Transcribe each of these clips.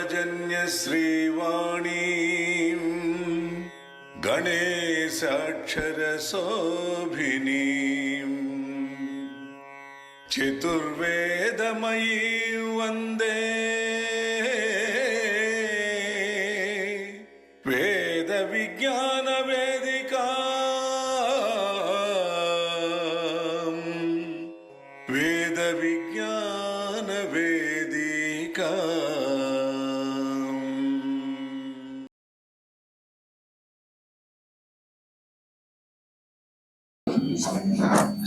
पापजन्य श्रीवाणी गणेशाक्षरशोभिनी चतुर्वेदमयी वंदे वेद विज्ञान वेदिका वेद विज्ञान वेदिका।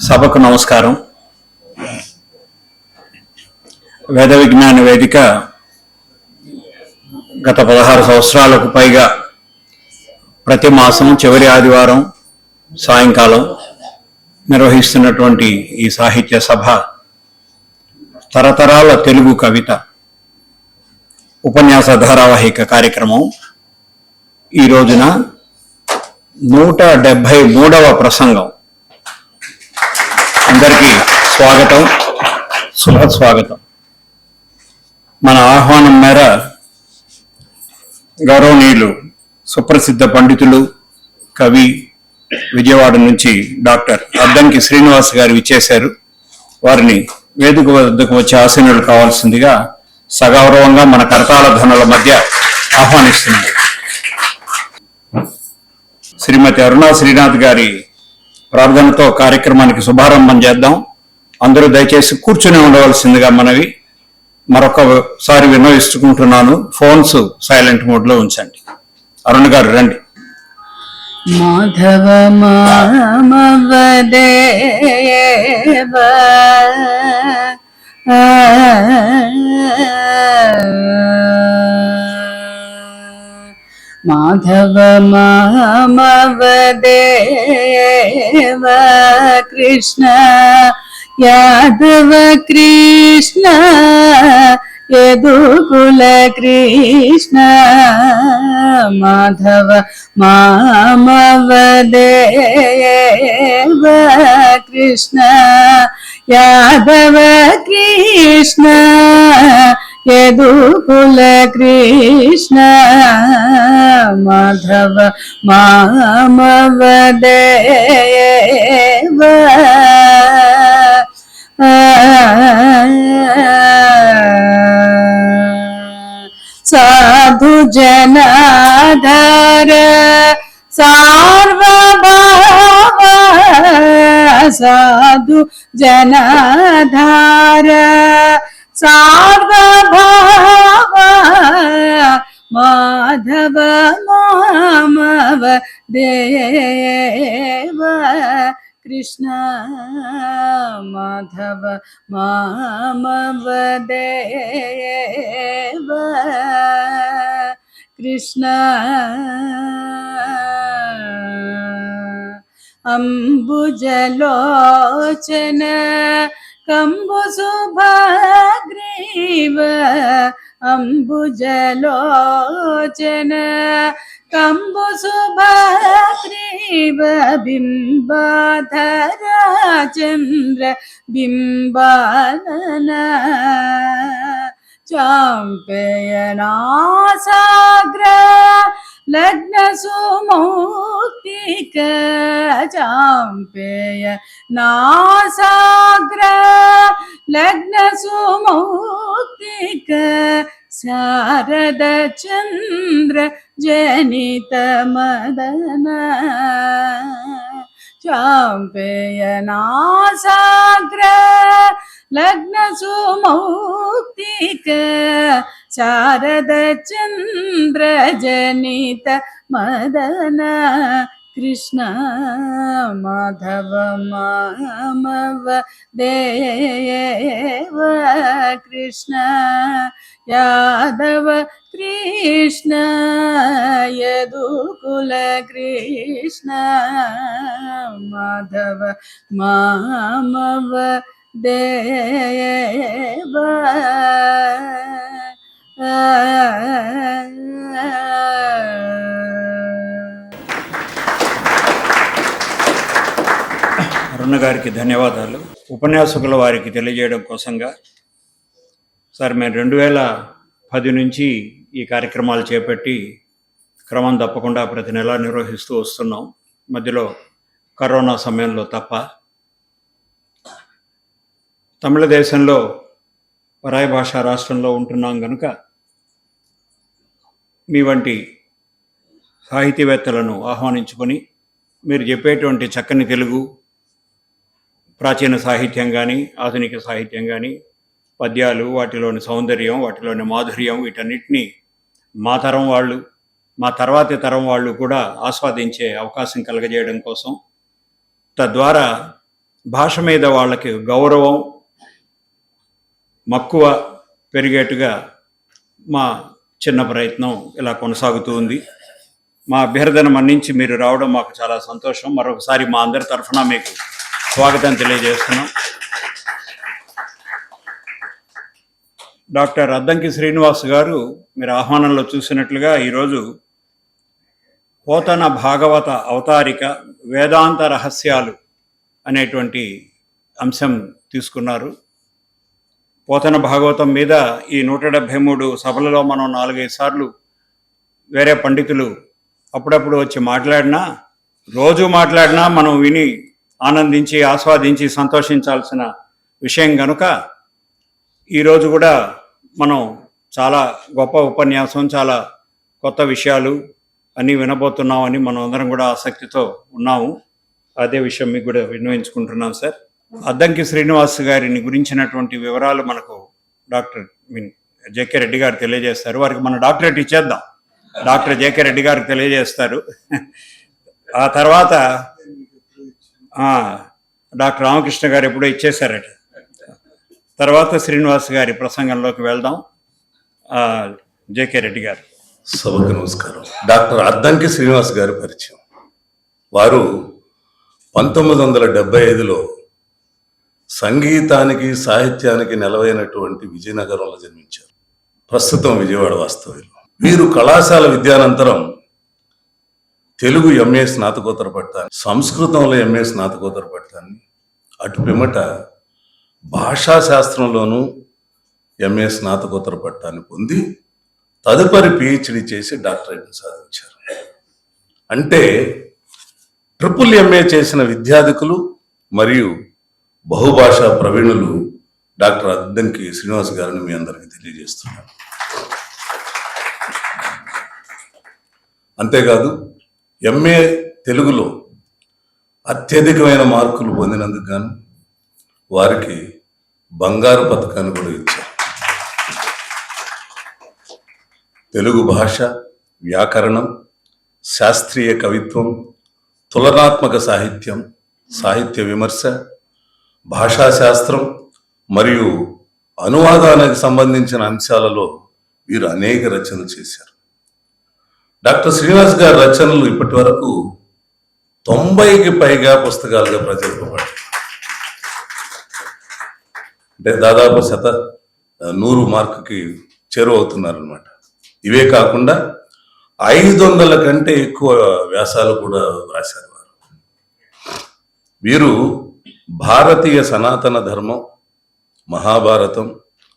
సభకు నమస్కారం. వేద విజ్ఞాన వేదిక గత 16 సంవత్సరాలకు పైగా ప్రతి మాసం చివరి ఆదివారం సాయంకాలం నిర్వహిస్తున్నటువంటి ఈ సాహిత్య సభ తరతరాల తెలుగు కవిత ఉపన్యాస ధారావాహిక కార్యక్రమం ఈ రోజున 173వ ప్రసంగం. అందరికీ స్వాగతం, శుభస్వాగతం. మన ఆహ్వానం మేర గౌరవనీయులు సుప్రసిద్ధ పండితులు, కవి, విజయవాడ నుంచి డాక్టర్ అద్దంకి శ్రీనివాస్ గారు విచ్చేశారు. వారిని వేదిక వద్దకు వచ్చి ఆసీనులు కావాల్సిందిగా సగౌరవంగా మన కరతాళ ధ్వనుల మధ్య ఆహ్వానిస్తున్నారు. శ్రీమతి అరుణా శ్రీనాథ్ గారి ప్రార్థనతో కార్యక్రమానికి శుభారంభం చేద్దాం. అందరూ దయచేసి కూర్చుని ఉండవలసిందిగా మనవి మరొకసారి విన్నవిస్తుకుంటున్నాను. ఫోన్స్ సైలెంట్ మోడ్ లో ఉంచండి. అరుణ్ గారు రండి. మాధవ మామవదేవ మాధవ మామవదేవ కృష్ణ యాదవ కృష్ణ యదుకుల కృష్ణ మాధవ మామవదేవ కృష్ణ యాదవ కృష్ణ యదుకుల కృష్ణ మాధవ మామవదేవ సాధు జనాధర సార్వభౌమ సాధు జనాధార సార్వభౌమ మాధవ మామవ దేవ కృష్ణ మాధవ మామవ దేవ కృష్ణ అంబుజలోచన కంబు శుభగ్రీవ అంబుజలోచన కంబు శుభగ్రీవ బింబాధర చంద్ర బింబానన చాంపయనాసాగ్ర లగ్న సుమౌక్తిక చాంపేయ నాసాగ్ర లగ్న సుమౌక్తిక శారద చంద్ర జనిత మదన చాంపేయ నాసాగ్ర లగ్న సుమౌక్తిక శారద చంద్ర జనిత మదన కృష్ణ మాధవ మామవ దేవ కృష్ణ యాదవ కృష్ణ యదుకుల కృష్ణ మాధవ మామవ దేవ అరుణ గారికి ధన్యవాదాలు. ఉపన్యాసకుల వారికి తెలియజేయడం కోసంగా సార్ మేము 10 నుంచి ఈ కార్యక్రమాలు చేపట్టి క్రమం తప్పకుండా ప్రతి నెల నిర్వహిస్తూ వస్తున్నాం. మధ్యలో కరోనా సమయంలో తప్ప. తమిళ దేశంలో పరాయి భాషా రాష్ట్రంలో ఉంటున్నాం కనుక మీ వంటి సాహితీవేత్తలను ఆహ్వానించుకొని మీరు చెప్పేటువంటి చక్కని తెలుగు, ప్రాచీన సాహిత్యం కానీ ఆధునిక సాహిత్యం కానీ, పద్యాలు, వాటిలోని సౌందర్యం, వాటిలోని మాధుర్యం, వీటన్నిటినీ మా తరం వాళ్ళు, మా తర్వాతి తరం వాళ్ళు కూడా ఆస్వాదించే అవకాశం కలగజేయడం కోసం, తద్వారా భాష మీద వాళ్ళకి గౌరవం, మక్కువ పెరిగేట్టుగా మా చిన్న ప్రయత్నం ఇలా కొనసాగుతూ ఉంది. మా అభ్యర్థన మన్నించి మీరు రావడం మాకు చాలా సంతోషం. మరొకసారి మా అందరి తరఫున మీకు స్వాగతం తెలియజేస్తున్నాం. డాక్టర్ అద్దంకి శ్రీనివాస్ గారు, మీరు ఆహ్వానంలో చూసినట్లుగా ఈరోజు పోతన భాగవత అవతారిక వేదాంత రహస్యాలు అనేటువంటి అంశం తీసుకున్నారు. పోతన భాగవతం మీద ఈ 173 సభలలో మనం 4-5 సార్లు వేరే పండితులు అప్పుడప్పుడు వచ్చి రోజు మాట్లాడినా మనం విని ఆనందించి ఆస్వాదించి సంతోషించాల్సిన విషయం కనుక ఈరోజు కూడా మనం చాలా గొప్ప ఉపన్యాసం, చాలా కొత్త విషయాలు అన్నీ వినబోతున్నామని మనం అందరం కూడా ఆసక్తితో ఉన్నాము. అదే విషయం మీకు కూడా విన్నవించుకుంటున్నాం సార్. అద్దంకి శ్రీనివాస్ గారిని గురించినటువంటి వివరాలు మనకు డాక్టర్ జేకే రెడ్డి గారు తెలియజేస్తారు. వారికి మన డాక్టరేట్ ఇచ్చేద్దాం. డాక్టర్ జేకే రెడ్డి గారికి తెలియజేస్తారు. ఆ తర్వాత డాక్టర్ రామకృష్ణ గారు ఎప్పుడో ఇచ్చేశారట. తర్వాత శ్రీనివాస్ గారి ప్రసంగంలోకి వెళ్దాం. జేకే రెడ్డి గారు. సభకు నమస్కారం. డాక్టర్ అద్దంకి శ్రీనివాస్ గారి పరిచయం. వారు 1975లో సంగీతానికి సాహిత్యానికి నెలవైనటువంటి విజయనగరంలో జన్మించారు. ప్రస్తుతం విజయవాడ వాస్తవ్యులు. వీరు కళాశాల విద్యానంతరం తెలుగు ఎంఏ స్నాతకోత్తర పట్టాన్ని, సంస్కృతంలో ఎంఏ స్నాతకోత్తర పట్టాన్ని, అటు పిమ్మట భాషాశాస్త్రంలోనూ ఎంఏ స్నాతకోత్తర పట్టాన్ని పొంది తదుపరి పిహెచ్డి చేసి డాక్టరేట్ని సాధించారు. అంటే ట్రిపుల్ ఎంఏ చేసిన విద్యార్థికులు మరియు బహుభాషా ప్రవీణులు డాక్టర్ అద్దంకి శ్రీనివాస్ గారిని మీ అందరికీ తెలియజేస్తున్నాను. అంతేకాదు ఎంఏ తెలుగులో అత్యధికమైన మార్కులు పొందినందుకు గాను వారికి బంగారు పథకాన్ని కూడా ఇచ్చారు. తెలుగు భాష, వ్యాకరణం, శాస్త్రీయ కవిత్వం, తులనాత్మక సాహిత్యం, సాహిత్య విమర్శ, భాషాశాస్త్రం మరియు అనువాదానికి సంబంధించిన అంశాలలో వీరు అనేక రచనలు చేశారు. డాక్టర్ శ్రీనివాస్ గారి రచనలు ఇప్పటి వరకు 90కి పైగా పుస్తకాలుగా ప్రచురింపబడ్డాయి. అంటే దాదాపు 100 మార్కుకి చేరువవుతున్నారనమాట. ఇవే కాకుండా 500 కంటే ఎక్కువ వ్యాసాలు కూడా రాశారు వారు. వీరు భారతీయ సనాతన ధర్మం, మహాభారతం,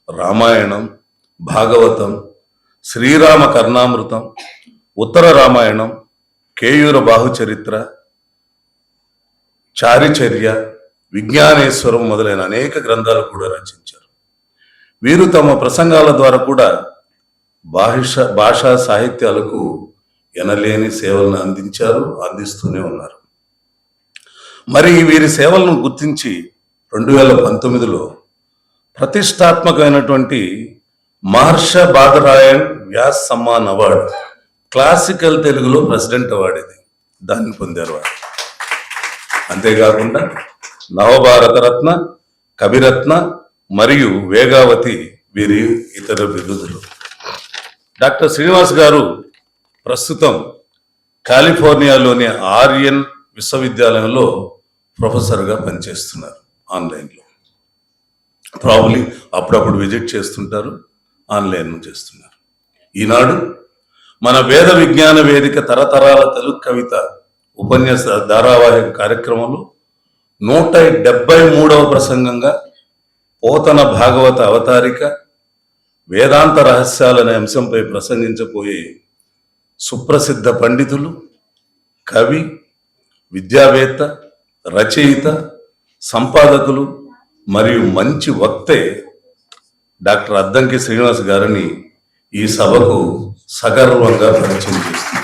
రామాయణం, భాగవతం, శ్రీరామ కర్ణామృతం, ఉత్తర రామాయణం, కేయూర బాహుచరిత్ర, చారిచర్య, విజ్ఞానేశ్వరం మొదలైన అనేక గ్రంథాలు కూడా రచించారు. వీరు తమ ప్రసంగాల ద్వారా కూడా భాషా సాహిత్యాలకు ఎనలేని సేవలను అందిస్తూనే ఉన్నారు. మరి వీరి సేవలను గుర్తించి 2019లో ప్రతిష్టాత్మకమైనటువంటి మహర్ష బాదరాయణ్ వ్యాస్ సమ్మాన్ అవార్డు, క్లాసికల్ తెలుగులో ప్రెసిడెంట్ అవార్డు, దాన్ని పొందారు వారు. అంతేకాకుండా నవభారత రత్న, కవిరత్న మరియు వేగావతి వీరి ఇతర బిరుదులు. డాక్టర్ శ్రీనివాస్ గారు ప్రస్తుతం కాలిఫోర్నియాలోని ఆర్యన్ విశ్వవిద్యాలయంలో ప్రొఫెసర్గా పనిచేస్తున్నారు. ఆన్లైన్లో ప్రాబ్లీ అప్పుడప్పుడు విజిట్ చేస్తుంటారు, ఆన్లైన్ చేస్తున్నారు. ఈనాడు మన వేద విజ్ఞాన వేదిక తరతరాల తెలుగు కవిత ఉపన్యాస ధారావాహిక కార్యక్రమంలో 173వ ప్రసంగంగా పోతన భాగవత అవతారిక వేదాంత రహస్యాలనే అంశంపై ప్రసంగించబోయే సుప్రసిద్ధ పండితులు, కవి, విద్యావేత్త, రచయిత, సంపాదకులు మరియు మంచి వక్తే డాక్టర్ అద్దంకి శ్రీనివాస్ గారిని ఈ సభకు సగర్వంగా పరిచయం చేస్తుంది.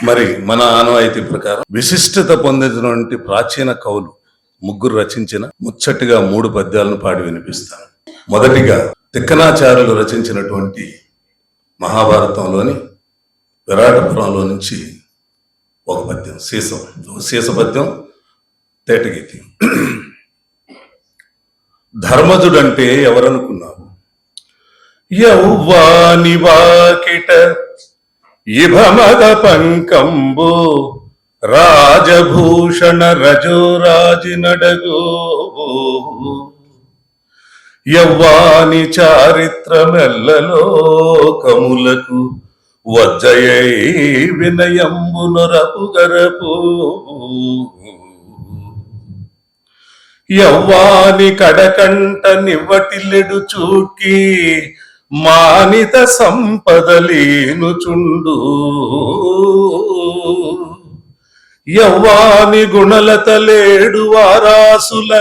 మరి మన ఆనవాయితీ ప్రకారం విశిష్టత పొందినటువంటి ప్రాచీన కవులు ముగ్గురు రచించిన ముచ్చటిగా 3 పద్యాలను పాడి వినిపిస్తాను. మొదటిగా తిక్కనాచార్యులు రచించినటువంటి మహాభారతంలోని విరాటపురంలో నుంచి ఒక పద్యం, శీస పద్యం, తేటగీతి. ధర్మజుడంటే ఎవరనుకున్నావు? యౌవాని వాకిట ఇభమద పంకంబు రాజభూషణ రజోరాజి నడగో. యవ్వాని చారిత్రమెల్లలోకములకు వజ్జయై వినయంబు నొరపు గరపు. యవ్వాని కడకంట నివ్వటిల్లెడు చూకి మానిత సంపదలీనుచుండు. యవ్వాని గుణలతలేడు వారాసుల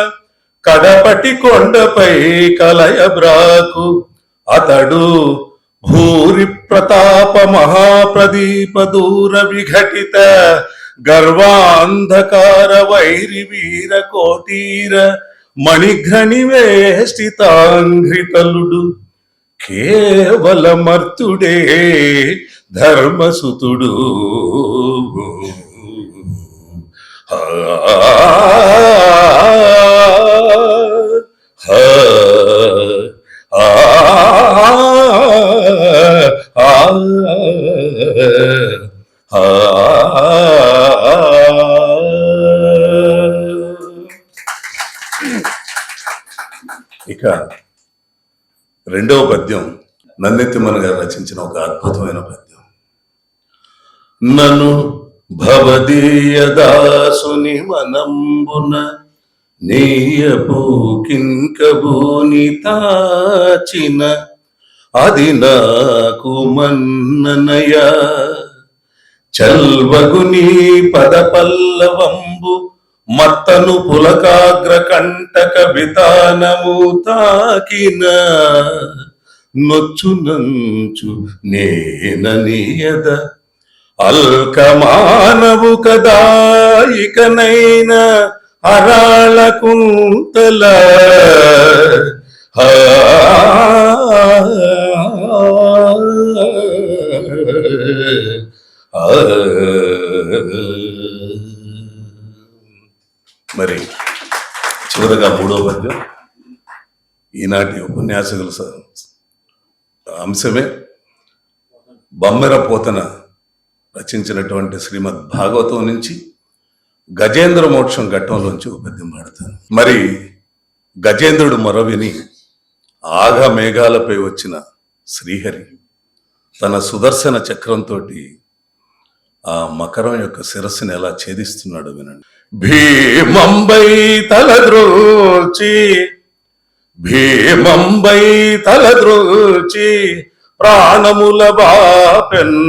కడపటి కొండపై కలయబ్రాకు. అతడు భూరి ప్రతాప మహాప్రదీప దూర విఘటిత గర్వాంధకార వైరి వీర కోటీర మణిఘ్రణి వేష్టితాంఘ్రితలుడు. కేవలమర్తుడే ధర్మసుతుడు. ఇక రెండవ పద్యం నన్నెత్తిమన గారు రచించిన ఒక అద్భుతమైన పద్యం. నను భవదీయ దాసుని మనంబున నీయపు కింకబూని తాచిన అది నాకు మన్ననయ. చల్వగుని పద పల్లవంబు మత్తను పులకాగ్ర కంటక వితానము తాకిన నొచ్చునంచు నేననియద. అల్క మానవు కదా ఇకనైన అరాళ కుంతల. మరి చివరగా 3వ పద్యం ఈనాటి ఉపన్యాసకుల అంశమే. బమ్మెర పోతన రచించినటువంటి శ్రీమద్ భాగవతం నుంచి గజేంద్ర మోక్షం ఘట్టంలోంచి ఒక పద్యం పాడతాను. మరి గజేంద్రుడు మొరవిని ఆగ మేఘాలపై వచ్చిన శ్రీహరి తన సుదర్శన చక్రంతో ఆ మకరం యొక్క శిరస్సుని ఎలా ఛేదిస్తున్నాడు వినండి. భీమంబై తలద్రోచి భీమంబై తలద్రోచి ప్రాణముల బాపెన్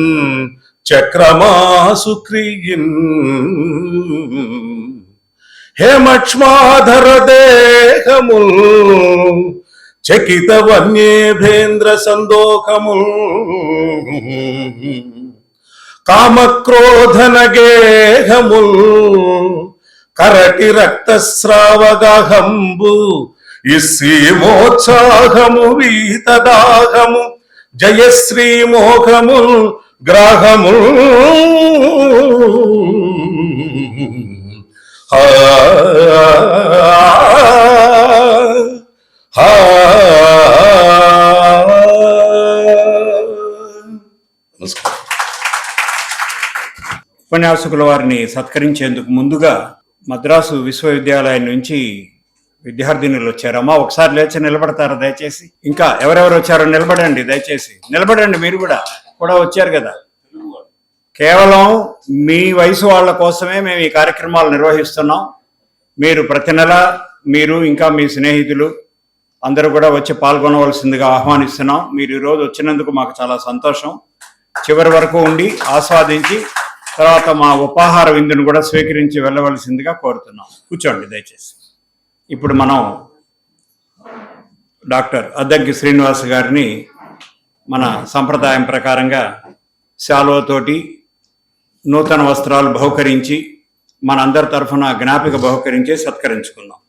చక్రమాసు క్రియిన్. హేమక్ష్మాధర దేహము చకిత వన్యేభేంద్ర సందోకము. కామక్రోధన గేహము కరటి రక్తస్రావగాహంబు. ఇస్సీమోత్సాహము వీతదాహము జయశ్రీ మోహము గ్రాహము. నమస్కారం. ఉపన్యాసకుల వారిని సత్కరించేందుకు ముందుగా మద్రాసు విశ్వవిద్యాలయం నుంచి విద్యార్థినులు వచ్చారమ్మా. ఒకసారి లేచి నిలబడతారా దయచేసి? ఇంకా ఎవరెవరు వచ్చారో నిలబడండి దయచేసి. నిలబడండి, మీరు కూడా వచ్చారు కదా. కేవలం మీ వయసు వాళ్ళ కోసమే మేము ఈ కార్యక్రమాలు నిర్వహిస్తున్నాం. మీరు ప్రతి నెల మీరు ఇంకా మీ స్నేహితులు అందరూ కూడా వచ్చి పాల్గొనవలసిందిగా ఆహ్వానిస్తున్నాం. మీరు ఈరోజు వచ్చినందుకు మాకు చాలా సంతోషం. చివరి వరకు ఉండి ఆస్వాదించి తర్వాత మా ఉపాహార విందును కూడా స్వీకరించి వెళ్ళవలసిందిగా కోరుతున్నాం. కూర్చోండి దయచేసి. ఇప్పుడు మనం డాక్టర్ అద్దంకి శ్రీనివాస్ గారిని మన సంప్రదాయం ప్రకారంగా శాలువతోటి నూతన వస్త్రాలు బహుకరించి మనందరి తరఫున జ్ఞాపిక బహుకరించి సత్కరించుకుందాం.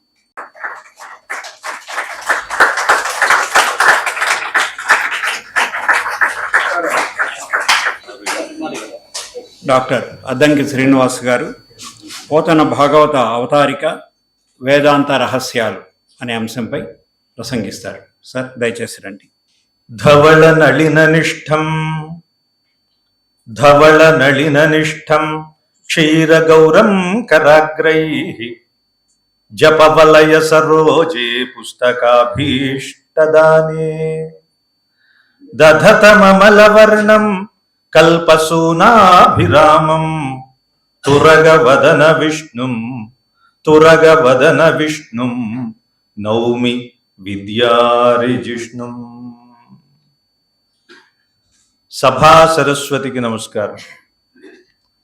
డాక్టర్ అద్దంకి శ్రీనివాస్ గారు పోతన భాగవత అవతారిక వేదాంత రహస్యాలు అనే అంశంపై ప్రసంగిస్తారు. సార్ దయచేసి రండి. ధవళ నళిన నిష్ఠం క్షీరగౌరం కరాగ్రైః జపవలయ సరోజే పుస్తకాభీష్టదానే దధతమమలవర్ణం కల్పసూనాభిరామం తురగవదన విష్ణుం నౌమి విద్యారిజిష్ణుం. సభా సరస్వతికి నమస్కారం.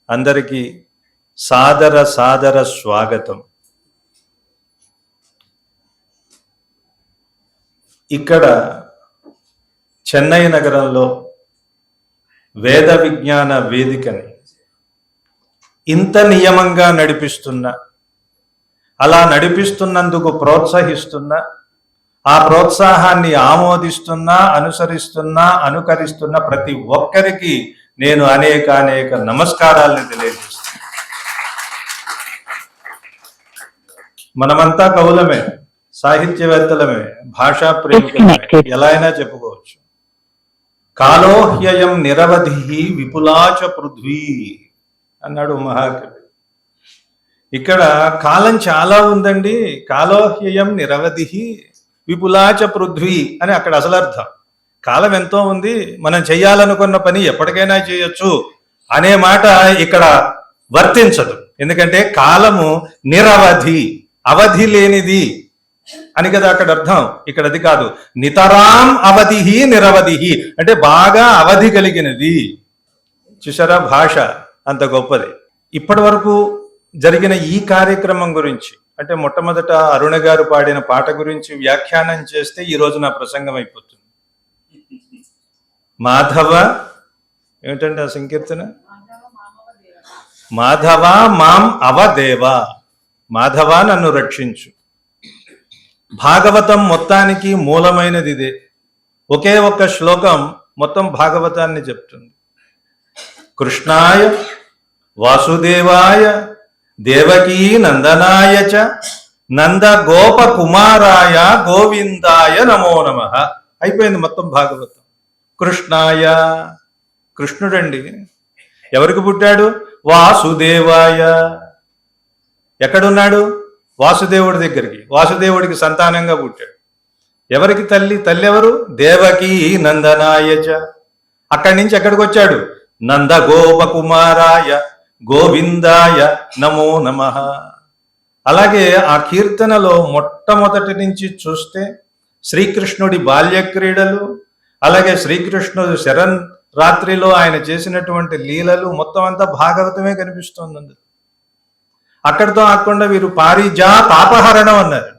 అందరికీ సాదర స్వాగతం. ఇక్కడ చెన్నై నగరంలో వేద విజ్ఞాన వేదికని ఇంత నియమంగా అలా నడిపిస్తున్నందుకు ప్రోత్సహిస్తున్న, ఆ ప్రోత్సాహాన్ని ఆమోదిస్తున్నా, అనుకరిస్తున్న ప్రతి ఒక్కరికి నేను అనేక నమస్కారాలను తెలియజేస్తున్నాను. మనమంతా కవులమే, సాహిత్యవేత్తలమే, భాషా ప్రేమికులమే, ఎలా అయినా చెప్పుకోవచ్చు. కాలోహ్యయం నిరవధి విపులాచ పృథ్వీ అన్నాడు మహాకవి. ఇక్కడ కాలం చాలా ఉందండి. కాలోహ్యయం నిరవధి విపులాచ పృథ్వీ అని అక్కడ అసలు అర్థం. కాలం ఎంతో ఉంది, మనం చెయ్యాలనుకున్న పని ఎప్పటికైనా చేయొచ్చు అనే మాట ఇక్కడ వర్తించదు. ఎందుకంటే కాలము నిరవధి, అవధి లేనిది అని కదా అక్కడ అర్థం. ఇక్కడ అది కాదు. నితరాం అవధి నిరవధి అంటే బాగా అవధి కలిగినది. చూసారా, భాష అంత గొప్పది. ఇప్పటి వరకు జరిగిన ఈ కార్యక్రమం గురించి, అంటే మొట్టమొదట అరుణ గారు పాడిన పాట గురించి వ్యాఖ్యానం చేస్తే ఈ రోజు నా ప్రసంగం అయిపోతుంది. మాధవ ఏమిటంటే ఆ సంకీర్తన, మాధవ మాం అవదేవ, మాధవ నన్ను రక్షించు. భాగవతం మొత్తానికి మూలమైనది ఇదే. ఒకే ఒక్క శ్లోకం మొత్తం భాగవతాన్ని చెప్తుంది. కృష్ణాయ వాసుదేవాయ దేవకీ నందనాయ చ నంద గోప కుమారాయ గోవిందాయ నమో నమః. అయిపోయింది మొత్తం భాగవతం. కృష్ణాయ, కృష్ణుడండి. ఎవరికి పుట్టాడు? వాసుదేవాయ. ఎక్కడున్నాడు? వాసుదేవుడి దగ్గరికి. వాసుదేవుడికి సంతానంగా పుట్టాడు. ఎవరికి తల్లి? తల్లి ఎవరు? దేవకీ నందనాయ చ. అక్కడి నుంచి ఎక్కడికి వచ్చాడు? నంద గోప కుమారాయ గోవిందాయ నమో నమః. అలాగే ఆ కీర్తనలో మొట్టమొదటి నుంచి చూస్తే శ్రీకృష్ణుడి బాల్య క్రీడలు, అలాగే శ్రీకృష్ణుడు శరణ్ రాత్రిలో ఆయన చేసినటువంటి లీలలు మొత్తం అంతా భాగవతమే కనిపిస్తోంది. అక్కడితో ఆకుండా వీరు పారిజాత అపహరణం అన్నారు.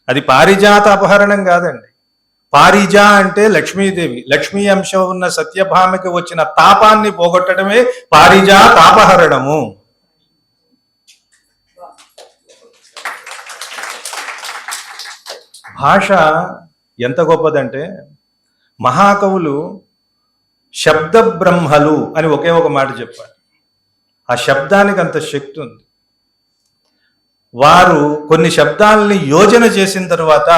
అది పారిజాత అపహరణం కాదండి. పారిజా అంటే లక్ష్మీదేవి. లక్ష్మీ అంశం ఉన్న సత్యభామకి వచ్చిన తాపాన్ని పోగొట్టడమే పారిజాత అపహరణము. భాష ఎంత గొప్పదంటే, మహాకవులు శబ్ద బ్రహ్మలు అని ఒకే ఒక మాట చెప్పారు. ఆ శబ్దానికి అంత శక్తి ఉంది. వారు కొన్ని శబ్దాలని యోజన చేసిన తర్వాత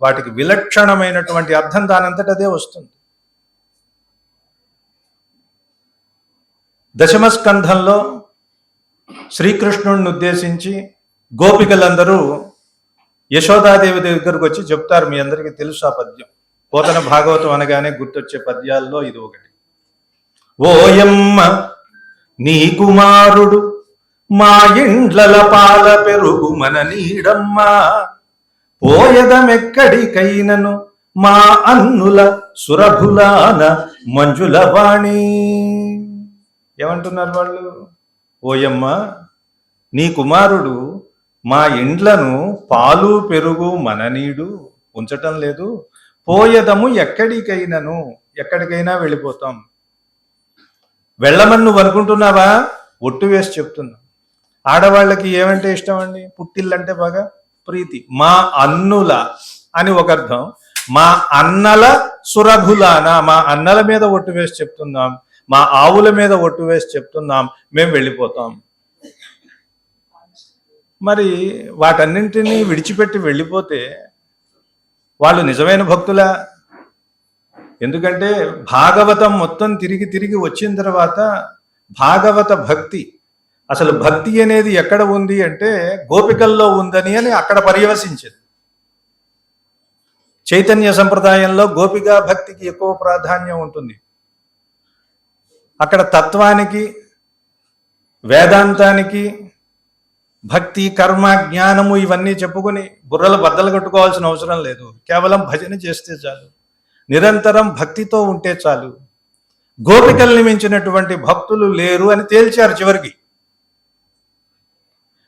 వాటికి విలక్షణమైనటువంటి అర్థం దానంతట అదే వస్తుంది. దశమ స్కంధంలో శ్రీకృష్ణుడిని ఉద్దేశించి గోపికలందరూ యశోదాదేవి దగ్గరకు వచ్చి చెప్తారు. మీ అందరికీ తెలుసు ఆ పద్యం. పోతన భాగవతం అనగానే గుర్తొచ్చే పద్యాల్లో ఇది ఒకటి. ఓయమ్మ నీ కుమారుడు మా ఇండ్లల పాల పెరుగు మన నీడమ్మ, పోయదమెక్కడికైనను మా అన్నుల సురభులాన మంజుల వాణి. ఏమంటున్నారు వాళ్ళు? ఓయమ్మ, నీ కుమారుడు మా ఇండ్లను పాలు పెరుగు మననీడు ఉంచటం లేదు. పోయదము ఎక్కడికైనాను, ఎక్కడికైనా వెళ్ళిపోతాం. వెళ్ళమని నువ్వు అనుకుంటున్నావా? ఒట్టు వేసి చెప్తున్నా. ఆడవాళ్ళకి ఏమంటే ఇష్టం అండి? పుట్టిల్లంటే బాగా ప్రీతి. మా అన్నుల అని ఒక అర్థం. మా అన్నల సురభులాన, మా అన్నల మీద ఒట్టు వేసి చెప్తున్నాం, మా ఆవుల మీద ఒట్టు వేసి చెప్తున్నాం, మేము వెళ్ళిపోతాం. మరి వాటన్నింటినీ విడిచిపెట్టి వెళ్ళిపోతే వాళ్ళు నిజమైన భక్తులా? ఎందుకంటే భాగవతం మొత్తం తిరిగి తిరిగి వచ్చిన తర్వాత భాగవత భక్తి, అసలు భక్తి అనేది ఎక్కడ ఉంది అంటే గోపికల్లో ఉందని అని అక్కడ పర్యవసించింది. చైతన్య సంప్రదాయంలో గోపికా భక్తికి ఎక్కువ ప్రాధాన్యం ఉంటుంది. అక్కడ తత్వానికి, వేదాంతానికి, భక్తి, కర్మ, జ్ఞానము ఇవన్నీ చెప్పుకుని బుర్రలు బద్దలు కట్టుకోవాల్సిన అవసరం లేదు. కేవలం భజన చేస్తే చాలు, నిరంతరం భక్తితో ఉంటే చాలు. గోపికల్ని మించినటువంటి భక్తులు లేరు అని తేల్చారు చివరికి.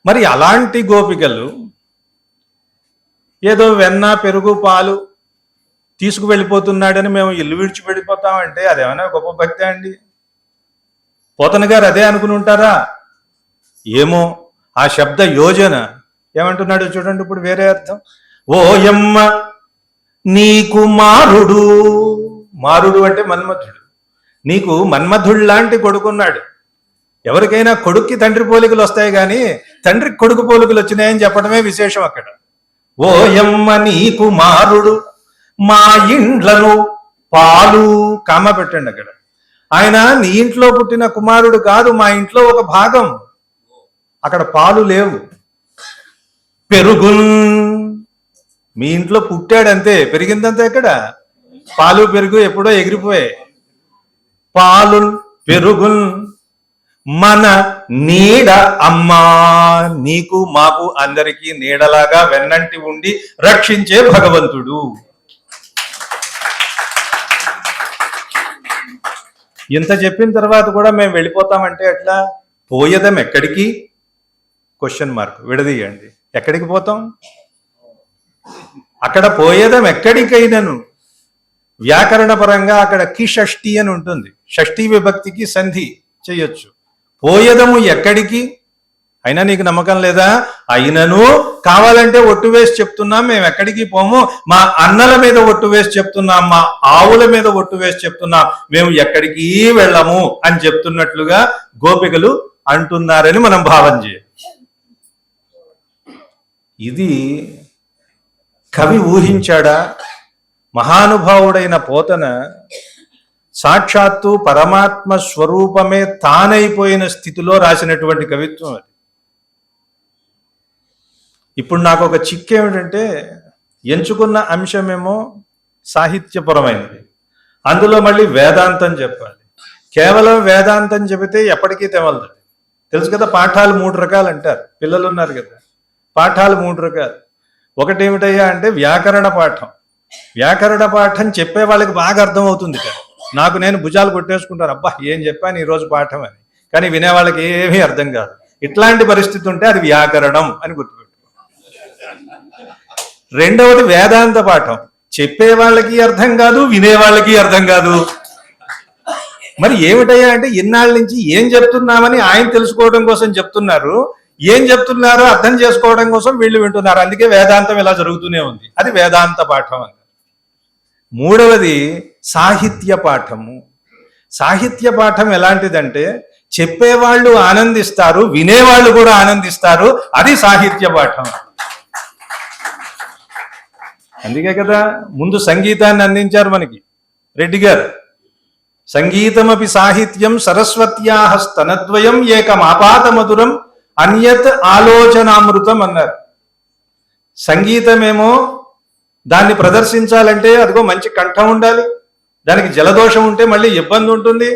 మరి అలాంటి గోపికలు ఏదో వెన్న పెరుగు పాలు తీసుకువెళ్ళిపోతున్నాడని మేము ఇల్లు విడిచిపెడిపోతామంటే అదేమైనా గొప్ప భక్తి అండి? పోతన గారు అదే అనుకుని ఉంటారా? ఏమో, ఆ శబ్ద యోజన ఏమంటున్నాడు చూడండి. ఇప్పుడు వేరే అర్థం. ఓయమ్మ, నీకు మారుడు, మారుడు అంటే మన్మధుడు, నీకు మన్మధుడు లాంటి కొడుకున్నాడు. ఎవరికైనా కొడుక్కి తండ్రి పోలికలు వస్తాయి కానీ తండ్రికి కొడుకు పోలికలు వచ్చినాయని చెప్పడమే విశేషం అక్కడ. ఓయమ్మ, నీకు మారుడు మా ఇండ్లను పాలు, కామ పెట్టండి అక్కడ. ఆయన నీ ఇంట్లో పుట్టిన కుమారుడు కాదు, మా ఇంట్లో ఒక భాగం. అక్కడ పాలు లేవు. పెరుగున్, మీ ఇంట్లో పుట్టాడంతే, పెరిగిందంతే. ఎక్కడ పాలు పెరుగు ఎప్పుడో ఎగిరిపోయాయి. పాలు పెరుగున్ మన నీడ అమ్మా, నీకు మాకు అందరికీ నీడలాగా వెన్నంటి ఉండి రక్షించే భగవంతుడు. ఇంత చెప్పిన తర్వాత కూడా మేము వెళ్ళిపోతామంటే ఎట్లా? పోయేదం ఎక్కడికి? క్వశ్చన్ మార్క్ విడదీయండి. ఎక్కడికి పోతాం? అక్కడ పోయేదం ఎక్కడికైనాను. వ్యాకరణ పరంగా అక్కడ కి షష్ఠి అని ఉంటుంది. షష్ఠీ విభక్తికి సంధి చేయొచ్చు. పోయేదము ఎక్కడికి? అయినా నీకు నమ్మకం లేదా? అయినను కావాలంటే ఒట్టు వేసి చెప్తున్నాం, మేము ఎక్కడికి పోము. మా అన్నల మీద ఒట్టు వేసి చెప్తున్నాం, మా ఆవుల మీద ఒట్టు వేసి చెప్తున్నాం, మేము ఎక్కడికి వెళ్ళము అని చెప్తున్నట్లుగా గోపికలు అంటున్నారని మనం భావం చేయాలి. ఇది కవి ఊహించాడా? మహానుభావుడైన పోతన సాక్షాత్తు పరమాత్మ స్వరూపమే తానైపోయిన స్థితిలో రాసినటువంటి కవిత్వం అది. ఇప్పుడు నాకు ఒక చిక్కు ఏమిటంటే, ఎంచుకున్న అంశమేమో సాహిత్యపరమైనది, అందులో మళ్ళీ వేదాంతం చెప్పాలి. కేవలం వేదాంతం చెబితే ఎప్పటికీ తెమలదు. తెలుసు కదా, పాఠాలు 3 రకాలు అంటారు. పిల్లలు ఉన్నారు కదా, పాఠాలు 3 రకాలు. ఒకటేమిటయ్యా అంటే వ్యాకరణ పాఠం. వ్యాకరణ పాఠం చెప్పే వాళ్ళకి బాగా అర్థం అవుతుంది కదా. నాకు నేను భుజాలు కొట్టేసుకుంటాను, అబ్బా ఏం చెప్పాను ఈరోజు పాఠం అని. కానీ వినేవాళ్ళకి ఏమీ అర్థం కాదు. ఇట్లాంటి పరిస్థితి ఉంటే అది వ్యాకరణం అని గుర్తుపెట్టుకో. రెండవది వేదాంత పాఠం. చెప్పే వాళ్ళకి అర్థం కాదు, వినేవాళ్ళకి అర్థం కాదు. మరి ఏమిటయ్యా అంటే ఇన్నాళ్ళ నుంచి ఏం చెప్తున్నామని ఆయన తెలుసుకోవడం కోసం చెప్తున్నారు, ఏం చెప్తున్నారో అర్థం చేసుకోవడం కోసం వీళ్ళు వింటున్నారు. అందుకే వేదాంతం ఇలా జరుగుతూనే ఉంది. అది వేదాంత పాఠం అన్నారు. మూడవది సాహిత్య పాఠము. సాహిత్య పాఠం ఎలాంటిదంటే చెప్పేవాళ్ళు ఆనందిస్తారు, వినేవాళ్ళు కూడా ఆనందిస్తారు. అది సాహిత్య పాఠం. అందుకే కదా ముందు సంగీతాన్ని అందించారు మనకి రెడ్డి గారు. సంగీతమపి సాహిత్యం సరస్వత్యాః స్తనద్వయం ఏకమాపాత మధురం అన్యత్ ఆలోచనామృతం అన్నారు. సంగీతమేమో దాన్ని ప్రదర్శించాలంటే అదిగో మంచి కంఠం ఉండాలి, దానికి జలదోషం ఉంటే మళ్ళీ ఇబ్బంది ఉంటుంది.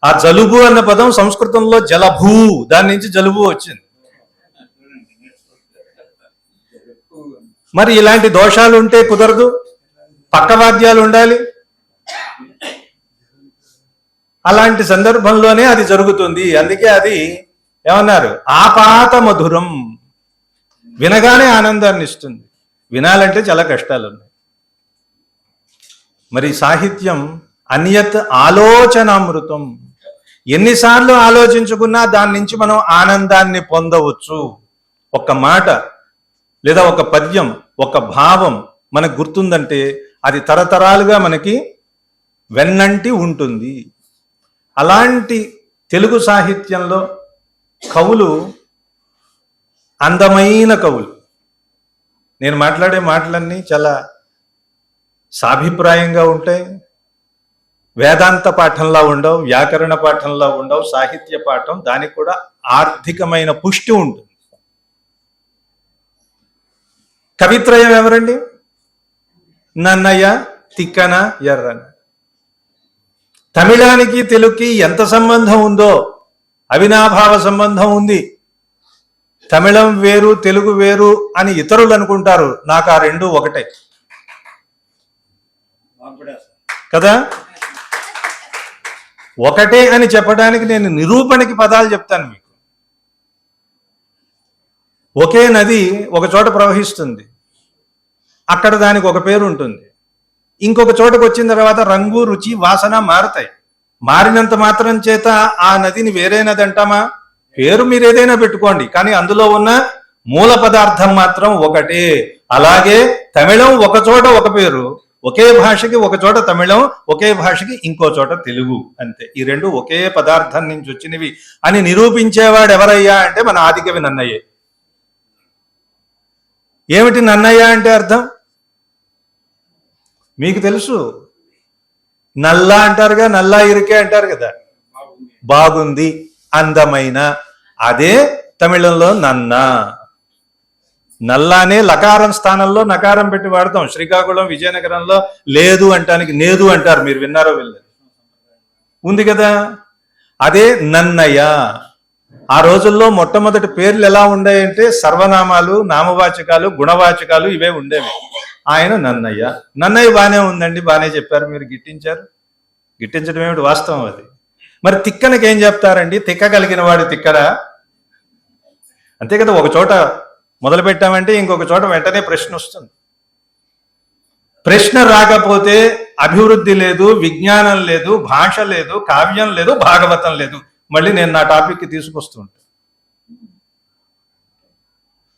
ఆ జలుబు అన్న పదం సంస్కృతంలో జలభూ, దాని నుంచి జలుబు వచ్చింది. మరి ఇలాంటి దోషాలు ఉంటే కుదరదు, పక్కవాద్యాలు ఉండాలి. అలాంటి సందర్భంలోనే అది జరుగుతుంది. అందుకే అది ఏమన్నారు, ఆపాత మధురం, వినగానే ఆనందాన్ని ఇస్తుంది. వినాలంటే చాలా కష్టాలు ఉన్నాయి. మరి సాహిత్యం అన్యత్ ఆలోచనామృతం, ఎన్నిసార్లు ఆలోచించుకున్నా దాని నుంచి మనం ఆనందాన్ని పొందవచ్చు. ఒక మాట లేదా ఒక పద్యం, ఒక భావం మనకు గుర్తుందంటే అది తరతరాలుగా మనకి వెన్నంటి ఉంటుంది. అలాంటి తెలుగు సాహిత్యంలో కవులు అందమైన కవులు. నేను మాట్లాడే మాటలన్నీ చాలా సాభిప్రాయంగా ఉంటాయి. వేదాంత పాఠంలా ఉండవు, వ్యాకరణ పాఠంలా ఉండవు. సాహిత్య పాఠం, దానికి కూడా ఆర్థికమైన పుష్టి ఉంటుంది. కవిత్రయం ఎవరండి? నన్నయ్య, తిక్కన, ఎర్రన. తమిళానికి తెలుగుకి ఎంత సంబంధం ఉందో అవినాభావ సంబంధం ఉంది. తమిళం వేరు, తెలుగు వేరు అని ఇతరులు అనుకుంటారు. నాకు ఆ రెండు ఒకటే కదా. ఒకటే అని చెప్పడానికి నేను నిరూపణకి పదాలు చెప్తాను మీకు. ఒకే నది ఒక చోట ప్రవహిస్తుంది, అక్కడ దానికి ఒక పేరు ఉంటుంది. ఇంకొక చోటకు వచ్చిన తర్వాత రంగు, రుచి, వాసన మారుతాయి. మారినంత మాత్రం చేత ఆ నదిని వేరే నది అంటామా? పేరు మీరు ఏదైనా పెట్టుకోండి, కానీ అందులో ఉన్న మూల పదార్థం మాత్రం ఒకటే. అలాగే తమిళం ఒక చోట ఒక పేరు, ఒకే భాషకి ఒక చోట తమిళం, ఒకే భాషకి ఇంకో చోట తెలుగు, అంతే. ఈ రెండు ఒకే పదార్థం నుంచి వచ్చినవి అని నిరూపించేవాడు ఎవరయ్యా అంటే మన ఆదికవి నన్నయ్యే. ఏమిటి నన్నయ్య అంటే అర్థం మీకు తెలుసు. నల్లా అంటారుగా, నల్లా ఇరికే అంటారు కదా, బాగుంది, అందమైన. అదే తమిళంలో నన్న. నల్లానే లకారం స్థానంలో నకారం పెట్టి వాడతాం. శ్రీకాకుళం, విజయనగరంలో లేదు అంటానికి నేదు అంటారు. మీరు విన్నారో వెళ్ళారు, ఉంది కదా. అదే నన్నయ్య. ఆ రోజుల్లో మొట్టమొదటి పేర్లు ఎలా ఉండేయంటే సర్వనామాలు, నామవాచకాలు, గుణవాచకాలు ఇవే ఉండేవి. ఆయన నన్నయ్య. నన్నయ్య బానే ఉందండి, బానే చెప్పారు, మీరు గిట్టించారు. గిట్టించడం ఏమిటి, వాస్తవం అది. మరి తిక్కనకి ఏం చెప్తారండి? తిక్క కలిగిన వాడు తిక్కరా? అంతే కదా. ఒక చోట మొదలు పెట్టామంటే ఇంకొక చోట వెంటనే ప్రశ్న వస్తుంది. ప్రశ్న రాకపోతే అభివృద్ధి లేదు, విజ్ఞానం లేదు, భాష లేదు, కావ్యం లేదు, భాగవతం లేదు. మళ్ళీ నేను నా టాపిక్కి తీసుకొస్తూ ఉంటాను.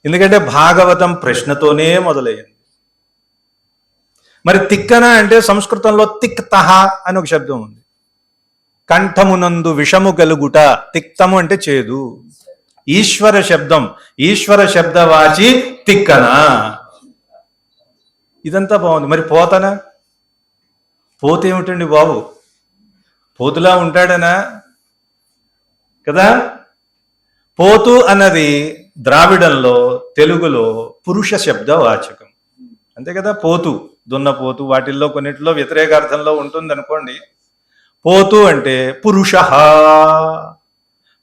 ఎందుకంటే భాగవతం ప్రశ్నతోనే మొదలయ్యింది. మరి తిక్కన అంటే సంస్కృతంలో తిక్తహ అని ఒక శబ్దం ఉంది. కంఠమునందు విషము కలుగుట. తిక్తము అంటే చేదు. ఈశ్వర శబ్దం, ఈశ్వర శబ్దవాచి తిక్కన. ఇదంతా బాగుంది. మరి పోతన, పోతేమిటండి బాబు? పోతులా ఉంటాడనా కదా. పోతు అన్నది ద్రావిడంలో, తెలుగులో పురుష శబ్దవాచకం, అంతే కదా. పోతు, దున్నపోతు, వాటిల్లో కొన్నిట్లో వ్యతిరేక అర్థంలో ఉంటుంది అనుకోండి. పోతు అంటే పురుష,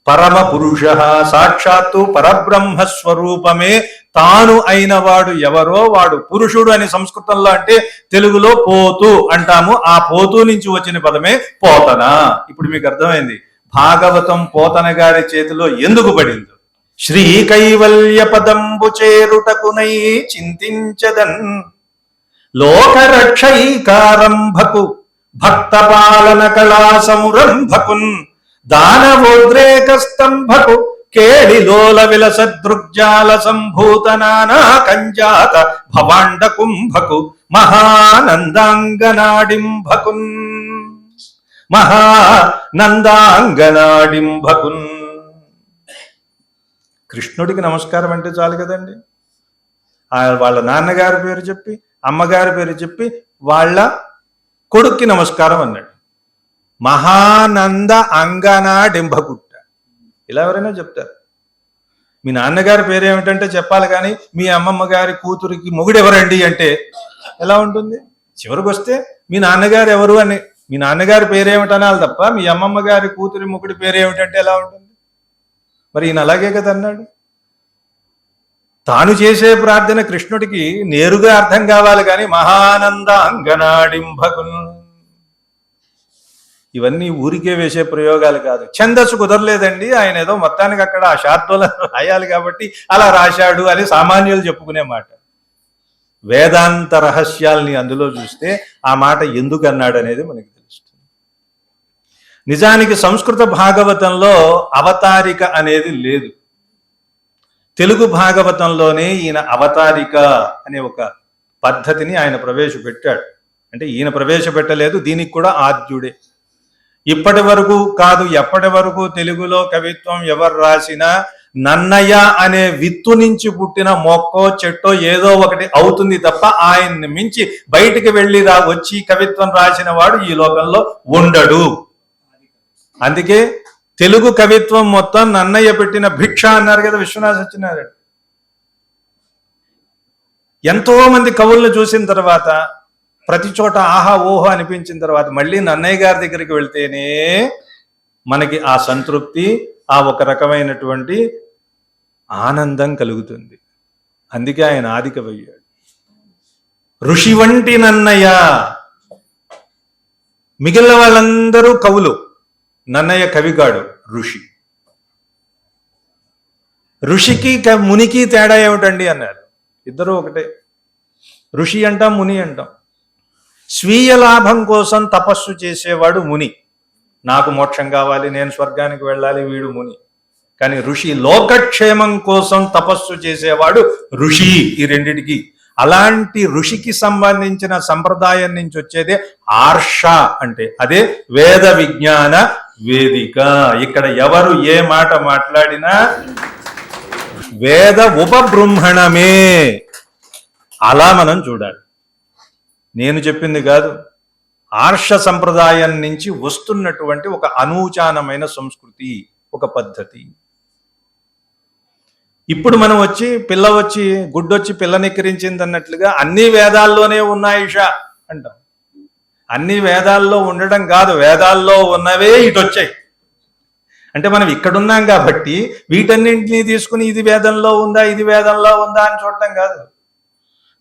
పరమ పురుష, సాక్షాత్తు పరబ్రహ్మస్వరూపమే తాను అయిన వాడు ఎవరో వాడు పురుషుడు అని సంస్కృతంలో అంటే తెలుగులో పోతు అంటాము. ఆ పోతు నుంచి వచ్చిన పదమే పోతన. ఇప్పుడు మీకు అర్థమైంది భాగవతం పోతన గారి చేతిలో ఎందుకు పడింది. శ్రీ కైవల్య పదంబు చేరుటకునై చింతించదన్ లోకరక్షైకారంభకు భక్త పాలన కళా సంరంభకున్ దానవోద్రేక స్తంభకు కేళిలోల విలసదృగ్జాల సంభూత నానా కంజాత భవాండ కుంభకు మహానందాంగనాడింభకున్ మహానందాంగనాడింభకున్. కృష్ణుడికి నమస్కారం అంటే చాలు కదండి. వాళ్ళ నాన్నగారి పేరు చెప్పి, అమ్మగారి పేరు చెప్పి, వాళ్ళ కొడుక్కి నమస్కారం అన్నాడు. మహానంద అంగనాడింభకుట్ట. ఇలా ఎవరైనా చెప్తారు. మీ నాన్నగారి పేరు ఏమిటంటే చెప్పాలి, కానీ మీ అమ్మమ్మ గారి కూతురికి మొగుడు ఎవరండి అంటే ఎలా ఉంటుంది? చివరికి వస్తే మీ నాన్నగారు ఎవరు అని, మీ నాన్నగారి పేరేమిటనాలి తప్ప మీ అమ్మమ్మ గారి కూతురి మొగుడి పేరేమిటంటే ఎలా ఉంటుంది? మరి ఈయన అలాగే కదా అన్నాడు. తాను చేసే ప్రార్థన కృష్ణుడికి నేరుగా అర్థం కావాలి కానీ మహానంద అంగనాడింభకున్ ఇవన్నీ ఊరికే వేసే ప్రయోగాలు కాదు. ఛందస్సు కుదరలేదండి, ఆయన ఏదో మొత్తానికి అక్కడ ఆ శార్దూల రాయాలి కాబట్టి అలా రాశాడు అని సామాన్యులు చెప్పుకునే మాట. వేదాంత రహస్యాల్ని అందులో చూస్తే ఆ మాట ఎందుకు అన్నాడు అనేది మనకి తెలుస్తుంది. నిజానికి సంస్కృత భాగవతంలో అవతారిక అనేది లేదు. తెలుగు భాగవతంలోనే ఈయన అవతారిక అనే ఒక పద్ధతిని ఆయన ప్రవేశపెట్టాడు. అంటే ఈయన ప్రవేశపెట్టలేదు, దీనికి కూడా ఆద్యుడే. ఇప్పటి వరకు కాదు, ఎప్పటి వరకు తెలుగులో కవిత్వం ఎవరు రాసినా నన్నయ్య అనే విత్తు నుంచి పుట్టిన మొక్కో చెట్టో ఏదో ఒకటి అవుతుంది తప్ప ఆయన్ని మించి బయటికి వెళ్ళి వచ్చి కవిత్వం రాసిన వాడు ఈ లోకంలో ఉండడు. అందుకే తెలుగు కవిత్వం మొత్తం నన్నయ్య పెట్టిన భిక్ష అన్నారు కదా విశ్వనాథ సత్యనారాయణ. ఎంతో మంది కవులను చూసిన తర్వాత ప్రతి చోట ఆహా ఓహో అనిపించిన తర్వాత మళ్ళీ నన్నయ్య గారి దగ్గరికి వెళ్తేనే మనకి ఆ సంతృప్తి, ఆ ఒక రకమైనటువంటి ఆనందం కలుగుతుంది. అందుకే ఆయన ఆదికవయ్యాడు. ఋషి వంటి నన్నయ్య. మిగిలిన వాళ్ళందరూ కవులు, నన్నయ్య కవిగాడు, ఋషి. ఋషికి మునికి తేడా ఏమిటండి అన్నారు. ఇద్దరు ఒకటే. ఋషి అంటాం, ముని అంటాం. స్వీయ లాభం కోసం తపస్సు చేసేవాడు ముని. నాకు మోక్షం కావాలి, నేను స్వర్గానికి వెళ్ళాలి, వీడు ముని. కానీ ఋషి లోకక్షేమం కోసం తపస్సు చేసేవాడు ఋషి. ఈ రెండిటికి. అలాంటి ఋషికి సంబంధించిన సంప్రదాయం నుంచి వచ్చేదే ఆర్ష అంటే. అదే వేద విజ్ఞాన వేదిక. ఇక్కడ ఎవరు ఏ మాట మాట్లాడినా వేద ఉపబృంహణమే. అలా మనం చూడాలి. నేను చెప్పింది కాదు, ఆర్ష సంప్రదాయం నుంచి వస్తున్నటువంటి ఒక అనూచానమైన సంస్కృతి, ఒక పద్ధతి. ఇప్పుడు మనం వచ్చి గుడ్డొచ్చి పిల్లనెక్కిరించింది అన్నట్లుగా అన్ని వేదాల్లోనే ఉన్నాయిషా అంటాం. అన్ని వేదాల్లో ఉండడం కాదు, వేదాల్లో ఉన్నవే ఇటొచ్చాయి. అంటే మనం ఇక్కడున్నాం కాబట్టి వీటన్నింటినీ తీసుకుని ఇది వేదంలో ఉందా, ఇది వేదంలో ఉందా అని చూడటం కాదు.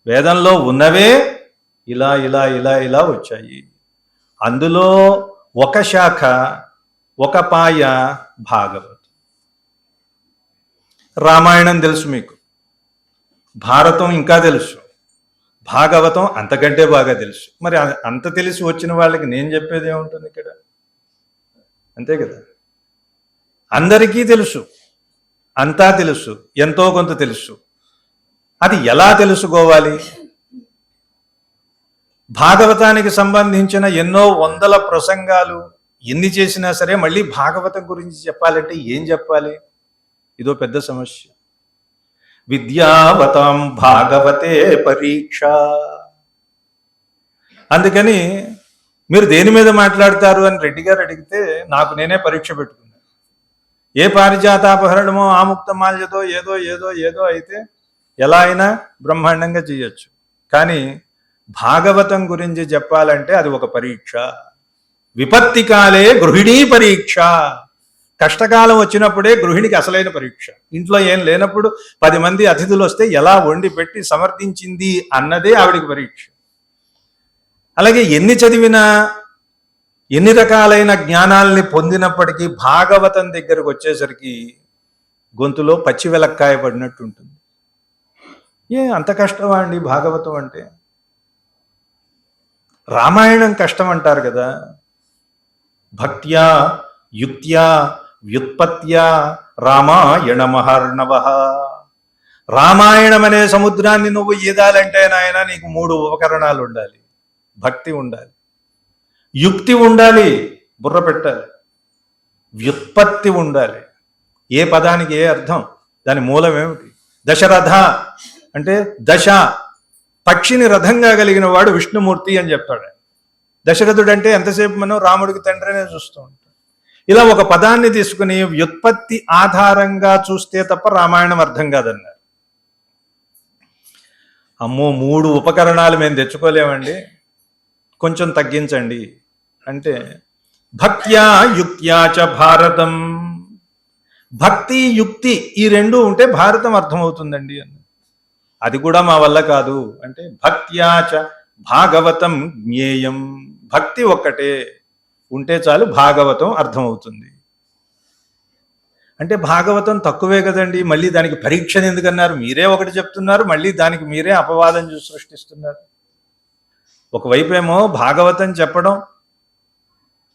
వేదంలో ఉన్నవే ఇలా ఇలా ఇలా ఇలా వచ్చాయి. అందులో ఒక శాఖ, ఒక పాయ భాగవతం. రామాయణం తెలుసు మీకు, భారతం ఇంకా తెలుసు, భాగవతం అంతకంటే బాగా తెలుసు. మరి అంత తెలిసి వచ్చిన వాళ్ళకి నేను చెప్పేది ఏముంటుంది ఇక్కడ? అంతే కదా. అందరికీ తెలుసు, అంతా తెలుసు, ఎంతో కొంత తెలుసు. అది ఎలా తెలుసుకోవాలి? భాగవతానికి సంబంధించిన ఎన్నో వందల ప్రసంగాలు ఎన్ని చేసినా సరే మళ్ళీ భాగవతం గురించి చెప్పాలంటే ఏం చెప్పాలి? ఇదో పెద్ద సమస్య. విద్యావతాం భాగవతే పరీక్ష. అందుకని మీరు దేని మీద మాట్లాడతారు అని రెడ్డి గారు అడిగితే నాకు నేనే పరీక్ష పెట్టుకున్నాను. ఏ పారిజాతాపహరణమో ఆముక్త మాల్యతో ఏదో ఏదో ఏదో అయితే ఎలా అయినా బ్రహ్మాండంగా చేయొచ్చు. కానీ భాగవతం గురించి చెప్పాలంటే అది ఒక పరీక్ష. విపత్తి కాలే గృహిణీ పరీక్ష. కష్టకాలం వచ్చినప్పుడే గృహిణికి అసలైన పరీక్ష. ఇంట్లో ఏం లేనప్పుడు 10 మంది అతిథులు వస్తే ఎలా వండి పెట్టి సమర్థించింది అన్నదే ఆవిడికి పరీక్ష. అలాగే ఎన్ని చదివినా, ఎన్ని రకాలైన జ్ఞానాల్ని పొందినప్పటికీ భాగవతం దగ్గరకు వచ్చేసరికి గొంతులో పచ్చి వెలక్కాయ పడినట్టు ఉంటుంది. అంత కష్టమా అండి భాగవతం అంటే? రామాయణం కష్టం అంటారు కదా. భక్త్యా యుక్త్యా వ్యుత్పత్త్యా రామాయణ మహర్ణవ. రామాయణం అనే సముద్రాన్ని నువ్వు ఈదాలంటే నాయన నీకు 3 ఉపకరణాలు ఉండాలి. భక్తి ఉండాలి, యుక్తి ఉండాలి, బుర్ర పెట్టాలి, వ్యుత్పత్తి ఉండాలి. ఏ పదానికి ఏ అర్థం, దాని మూలం ఏమిటి? దశరథ అంటే దశ, పక్షిని రథంగా కలిగిన వాడు విష్ణుమూర్తి అని చెప్తాడు. దశరథుడు అంటే ఎంతసేపు మనం రాముడికి తండ్రినే చూస్తూ ఉంటాం. ఇలా ఒక పదాన్ని తీసుకుని వ్యుత్పత్తి ఆధారంగా చూస్తే తప్ప రామాయణం అర్థం కాదన్నారు. అమ్మో 3 ఉపకరణాలు మేము తెచ్చుకోలేమండి, కొంచెం తగ్గించండి అంటే భక్త్యా యుక్త్యా చ భారతం. భక్తి యుక్తి ఈ 2 ఉంటే భారతం అర్థమవుతుందండి అన్న. అది కూడా మా వల్ల కాదు అంటే భక్త్యాచ భాగవతం జ్ఞేయం. భక్తి ఒక్కటే ఉంటే చాలు భాగవతం అర్థమవుతుంది. అంటే భాగవతం తక్కువే కదండి, మళ్ళీ దానికి పరీక్షను ఎందుకన్నారు? మీరే ఒకటి చెప్తున్నారు, మళ్ళీ దానికి మీరే అపవాదం సృష్టిస్తున్నారు. ఒకవైపు ఏమో భాగవతం చెప్పడం,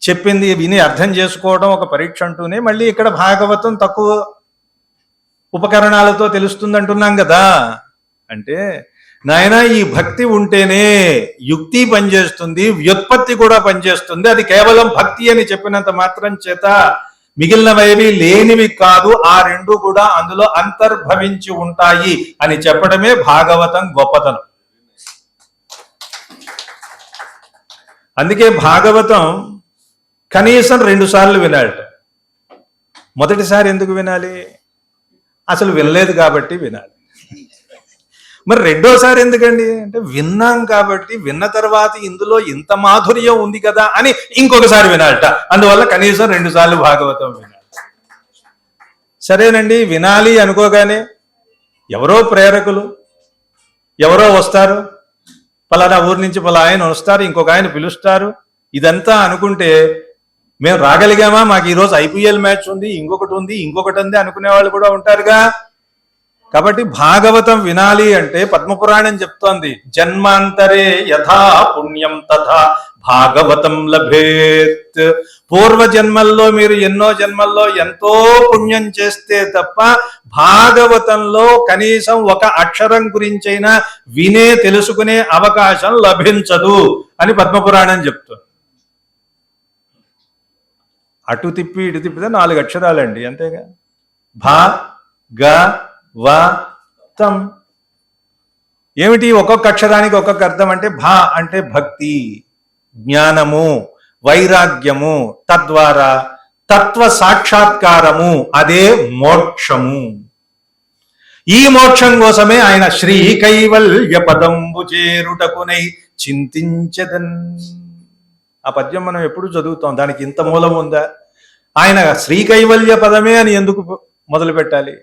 చెప్పింది విని అర్థం చేసుకోవడం ఒక పరీక్ష అంటూనే, మళ్ళీ ఇక్కడ భాగవతం తక్కువ ఉపకరణాలతో తెలుస్తుంది అంటున్నాం కదా. అంటే నాయన ఈ భక్తి ఉంటేనే యుక్తి పనిచేస్తుంది, వ్యుత్పత్తి కూడా పనిచేస్తుంది. అది కేవలం భక్తి అని చెప్పినంత మాత్రం చేత మిగిలినవేవి లేనివి కాదు, ఆ రెండు కూడా అందులో అంతర్భవించి ఉంటాయి అని చెప్పడమే భాగవతం గొప్పతనం. అందుకే భాగవతం కనీసం 2 సార్లు వినాలట. మొదటిసారి ఎందుకు వినాలి? అసలు వినలేదు కాబట్టి వినాలి. మరి రెండోసారి ఎందుకండి అంటే విన్నాం కాబట్టి, విన్న తర్వాత ఇందులో ఇంత మాధుర్యం ఉంది కదా అని ఇంకొకసారి వినాలట. అందువల్ల కనీసం 2 సార్లు భాగవతం వినాలి. సరేనండి, వినాలి అనుకోగానే ఎవరో ప్రేరకులు ఎవరో వస్తారు, పలానా ఊరి నుంచి పలా ఆయన వస్తారు, ఇంకొక ఆయన పిలుస్తారు, ఇదంతా అనుకుంటే మేము రాగలిగామా? మాకు ఈరోజు IPL మ్యాచ్ ఉంది, ఇంకొకటి ఉంది అనుకునే వాళ్ళు కూడా ఉంటారుగా. కాబట్టి భాగవతం వినాలి అంటే పద్మపురాణం చెప్తోంది, జన్మాంతరే యథా పుణ్యం తథా భాగవతం లభేత్. పూర్వ జన్మల్లో మీరు ఎన్నో జన్మల్లో ఎంతో పుణ్యం చేస్తే తప్ప భాగవతంలో కనీసం ఒక అక్షరం గురించైనా వినే తెలుసుకునే అవకాశం లభించదు అని పద్మపురాణం చెప్తుంది. అటు తిప్పి ఇటు తిప్పితే 4 అక్షరాలండి, అంతేగా. భా గ వతం. ఏమిటి ఒక్కొక్క అక్షరానికి ఒక్కొక్క అర్థం అంటే, భా అంటే భక్తి, జ్ఞానము, వైరాగ్యము, తద్వారా తత్వ సాక్షాత్కారము, అదే మోక్షము. ఈ మోక్షం కోసమే ఆయన శ్రీ కైవల్య పదంబు చేరుటకునై చింతించదన్. ఆ పద్యం మనం ఎప్పుడు చదువుతాం, దానికి ఇంత మూలం ఉందా? ఆయన శ్రీ కైవల్య పదమే అని ఎందుకు మొదలు పెట్టాలి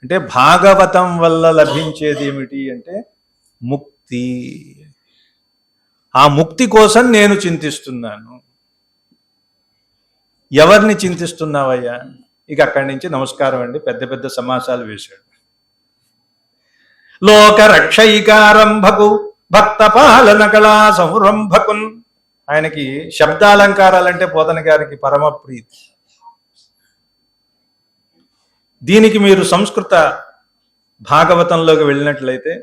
అంటే, భాగవతం వల్ల లభించేది ఏమిటి అంటే ముక్తి. ఆ ముక్తి కోసం నేను చింతిస్తున్నాను. ఎవరిని చింతిస్తున్నావయ్యా? ఇక అక్కడి నుంచి నమస్కారం అండి, పెద్ద పెద్ద సమాసాలు వేశాడు. లోక రక్షైకారంభకు భక్త పాలన కళా సంరంభకున్. ఆయనకి శబ్దాలంకారాలంటే పోతన గారికి పరమ ప్రీతి. దీనికి మీరు సంస్కృత భాగవతంలోకి వెళ్ళినట్లయితే,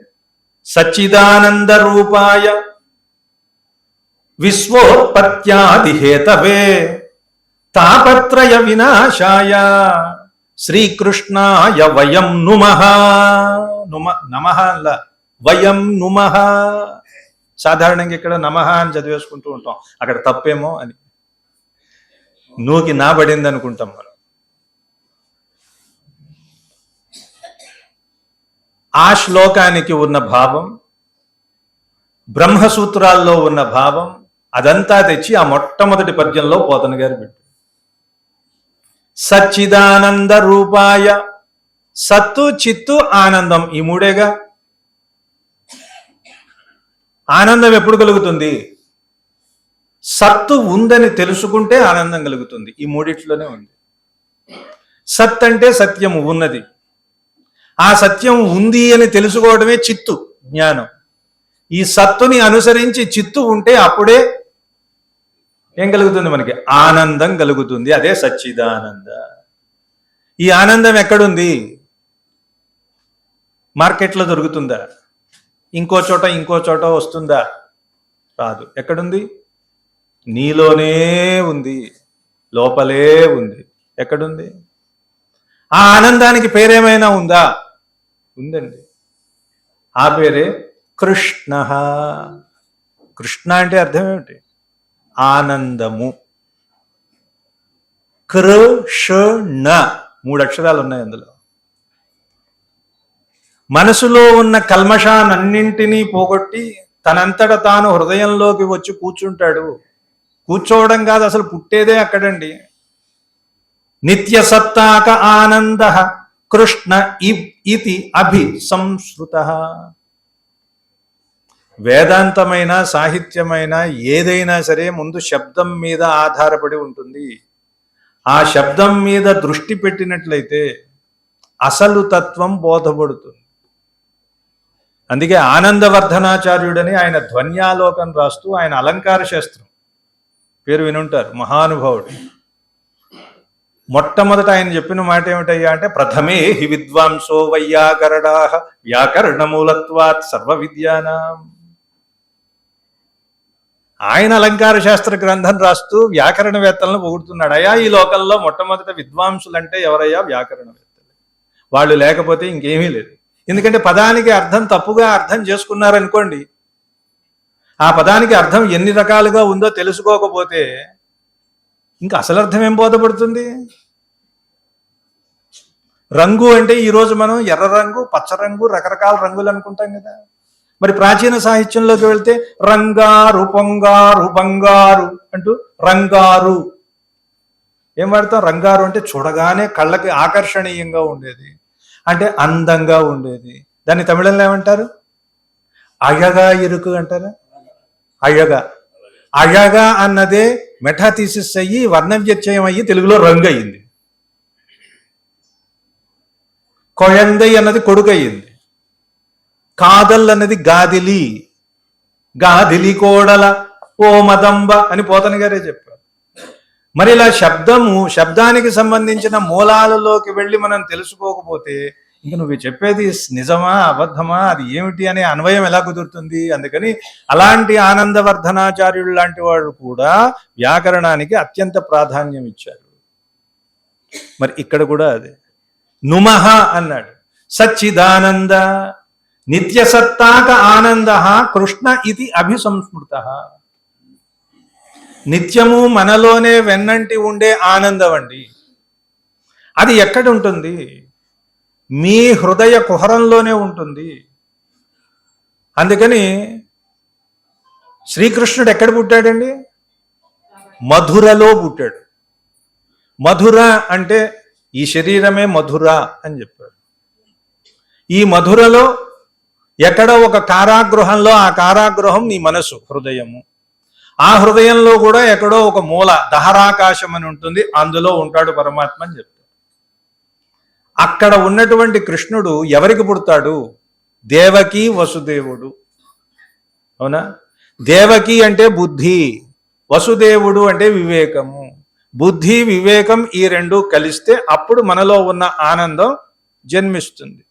సచ్చిదానంద రూపాయ విశ్వోత్పత్యాది హేతవే తాపత్రయ వినాశాయ శ్రీకృష్ణాయ వయం నుమః. నమః అలా, వయం నుమః. సాధారణంగా ఇక్కడ నమః అని చదివేసుకుంటూ ఉంటాం, అక్కడ తప్పేమో అని నూకి నాబడింది అనుకుంటాం మనం. ఆ శ్లోకానికి ఉన్న భావం, బ్రహ్మసూత్రాల్లో ఉన్న భావం, అదంతా తెచ్చి ఆ మొట్టమొదటి పద్యంలో పోతన గారు పెట్టారు. సచ్చిదానంద రూపాయ. సత్తు, చిత్తు, ఆనందం, ఈ మూడేగా. ఆనందం ఎప్పుడు కలుగుతుంది? సత్తు ఉందని తెలుసుకుంటే ఆనందం కలుగుతుంది. ఈ మూడిట్లోనే ఉంది. సత్ అంటే సత్యము, ఉన్నది. ఆ సత్యం ఉంది అని తెలుసుకోవడమే చిత్తు, జ్ఞానం. ఈ సత్తుని అనుసరించి చిత్తు ఉంటే అప్పుడే ఏం కలుగుతుంది? మనకి ఆనందం కలుగుతుంది. అదే సచ్చిదానంద. ఈ ఆనందం ఎక్కడుంది? మార్కెట్లో దొరుకుతుందా? ఇంకో చోట వస్తుందా? రాదు. ఎక్కడుంది? నీలోనే ఉంది, లోపలే ఉంది. ఎక్కడుంది? ఆ ఆనందానికి పేరేమైనా ఉందా? ఉందండి. ఆ పేరే కృష్ణ. కృష్ణ అంటే అర్థం ఏమిటి? ఆనందము. కృష్ణ 3 అక్షరాలు ఉన్నాయి అందులో. మనసులో ఉన్న కల్మషాన్నింటినీ పోగొట్టి తనంతట తాను హృదయంలోకి వచ్చి కూర్చుంటాడు. కూర్చోవడం కాదు, అసలు పుట్టేదే అక్కడండి. నిత్య సత్తాక ఆనంద కృష్ణ ఇతి అభిసంస్మృత. వేదాంతమైన సాహిత్యమైన ఏదైనా సరే ముందు శబ్దం మీద ఆధారపడి ఉంటుంది. ఆ శబ్దం మీద దృష్టి పెట్టినట్లయితే అసలు తత్వం బోధపడుతుంది. అందుకే ఆనందవర్ధనాచార్యుడని ఆయన ధ్వన్యాలోకం రాస్తూ ఆయన అలంకార శాస్త్రం పేరు వినుంటారు, మహానుభావుడు. మొట్టమొదట ఆయన చెప్పిన మాట ఏమిటయ్యా అంటే ప్రథమే హి విద్వాంసో వైయాకరణా వ్యాకరణమూలత్వాత్ సర్వ విద్యానాం. ఆయన అలంకార శాస్త్ర గ్రంథం రాస్తూ వ్యాకరణవేత్తలను పొగుడుతున్నాడు. అయ్యా ఈ లోకంలో మొట్టమొదట విద్వాంసులంటే ఎవరయ్యా? వ్యాకరణవేత్తలు. వాళ్ళు లేకపోతే ఇంకేమీ లేదు. ఎందుకంటే పదానికి అర్థం తప్పుగా అర్థం చేసుకున్నారనుకోండి, ఆ పదానికి అర్థం ఎన్ని రకాలుగా ఉందో తెలుసుకోకపోతే ఇంకా అసలు అర్థం ఏం బోధపడుతుంది? రంగు అంటే ఈరోజు మనం ఎర్ర రంగు, పచ్చ రంగు, రకరకాల రంగులు అనుకుంటాం కదా. మరి ప్రాచీన సాహిత్యంలోకి వెళ్తే రంగారు, పొంగారు, బంగారు అంటూ రంగారు ఏం వాడతాం? రంగారు అంటే చూడగానే కళ్ళకి ఆకర్షణీయంగా ఉండేది, అంటే అందంగా ఉండేది. దాన్ని తమిళంలో ఏమంటారు? అయగా ఇరుకు అంటారా? అయగా. అయగా అన్నదే మెటాథీసిస్ అయ్యి వర్ణవ్యత్యయం అయ్యి తెలుగులో రంగు అయ్యింది. కొయందై అన్నది కొడుకు అయ్యింది. కాదల్ అన్నది గాదిలి, గాదిలి కోడల ఓ మదంబ అని పోతన గారే చెప్పారు. మరి ఇలా శబ్దానికి సంబంధించిన మూలాలలోకి వెళ్ళి మనం తెలుసుకోకపోతే ఇంక నువ్వు చెప్పేది నిజమా అబద్ధమా అది ఏమిటి అనే అన్వయం ఎలా కుదురుతుంది? అందుకని అలాంటి ఆనందవర్ధనాచార్యులు లాంటి వాళ్ళు కూడా వ్యాకరణానికి అత్యంత ప్రాధాన్యం ఇచ్చారు. మరి ఇక్కడ కూడా అదే నుమః అన్నాడు. సచ్చిదానంద నిత్యసత్తాక ఆనంద కృష్ణ ఇది అభిసంస్మృత. నిత్యము మనలోనే వెన్నంటి ఉండే ఆనందం అండి. అది ఎక్కడ ఉంటుంది? మీ హృదయ కుహరంలోనే ఉంటుంది. అందుకని శ్రీకృష్ణుడు ఎక్కడ పుట్టాడండి? మధురలో పుట్టాడు. మధుర అంటే ఈ శరీరమే మధుర అని చెప్పాడు. ఈ మధురలో ఎక్కడో ఒక కారాగృహంలో, ఆ కారాగృహం నీ మనసు, హృదయము. ఆ హృదయంలో కూడా ఎక్కడో ఒక మూల దహరాకాశం అని ఉంటుంది, అందులో ఉంటాడు పరమాత్మ అని చెప్తాడు. అక్కడ ఉన్నటువంటి కృష్ణుడు ఎవరికి పుడతాడు? దేవకి వసుదేవుడు. అవునా? దేవకి అంటే బుద్ధి, వసుదేవుడు అంటే వివేకము. బుద్ధి వివేకం ఈ రెండు కలిస్తే అప్పుడు మనలో ఉన్న ఆనందం జన్మిస్తుంది.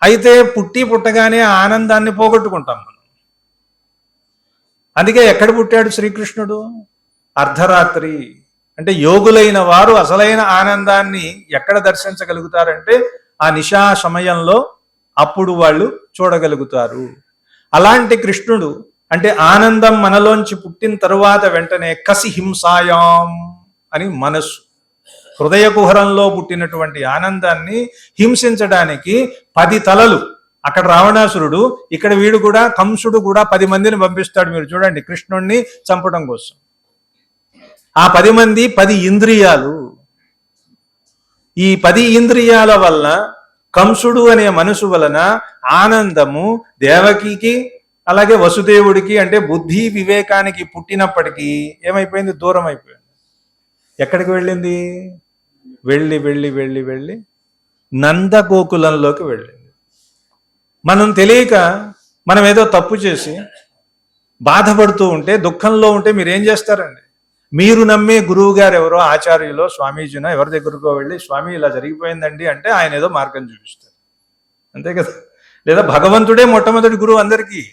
అయితే పుట్టగానే ఆ ఆనందాన్ని పోగొట్టుకుంటాం మనం. అందుకే ఎక్కడ పుట్టాడు శ్రీకృష్ణుడు? అర్ధరాత్రి. అంటే యోగులైన వారు అసలైన ఆనందాన్ని ఎక్కడ దర్శించగలుగుతారంటే ఆ నిశా సమయంలో, అప్పుడు వాళ్ళు చూడగలుగుతారు. అలాంటి కృష్ణుడు అంటే ఆనందం మనలోంచి పుట్టిన తరువాత వెంటనే కసి హింసాయాం అని మనస్సు, హృదయ కుహరంలో పుట్టినటువంటి ఆనందాన్ని హింసించడానికి 10 తలలు. అక్కడ రావణాసురుడు, ఇక్కడ వీడు కూడా, కంసుడు కూడా 10 మందిని పంపిస్తాడు. మీరు చూడండి, కృష్ణుణ్ణి చంపడం కోసం. ఆ 10 మంది 10 ఇంద్రియాలు. ఈ 10 ఇంద్రియాల వలన, కంసుడు అనే మనసు వలన ఆనందము దేవకికి అలాగే వసుదేవుడికి అంటే బుద్ధి వివేకానికి పుట్టినప్పటికీ ఏమైపోయింది? దూరం అయిపోయింది. ఎక్కడికి వెళ్ళింది? వెళ్ళి వెళ్ళి వెళ్ళి వెళ్ళి నందగోకులంలోకి వెళ్ళింది. మనం తెలియక మనం ఏదో తప్పు చేసి బాధపడుతూ ఉంటే, దుఃఖంలో ఉంటే మీరేం చేస్తారండి? మీరు నమ్మే గురువు గారు ఎవరో, ఆచార్యులో, స్వామీజీనో ఎవరి దగ్గరకో వెళ్ళి స్వామి ఇలా జరిగిపోయిందండి అంటే ఆయన ఏదో మార్గం చూపిస్తారు, అంతే కదా. లేదా భగవంతుడే మొట్టమొదటి గురువు అందరికీ.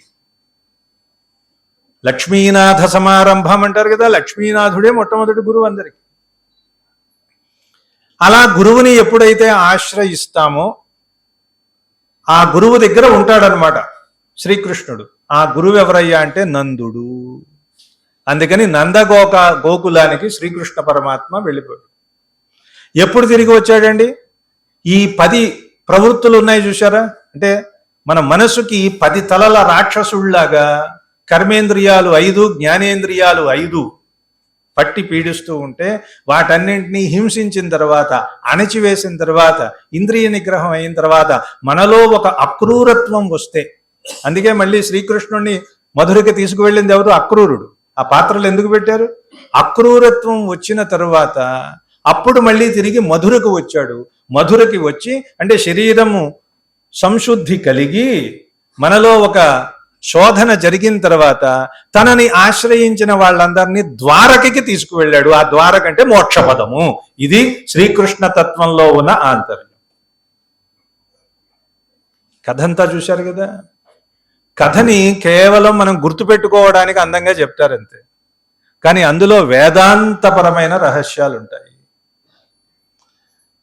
లక్ష్మీనాథ సమారంభం అంటారు కదా, లక్ష్మీనాథుడే మొట్టమొదటి గురువు అందరికీ. అలా గురువుని ఎప్పుడైతే ఆశ్రయిస్తామో ఆ గురువు దగ్గర ఉంటాడనమాట శ్రీకృష్ణుడు. ఆ గురువు ఎవరయ్యా అంటే నందుడు. అందుకని గోకులానికి శ్రీకృష్ణ పరమాత్మ వెళ్ళిపోయాడు. ఎప్పుడు తిరిగి వచ్చాడండి? ఈ 10 ప్రవృత్తులు ఉన్నాయి చూసారా? అంటే మన మనసుకి 10 తలల రాక్షసుళ్లాగా కర్మేంద్రియాలు 5, జ్ఞానేంద్రియాలు 5, పట్టి పీడిస్తూ ఉంటే వాటన్నింటినీ హింసించిన తర్వాత, అణచివేసిన తర్వాత, ఇంద్రియ నిగ్రహం అయిన తర్వాత మనలో ఒక అక్రూరత్వం వస్తే, అందుకే మళ్ళీ శ్రీకృష్ణుడిని మధురకి తీసుకువెళ్ళింది ఎవరు? అక్రూరుడు. ఆ పాత్రలు ఎందుకు పెట్టారు? అక్రూరత్వం వచ్చిన తరువాత అప్పుడు మళ్ళీ తిరిగి మధురకు వచ్చాడు. మధురకి వచ్చి అంటే శరీరము సంశుద్ధి కలిగి మనలో ఒక శోధన జరిగిన తర్వాత తనని ఆశ్రయించిన వాళ్ళందరినీ ద్వారకకి తీసుకువెళ్ళాడు. ఆ ద్వారక అంటే మోక్షపదము. ఇది శ్రీకృష్ణ తత్వంలో ఉన్న ఆంతర్యం. కథంతా చూశారు కదా. కథని కేవలం మనం గుర్తుపెట్టుకోవడానికి అందంగా చెప్తారంతే, కానీ అందులో వేదాంతపరమైన రహస్యాలు ఉంటాయి.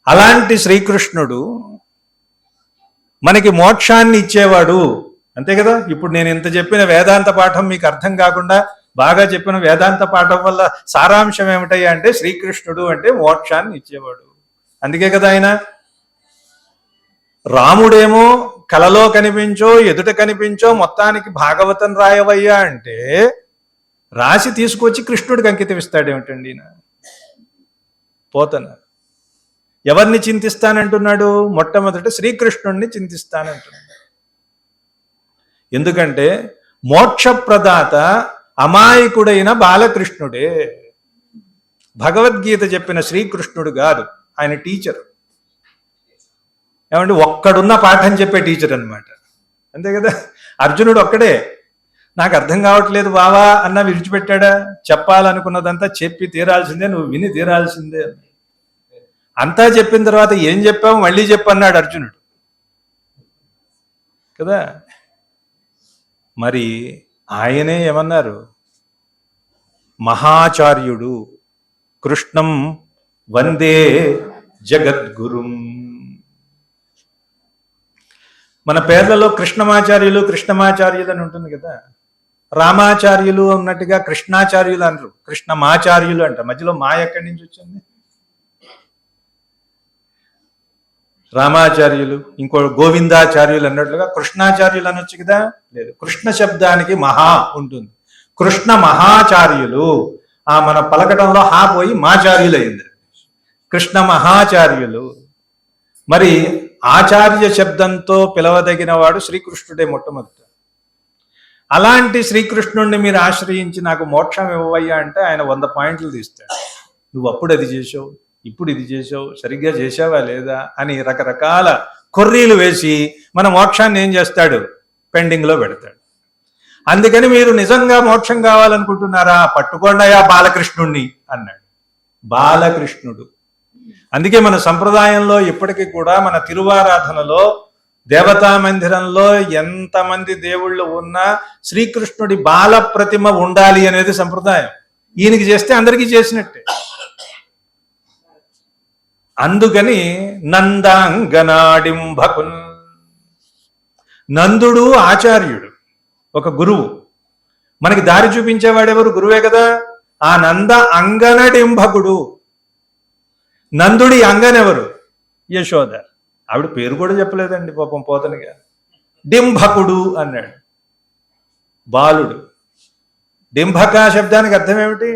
అలాంటి శ్రీకృష్ణుడు మనకి మోక్షాన్ని ఇచ్చేవాడు, అంతే కదా. ఇప్పుడు నేను ఇంత చెప్పిన వేదాంత పాఠం మీకు అర్థం కాకుండా బాగా చెప్పిన వేదాంత పాఠం వల్ల సారాంశం ఏమిటయ్యా అంటే శ్రీకృష్ణుడు అంటే మోక్షాన్ని ఇచ్చేవాడు. అందుకే కదా ఆయన రాముడేమో కలలో కనిపించో ఎదుట కనిపించో మొత్తానికి భాగవతం రాయవయ్యా అంటే రాసి తీసుకొచ్చి కృష్ణుడికి అంకితం ఇస్తాడేమిటండి ఈయన. పోతన ఎవరిని చింతిస్తానంటున్నాడు? మొట్టమొదట శ్రీకృష్ణుడిని చింతిస్తానంటున్నాడు. ఎందుకంటే మోక్షప్రదాత అమాయకుడైన బాలకృష్ణుడే. భగవద్గీత చెప్పిన శ్రీకృష్ణుడు కాదు, ఆయన టీచర్. ఏమంటే ఒక్కడున్న పాఠం చెప్పే టీచర్ అన్నమాట, అంతే కదా. అర్జునుడు ఒక్కడే నాకు అర్థం కావట్లేదు బావా అన్న విడిచిపెట్టాడా? చెప్పాలనుకున్నదంతా చెప్పి తీరాల్సిందే, నువ్వు విని తీరాల్సిందే. అంతా చెప్పిన తర్వాత ఏం చెప్పావు మళ్ళీ చెప్పన్నాడు అర్జునుడు కదా. మరి ఆయనే ఏమన్నారు? మహాచార్యుడు కృష్ణం వందే జగద్గురుం. మన పేర్లలో కృష్ణమాచార్యులు కృష్ణమాచార్యులు అని ఉంటుంది కదా. రామాచార్యులు అన్నట్టుగా కృష్ణాచార్యులు అనరు, కృష్ణమాచార్యులు అంట. మధ్యలో మా ఎక్కడి నుంచి వచ్చింది? రామాచార్యులు, ఇంకో గోవిందాచార్యులు అన్నట్లుగా కృష్ణాచార్యులు అనొచ్చు కదా. లేదు, కృష్ణ శబ్దానికి మహా ఉంటుంది. కృష్ణ మహాచార్యులు, ఆ మన పలకడంలో హా పోయి మాచార్యులు అయింది. కృష్ణ మహాచార్యులు. మరి ఆచార్య శబ్దంతో పిలవదగిన వాడు శ్రీకృష్ణుడే మొట్టమొదట. అలాంటి శ్రీకృష్ణుడిని మీరు ఆశ్రయించి నాకు మోక్షం ఇవ్వవయ్యా అంటే ఆయన 100 పాయింట్లు తీస్తాడు. నువ్వు అప్పుడు అది చేసావు, ఇప్పుడు ఇది చేసావు, సరిగ్గా చేసావా లేదా అని రకరకాల కొర్రీలు వేసి మన మోక్షాన్ని ఏం చేస్తాడు? పెండింగ్లో పెడతాడు. అందుకని మీరు నిజంగా మోక్షం కావాలనుకుంటున్నారా? పట్టుకోండియా బాలకృష్ణుణ్ణి అన్నాడు. బాలకృష్ణుడు. అందుకే మన సంప్రదాయంలో ఇప్పటికీ కూడా మన తిరువారాధనలో దేవతా మందిరంలో ఎంతమంది దేవుళ్ళు ఉన్నా శ్రీకృష్ణుడి బాల ప్రతిమ ఉండాలి అనేది సంప్రదాయం. ఈయనకి చేస్తే అందరికీ చేసినట్టే. అందుకని నందాంగనాడింభకున్, నందుడు ఆచార్యుడు, ఒక గురువు. మనకి దారి చూపించేవాడెవరు? గురువే కదా. ఆ నంద అంగనడింభకుడు. నందుడి అంగనెవరు? యశోద. ఆవిడ పేరు కూడా చెప్పలేదండి పాపం పోతనిగా. డింభకుడు అన్నాడు, బాలుడు. డింభక శబ్దానికి అర్థం ఏమిటి?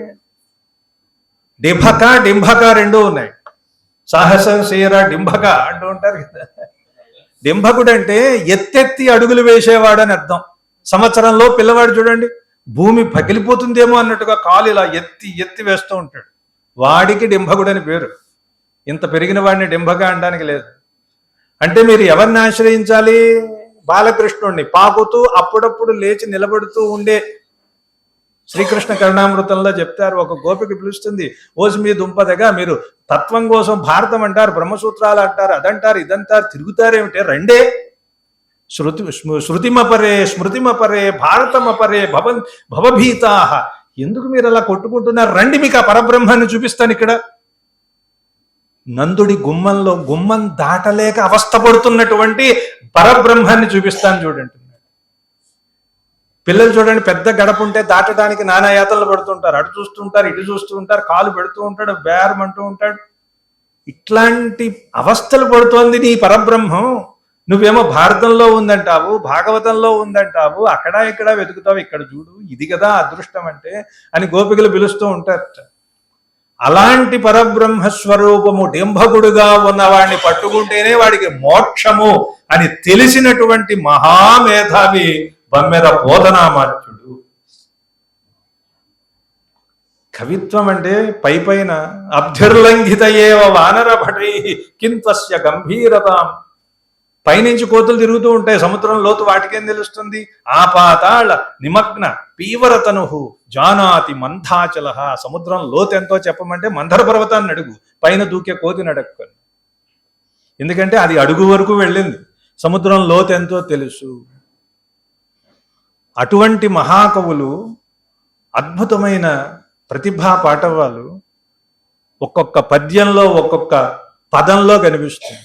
డింభక డింభక రెండూ ఉన్నాయి. సాహసం శీర డింభక అంటూ ఉంటారు కదా. డింభకుడు అంటే ఎత్తెత్తి అడుగులు వేసేవాడు అని అర్థం. సంవత్సరంలో పిల్లవాడు చూడండి, భూమి పగిలిపోతుందేమో అన్నట్టుగా కాలు ఇలా ఎత్తి ఎత్తి వేస్తూ ఉంటాడు. వాడికి డింభకుడు అని పేరు. ఇంత పెరిగిన వాడిని డింభక అనడానికి లేదు. అంటే మీరు ఎవరిని ఆశ్రయించాలి? బాలకృష్ణుడిని. పాకుతూ అప్పుడప్పుడు లేచి నిలబడుతూ ఉండే శ్రీకృష్ణ కరుణామృతంలో చెప్తారు, ఒక గోపిక పిలుస్తుంది, ఓసి మీ దుంపదగా మీరు తత్వం కోసం భారతం అంటారు, బ్రహ్మసూత్రాలు అంటారు, అదంటారు ఇదంటారు, తిరుగుతారేమిటే, రెండే శృతిమపరే స్మృతిమపరే భారతమపరే భవభీతా. ఎందుకు మీరు అలా కొట్టుకుంటున్నారు? రండి, మీకు ఆ పరబ్రహ్మాన్ని చూపిస్తాను. ఇక్కడ నందుడి గుమ్మంలో గుమ్మం దాటలేక అవస్థపడుతున్నటువంటి పరబ్రహ్మాన్ని చూపిస్తాను చూడండి. పిల్లలు చూడండి, పెద్ద గడప ఉంటే దాటడానికి నానా యాతనలు పడుతుంటారు. అటు చూస్తుంటారు, ఇటు చూస్తూ ఉంటారు, కాలు పెడుతూ ఉంటాడు, బేరం అంటూ ఉంటాడు. ఇట్లాంటి అవస్థలు పడుతోంది నీ పరబ్రహ్మం. నువ్వేమో భారతంలో ఉందంటావు, భాగవతంలో ఉందంటావు, అక్కడ ఇక్కడ వెతుకుతావు, ఇక్కడ చూడు, ఇది కదా అదృష్టం అంటే అని గోపికలు పిలుస్తూ ఉంటారు. అలాంటి పరబ్రహ్మ స్వరూపము డింభకుడుగా ఉన్నవాడిని పట్టుకుంటేనే వాడికి మోక్షము అని తెలిసినటువంటి మహామేధావి బమ్మెర పోతనామాత్యుడు. కవిత్వం అంటే పైన అభ్యుర్లంఘిత ఏవ వానర భటై కింతస్య గంభీరతాం. పైనుంచి కోతులు తిరుగుతూ ఉంటాయి, సముద్రం లోతు వాటికేం తెలుస్తుంది? ఆపాతాళ నిమగ్న పీవరతను జానాతి మంథాచల. సముద్రం లోతు ఎంతో చెప్పమంటే మందర పర్వతాన్ని అడుగు, పైన దూకే కోతిని అడగను. ఎందుకంటే అది అడుగు వరకు వెళ్ళింది, సముద్రం లోతు ఎంతో తెలుసు. అటువంటి మహాకవులు, అద్భుతమైన ప్రతిభా పాటవాలు ఒక్కొక్క పద్యంలో ఒక్కొక్క పదంలో కనిపిస్తుంది.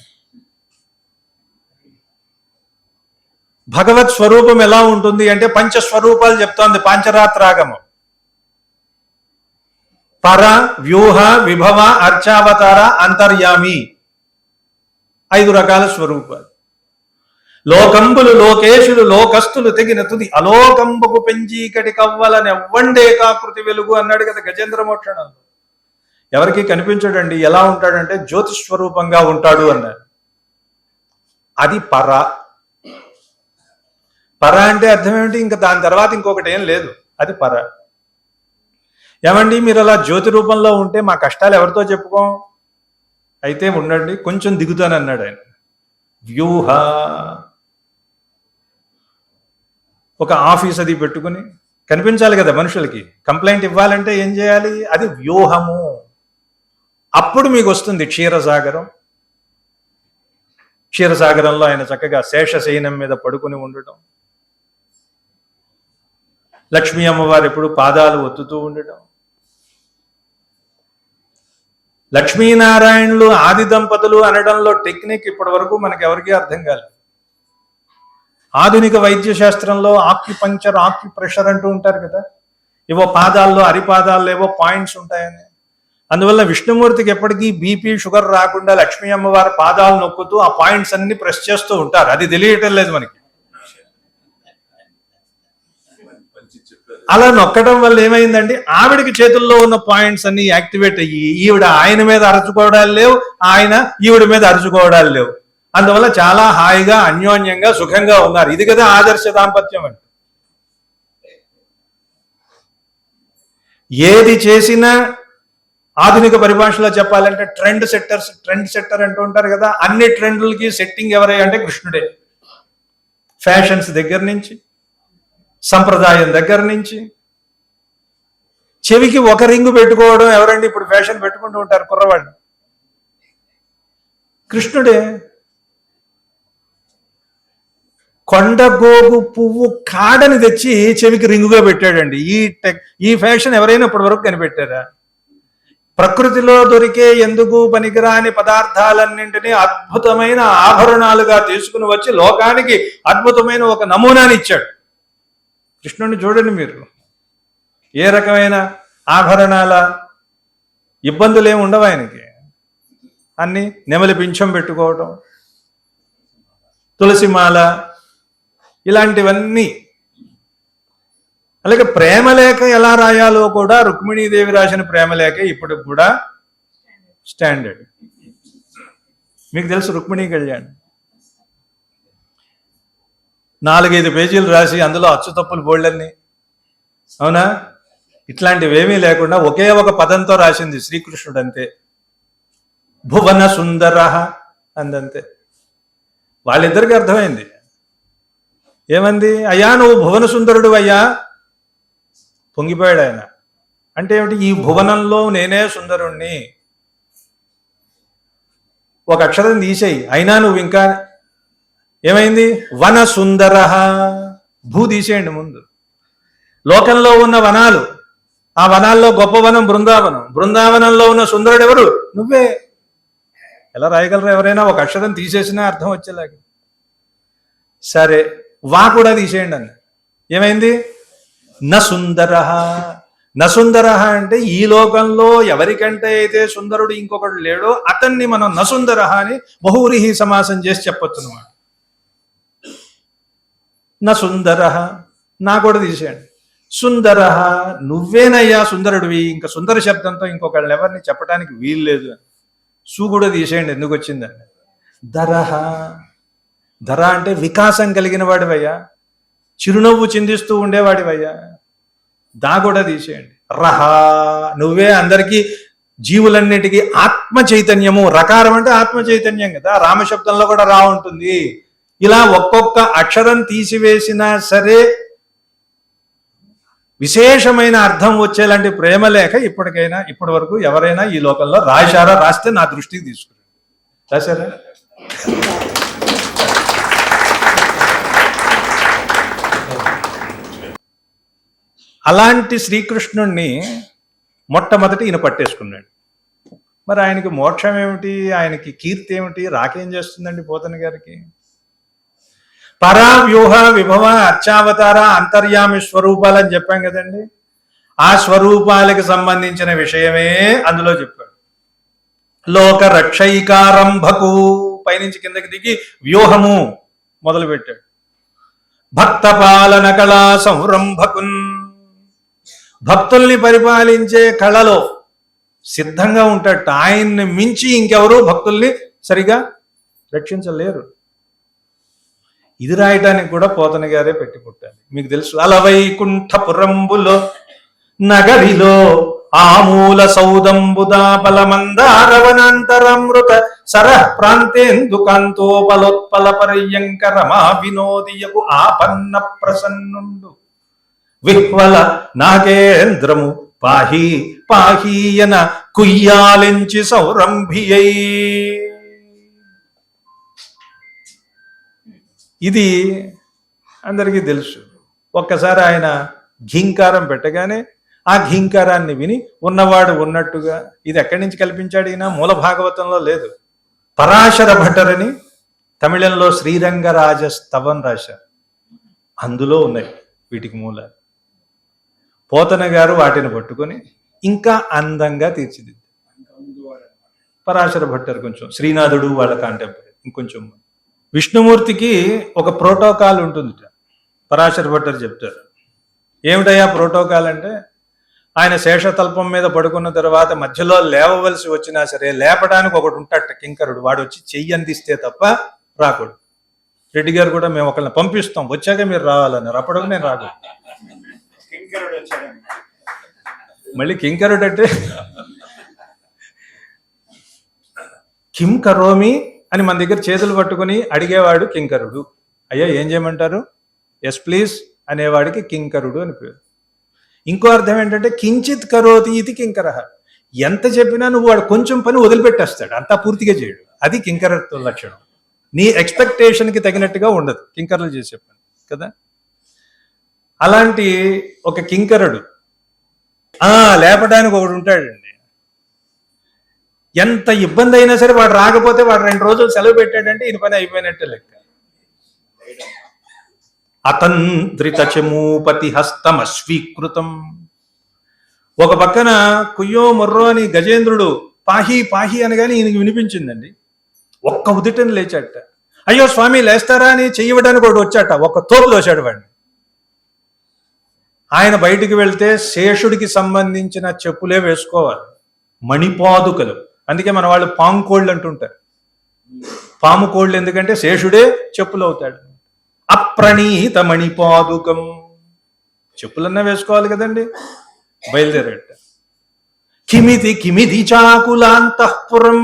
భగవత్ స్వరూపం ఎలా ఉంటుంది అంటే పంచస్వరూపాలు చెప్తోంది పాంచరాత్రాగమం. పర, వ్యూహ, విభవ, అర్చావతార, అంతర్యామి, 5 రకాల స్వరూపాలు. లోకంబులు లోకేశులు లోకస్తులు తెగిన తుది అలోకంబకు పెంచీకటి కవ్వలనెవ్వండేకాకృతి వెలుగు అన్నాడు కదా గజేంద్ర మోక్షణంలో. ఎవరికి కనిపించడండి, ఎలా ఉంటాడంటే జ్యోతిస్వరూపంగా ఉంటాడు అన్నారు. అది పర. పర అంటే అర్థం ఏమిటి? ఇంకా దాని తర్వాత ఇంకొకటి ఏం లేదు, అది పర. ఏమండి మీరు అలా జ్యోతి రూపంలో ఉంటే మా కష్టాలు ఎవరితో చెప్పుకోం? అయితే ఉండండి, కొంచెం దిగుతానన్నాడు ఆయన. వ్యూహ, ఒక ఆఫీస్ అది పెట్టుకుని కనిపించాలి కదా మనుషులకి, కంప్లైంట్ ఇవ్వాలంటే ఏం చేయాలి? అది వ్యూహము. అప్పుడు మీకు వస్తుంది క్షీరసాగరం. క్షీరసాగరంలో ఆయన చక్కగా శేషశయనం మీద పడుకుని ఉండటం, లక్ష్మీ అమ్మవారు ఎప్పుడు పాదాలు ఒత్తుతూ ఉండటం. లక్ష్మీనారాయణులు ఆది దంపతులు అనడంలో టెక్నిక్ ఇప్పటి వరకు మనకు ఎవరికీ అర్థం కాలేదు. ఆధునిక వైద్య శాస్త్రంలో ఆక్యుపంక్చర్, ఆక్యుప్రెషర్ అంటూ ఉంటారు కదా, ఏవో పాదాల్లో అరిపాదాల్లో ఏవో పాయింట్స్ ఉంటాయని. అందువల్ల విష్ణుమూర్తికి ఎప్పటికీ బీపీ షుగర్ రాకుండా లక్ష్మీ అమ్మవారి పాదాలు నొక్కుతూ ఆ పాయింట్స్ అన్ని ప్రెస్ చేస్తూ ఉంటారు. అది తెలియటం లేదు మనకి. అలా నొక్కడం వల్ల ఏమైందండి, ఆవిడికి చేతుల్లో ఉన్న పాయింట్స్ అన్ని యాక్టివేట్ అయ్యి ఈవిడ ఆయన మీద అరుచుకోవడాలు లేవు, ఆయన ఈవిడ మీద అరుచుకోవడాలు లేవు. అందువల్ల చాలా హాయిగా అన్యోన్యంగా సుఖంగా ఉన్నారు. ఇది కదా ఆదర్శ దాంపత్యం అంటే. ఏది చేసినా ఆధునిక పరిభాషలో చెప్పాలంటే ట్రెండ్ సెట్టర్ అంటూ ఉంటారు కదా. అన్ని ట్రెండ్లకి సెట్టింగ్ ఎవరై అంటే కృష్ణుడే. ఫ్యాషన్స్ దగ్గర నుంచి, సంప్రదాయం దగ్గర నుంచి, చెవికి ఒక రింగు పెట్టుకోవడం ఎవరండి ఇప్పుడు ఫ్యాషన్ పెట్టుకుంటూ ఉంటారు కుర్రవాళ్ళు? కృష్ణుడే. కొండగోగు పువ్వు కాడని తెచ్చి చెవికి రింగుగా పెట్టాడండి. ఈ ఫ్యాషన్ ఎవరైనా ఇప్పటి వరకు కనిపెట్టారా? ప్రకృతిలో దొరికే ఎందుకు పనికిరాని పదార్థాలన్నింటినీ అద్భుతమైన ఆభరణాలుగా తీసుకుని వచ్చి లోకానికి అద్భుతమైన ఒక నమూనాని ఇచ్చాడు. కృష్ణుడిని చూడండి మీరు, ఏ రకమైన ఆభరణాల ఇబ్బందులు ఏమి ఉండవు ఆయనకి. అన్ని నెమలి పింఛం పెట్టుకోవడం, తులసిమాల, ఇలాంటివన్నీ. అలాగే ప్రేమలేఖ ఎలా రాయాలో కూడా రుక్మిణీదేవి రాసిన ప్రేమలేఖ ఇప్పటికి కూడా స్టాండర్డ్. మీకు తెలుసు రుక్మిణీ కళ్యాణ్ 4-5 పేజీలు రాసి అందులో అచ్చు తప్పులు బోల్డన్ని, అవునా? ఇట్లాంటివేమీ లేకుండా ఒకే ఒక పదంతో రాసింది శ్రీకృష్ణుడు, అంతే. భువన సుందర అందంతే. వాళ్ళిద్దరికి అర్థమైంది. ఏమంది? అయ్యా నువ్వు భువన సుందరుడు అయ్యా. పొంగిపోయాడు ఆయన. అంటే ఏమిటి? ఈ భువనంలో నేనే సుందరుణ్ణి. ఒక అక్షరం తీసేయి, అయినా నువ్వు ఇంకా ఏమైంది? వన సుందర. భూ తీసేయండి ముందు. లోకంలో ఉన్న వనాలు, ఆ వనాల్లో గొప్ప వనం బృందావనం. బృందావనంలో ఉన్న సుందరుడు ఎవరు? నువ్వే. ఎలా రాయగలరు ఎవరైనా? ఒక అక్షరం తీసేసినా అర్థం వచ్చేలాగా. సరే, వా కూడా తీసేయండి అన్న. ఏమైంది? నసుందర. నసుందర అంటే ఈ లోకంలో ఎవరికంటే అయితే సుందరుడు ఇంకొకడు లేడో అతన్ని మనం నసుందర అని బహువ్రీహి సమాసం చేసి చెప్పొచ్చు అన్నమాట. నసుందర. నా కూడా తీసేయండి. సుందర, నువ్వేనయ్యా సుందరుడివి, ఇంకా సుందర శబ్దంతో ఇంకొకళ్ళని ఎవరిని చెప్పడానికి వీల్లేదు. సు కూడా తీసేయండి, ఎందుకు వచ్చిందండి. ధరహ, ధర అంటే వికాసం కలిగిన వాడివయ్యా, చిరునవ్వు చిందిస్తూ ఉండేవాడివయ్యా, దా కూడా తీసేయండి. రహ, నువ్వే అందరికీ జీవులన్నిటికీ ఆత్మ చైతన్యము. రకారం అంటే ఆత్మ చైతన్యం కదా, రామశబ్దంలో కూడా రా ఉంటుంది. ఇలా ఒక్కొక్క అక్షరం తీసివేసినా సరే విశేషమైన అర్థం వచ్చేలాంటి ప్రేమలేఖ ఇప్పటికైనా ఇప్పటి వరకు ఎవరైనా ఈ లోకంలో రాశారా? రాస్తే నా దృష్టికి తీసుకురండి. రాశారా? అలాంటి శ్రీకృష్ణుణ్ణి మొట్టమొదటి ఈయన పట్టేసుకున్నాడు. మరి ఆయనకి మోక్షం ఏమిటి, ఆయనకి కీర్తి ఏమిటి, రాకేం చేస్తుందండి పోతన గారికి? పరా, వ్యూహ, విభవ, అర్చావతార, అంతర్యామి స్వరూపాలు అని చెప్పాం కదండి. ఆ స్వరూపాలకు సంబంధించిన విషయమే అందులో చెప్పాడు. లోక రక్షైకారంభకు, పైనుంచి కిందకి దిగి వ్యూహము మొదలుపెట్టాడు. భక్త పాలన కళా సంరంభకున్, భక్తుల్ని పరిపాలించే కళలో సిద్ధంగా ఉంటాడు. ఆయన్ని మించి ఇంకెవరూ భక్తుల్ని సరిగా రక్షించలేరు. ఇది రాయటానికి కూడా పోతన గారే పెట్టి పుట్టాలి. మీకు తెలుసు, అలవైకుంఠపురంబులో నగరిలో ఆమూల సౌదంబుదాపల మందారవనంతరమృత సరః ప్రాంతేందుకాంతోపలోత్పల పర్యంక రమా వినోదియకు ఆపన్న ప్రసన్నుండు విహ్వల నాగేంద్రము పాహి పాహీయన కుయ్యాలించి సౌరంభియై. ఇది అందరికీ తెలుసు. ఒక్కసారి ఆయన ఘీంకారం పెట్టగానే ఆ ఘీంకారాన్ని విని ఉన్నవాడు ఉన్నట్టుగా, ఇది ఎక్కడి నుంచి కల్పించాడు ఈయన? మూల భాగవతంలో లేదు. పరాశర భట్టరని తమిళంలో శ్రీరంగరాజ స్తవం రాశారు, అందులో ఉన్నాయి వీటికి మూలాలు. పోతన గారు వాటిని పట్టుకొని ఇంకా అందంగా తీర్చిదిద్దారు. పరాశర భట్టర్ కొంచెం, శ్రీనాథుడు వాళ్ళ కాంటెంపరీ ఇంకొంచెం. విష్ణుమూర్తికి ఒక ప్రోటోకాల్ ఉంటుంది, పరాశర భట్టర్ చెప్తారు. ఏమిటయ్యా ప్రోటోకాల్ అంటే, ఆయన శేషతల్పం మీద పడుకున్న తర్వాత మధ్యలో లేవవలసి వచ్చినా సరే లేపడానికి ఒకటి ఉంటాట కింకరుడు, వాడు వచ్చి చెయ్యి అందిస్తే తప్ప రాకూడదు. రెడ్డి గారు కూడా మేము ఒకరిని పంపిస్తాం, వచ్చాక మీరు రావాలన్నారు. అప్పటికి నేను రాకూడదు. మళ్ళీ కింకరుడు అంటే కిం కరోమి అని మన దగ్గర చేతులు పట్టుకుని అడిగేవాడు కింకరుడు. అయ్యా ఏం చేయమంటారు, ఎస్ ప్లీజ్ అనేవాడికి కింకరుడు అని పేరు. ఇంకో అర్థం ఏంటంటే కించిత్ కరోతి ఇది కింకర, ఎంత చెప్పినా నువ్వు వాడు కొంచెం పని వదిలిపెట్టేస్తాడు, అంతా పూర్తిగా చేయడు. అది కింకరత్వ లక్షణం. నీ ఎక్స్పెక్టేషన్కి తగినట్టుగా ఉండదు కింకరులు చేసే పని కదా. అలాంటి ఒక కింకరుడు లేపడానికి ఒకడు ఉంటాడండి. ఎంత ఇబ్బంది అయినా సరే వాడు రాకపోతే, వాడు 2 రోజులు సెలవు పెట్టాడంటే ఈయన పని అయిపోయినట్టే లెక్క. అతంత్రిత చమూపతి హస్తమస్వీకృతం. ఒక పక్కన కుయ్యో మొర్రో అని గజేంద్రుడు పాహి పాహి అనగానే ఈయనకి వినిపించిందండి. ఒక్క ఉదిటని లేచాట. అయ్యో స్వామి లేస్తారా అని చెయ్యడానికి ఒకటి వచ్చాట, ఒక్క తోపు దోశాడు వాడిని. ఆయన బయటికి వెళ్తే శేషుడికి సంబంధించిన చెప్పులే వేసుకోవాలి, మణిపాదుకలు. అందుకే మన వాళ్ళు పాము కోళ్ళు అంటుంటారు. పాము కోళ్ళు ఎందుకంటే శేషుడే చెప్పులు అవుతాడు. అప్రణీత మణిపాదుకం, చెప్పులన్నా వేసుకోవాలి కదండి. బయలుదేరట. కిమిది కిమిది చాకులాంతఃపురం,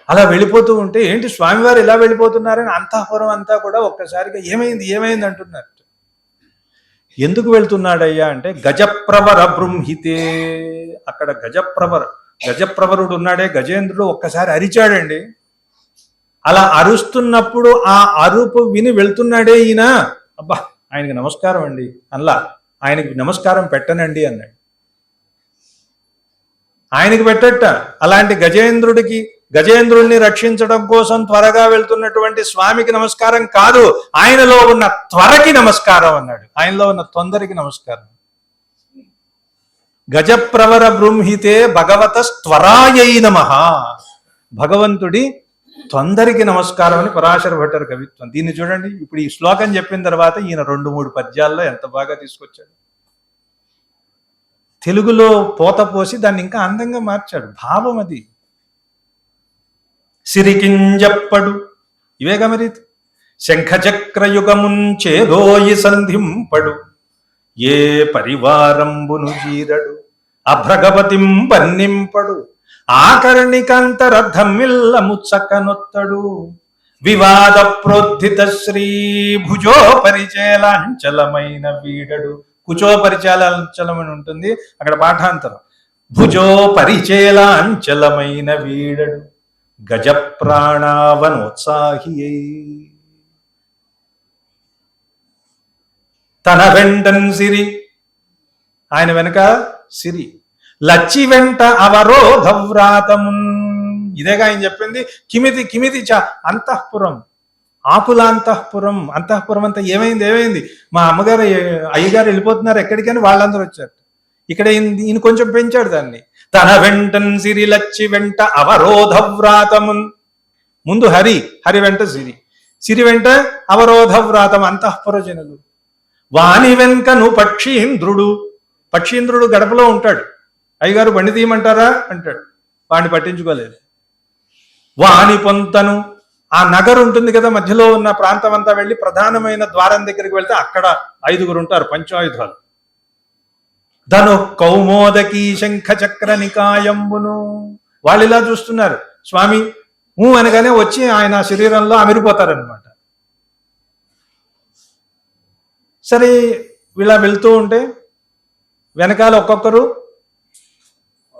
అలా వెళ్ళిపోతూ ఉంటే ఏంటి స్వామివారు ఇలా వెళ్ళిపోతున్నారని అంతఃపురం అంతా కూడా ఒక్కసారిగా ఏమైంది ఏమైంది అంటున్నారు. ఎందుకు వెళ్తున్నాడయ్యా అంటే గజప్రవర బృంహితే. అక్కడ గజప్రవరుడు ఉన్నాడే గజేంద్రుడు, ఒక్కసారి అరిచాడండి. అలా అరుస్తున్నప్పుడు ఆ అరుపు విని వెళ్తున్నాడే ఈయన, అబ్బా ఆయనకి నమస్కారం అండి అలా, ఆయనకి నమస్కారం పెట్టనండి అన్నాడు. ఆయనకి పెట్టట. అలాంటి గజేంద్రుడిని రక్షించడం కోసం త్వరగా వెళ్తున్నటువంటి స్వామికి నమస్కారం కాదు, ఆయనలో ఉన్న త్వరకి నమస్కారం అన్నాడు. ఆయనలో ఉన్న తొందరకి నమస్కారం. గజప్రవర బృంహితే భగవత త్వరాయై నమః, భగవంతుడి తొందరికి నమస్కారం అని పరాశర భట్టర్ కవిత్వం. దీన్ని చూడండి, ఇప్పుడు ఈ శ్లోకం చెప్పిన తర్వాత ఈయన 2-3 పద్యాల్లో ఎంత బాగా తీసుకొచ్చాడు. తెలుగులో పోత పోసి దాన్ని ఇంకా అందంగా మార్చాడు. భావం అది. సిరికింజప్పడు ఇవేగా మరి. శంఖచక్రయుగముంచేదోయి సంధింపడు, ఏ పరివారంబును జీరడు, అభ్రగవతిం పన్నింపడు, ఆకర్ణికాంతరర్థమిల్ల ముచ్చకనొత్తడు, వివాద ప్రోద్ధిత శ్రీ భుజో పరిచయలాంచలమైన వీడడు. కుచో పరిచయాలంచలమని ఉంటుంది అక్కడ పాఠాంతరం. భుజో పరిచయలాంచలమైన వీడడు, గజ ప్రాణావనోత్సాహి తన వెంటన్ సిరి, ఆయన వెనక సిరి, లచ్చి వెంట అవరోధ వ్రాతమున్. ఇదేగా ఆయన చెప్పింది. కిమితి కిమితి చ అంతఃపురం, ఆకుల అంతఃపురం. అంతఃపురం అంతా ఏమైంది? మా అమ్మగారు అయ్యగారు వెళ్ళిపోతున్నారు ఎక్కడికని వాళ్ళందరూ వచ్చారు. ఇక్కడ ఈయన కొంచెం పెంచాడు దాన్ని. తన వెంటన్ సిరి లచ్చి వెంట అవరోధ వ్రాతమున్. ముందు హరి, హరి వెంట సిరి, సిరి వెంట అవరోధ వ్రాతం అంతఃపుర జనులు. వాని వెంకను పక్షీంద్రుడు, పక్షీంద్రుడు గడపలో ఉంటాడు. అయ్యగారు బండి తీయమంటారా అంటాడు, వాడిని పట్టించుకోలేదు. వాని పొంతను, ఆ నగరు ఉంటుంది కదా మధ్యలో ఉన్న ప్రాంతం అంతా వెళ్ళి ప్రధానమైన ద్వారం దగ్గరికి వెళ్తే అక్కడ 5 ఉంటారు పంచాయుధాలు. ధను కౌమోదకి శంఖ చక్ర నికాయంబును. వాళ్ళు ఇలా చూస్తున్నారు. స్వామి అనగానే వచ్చి ఆయన శరీరంలో అమిరిపోతారనమాట. సరే ఇలా వెళ్తూ ఉంటే వెనకాల ఒక్కొక్కరు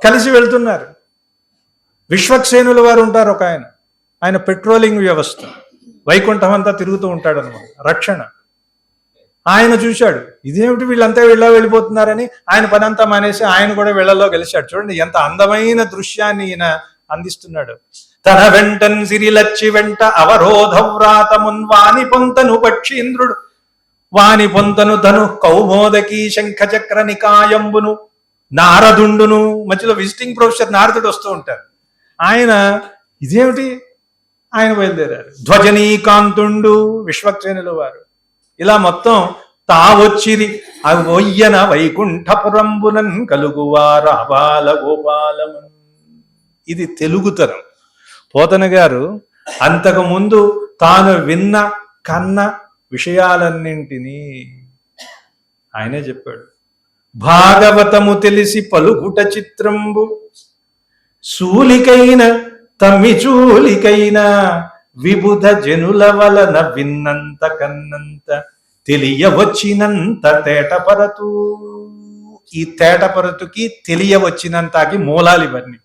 కలిసి వెళ్తున్నారు. విశ్వక్సేనుల వారు ఉంటారు ఒక ఆయన. ఆయన పెట్రోలింగ్ వ్యవస్థ, వైకుంఠం అంతా తిరుగుతూ ఉంటాడు అనమాట, రక్షణ. ఆయన చూశాడు, ఇదేమిటి వీళ్ళంతా వీళ్ళ వెళ్ళిపోతున్నారని ఆయన పనంతా మానేసి ఆయన కూడా వీళ్ళలో గెలిచాడు. చూడండి ఎంత అందమైన దృశ్యాన్ని ఈయన అందిస్తున్నాడు. తన వెంటన్ సిరిలచ్చి వెంట అవరోధ వ్రాతమున్, వాని పొంతను పక్షీంద్రుడు, వాని పొంతను ధను కౌమోదకి శంఖ చక్ర నికాయంబును, నారదుండును. మధ్యలో విజిటింగ్ ప్రొఫెసర్ నారదుడు వస్తూ ఉంటారు. ఆయన ఇదేమిటి, ఆయన బయలుదేరారు. ధ్వజనీకాంతుండు, విశ్వక్సేనుల వారు. ఇలా మొత్తం తావొచ్చిరి అవి ఒయ్యన వైకుంఠపురంబునన్ కలుగువార అబాల గోపాలమన్. ఇది తెలుగుతనం. పోతన గారు అంతకుముందు తాను విన్న కన్న విషయాలన్నింటినీ ఆయనే చెప్పాడు. భాగవతము తెలిసి పలుకుట చిత్రంబు, సూలికైన తమ్మి చూలికైన విబుధ జనుల వలన విన్నంత కన్నంత తెలియవచ్చినంత తేటపరతు. ఈ తేటపరతుకి తెలియవచ్చినంతకి మూలాలు ఇవన్నీ.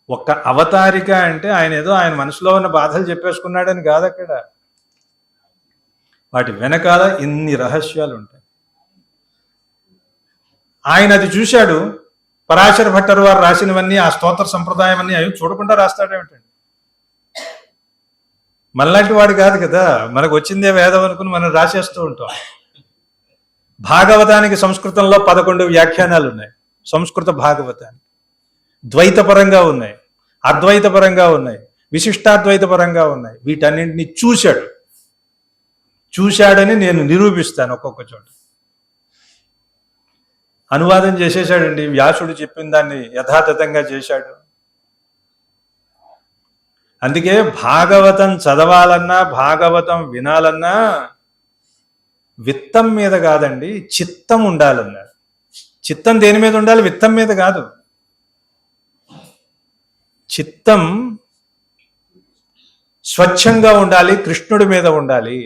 ఒక్క అవతారిక అంటే ఆయన ఏదో ఆయన మనసులో ఉన్న బాధలు చెప్పేసుకున్నాడని కాదు అక్కడ. వాటి వెనకాల ఇన్ని రహస్యాలు ఉంటాయి. ఆయన అది చూశాడు. పరాశర భట్టరు వారు రాసినవన్నీ, ఆ స్తోత్ర సంప్రదాయం అన్నీ అవి చూడకుండా రాస్తాడేమిటండి. మనలాంటి వాడు కాదు కదా, మనకు వచ్చిందే వేదం అనుకుని మనం రాసేస్తూ ఉంటాం. భాగవతానికి సంస్కృతంలో 11 వ్యాఖ్యానాలు ఉన్నాయి. సంస్కృత భాగవతానికి ద్వైతపరంగా ఉన్నాయి, అద్వైతపరంగా ఉన్నాయి, విశిష్టాద్వైతపరంగా ఉన్నాయి. వీటన్నింటినీ చూశాడని నేను నిరూపిస్తాను. ఒక్కొక్క చోట అనువాదం చేసేశాడండి. వ్యాసుడు చెప్పిన దాన్ని యథాతథంగా చేశాడు. అందుకే భాగవతం చదవాలన్నా భాగవతం వినాలన్నా విత్తం మీద కాదండి, చిత్తం ఉండాలన్నాడు. చిత్తం దేని మీద ఉండాలి? విత్తం మీద కాదు. చిత్తం స్వచ్ఛంగా ఉండాలి, కృష్ణుడి మీద ఉండాలి.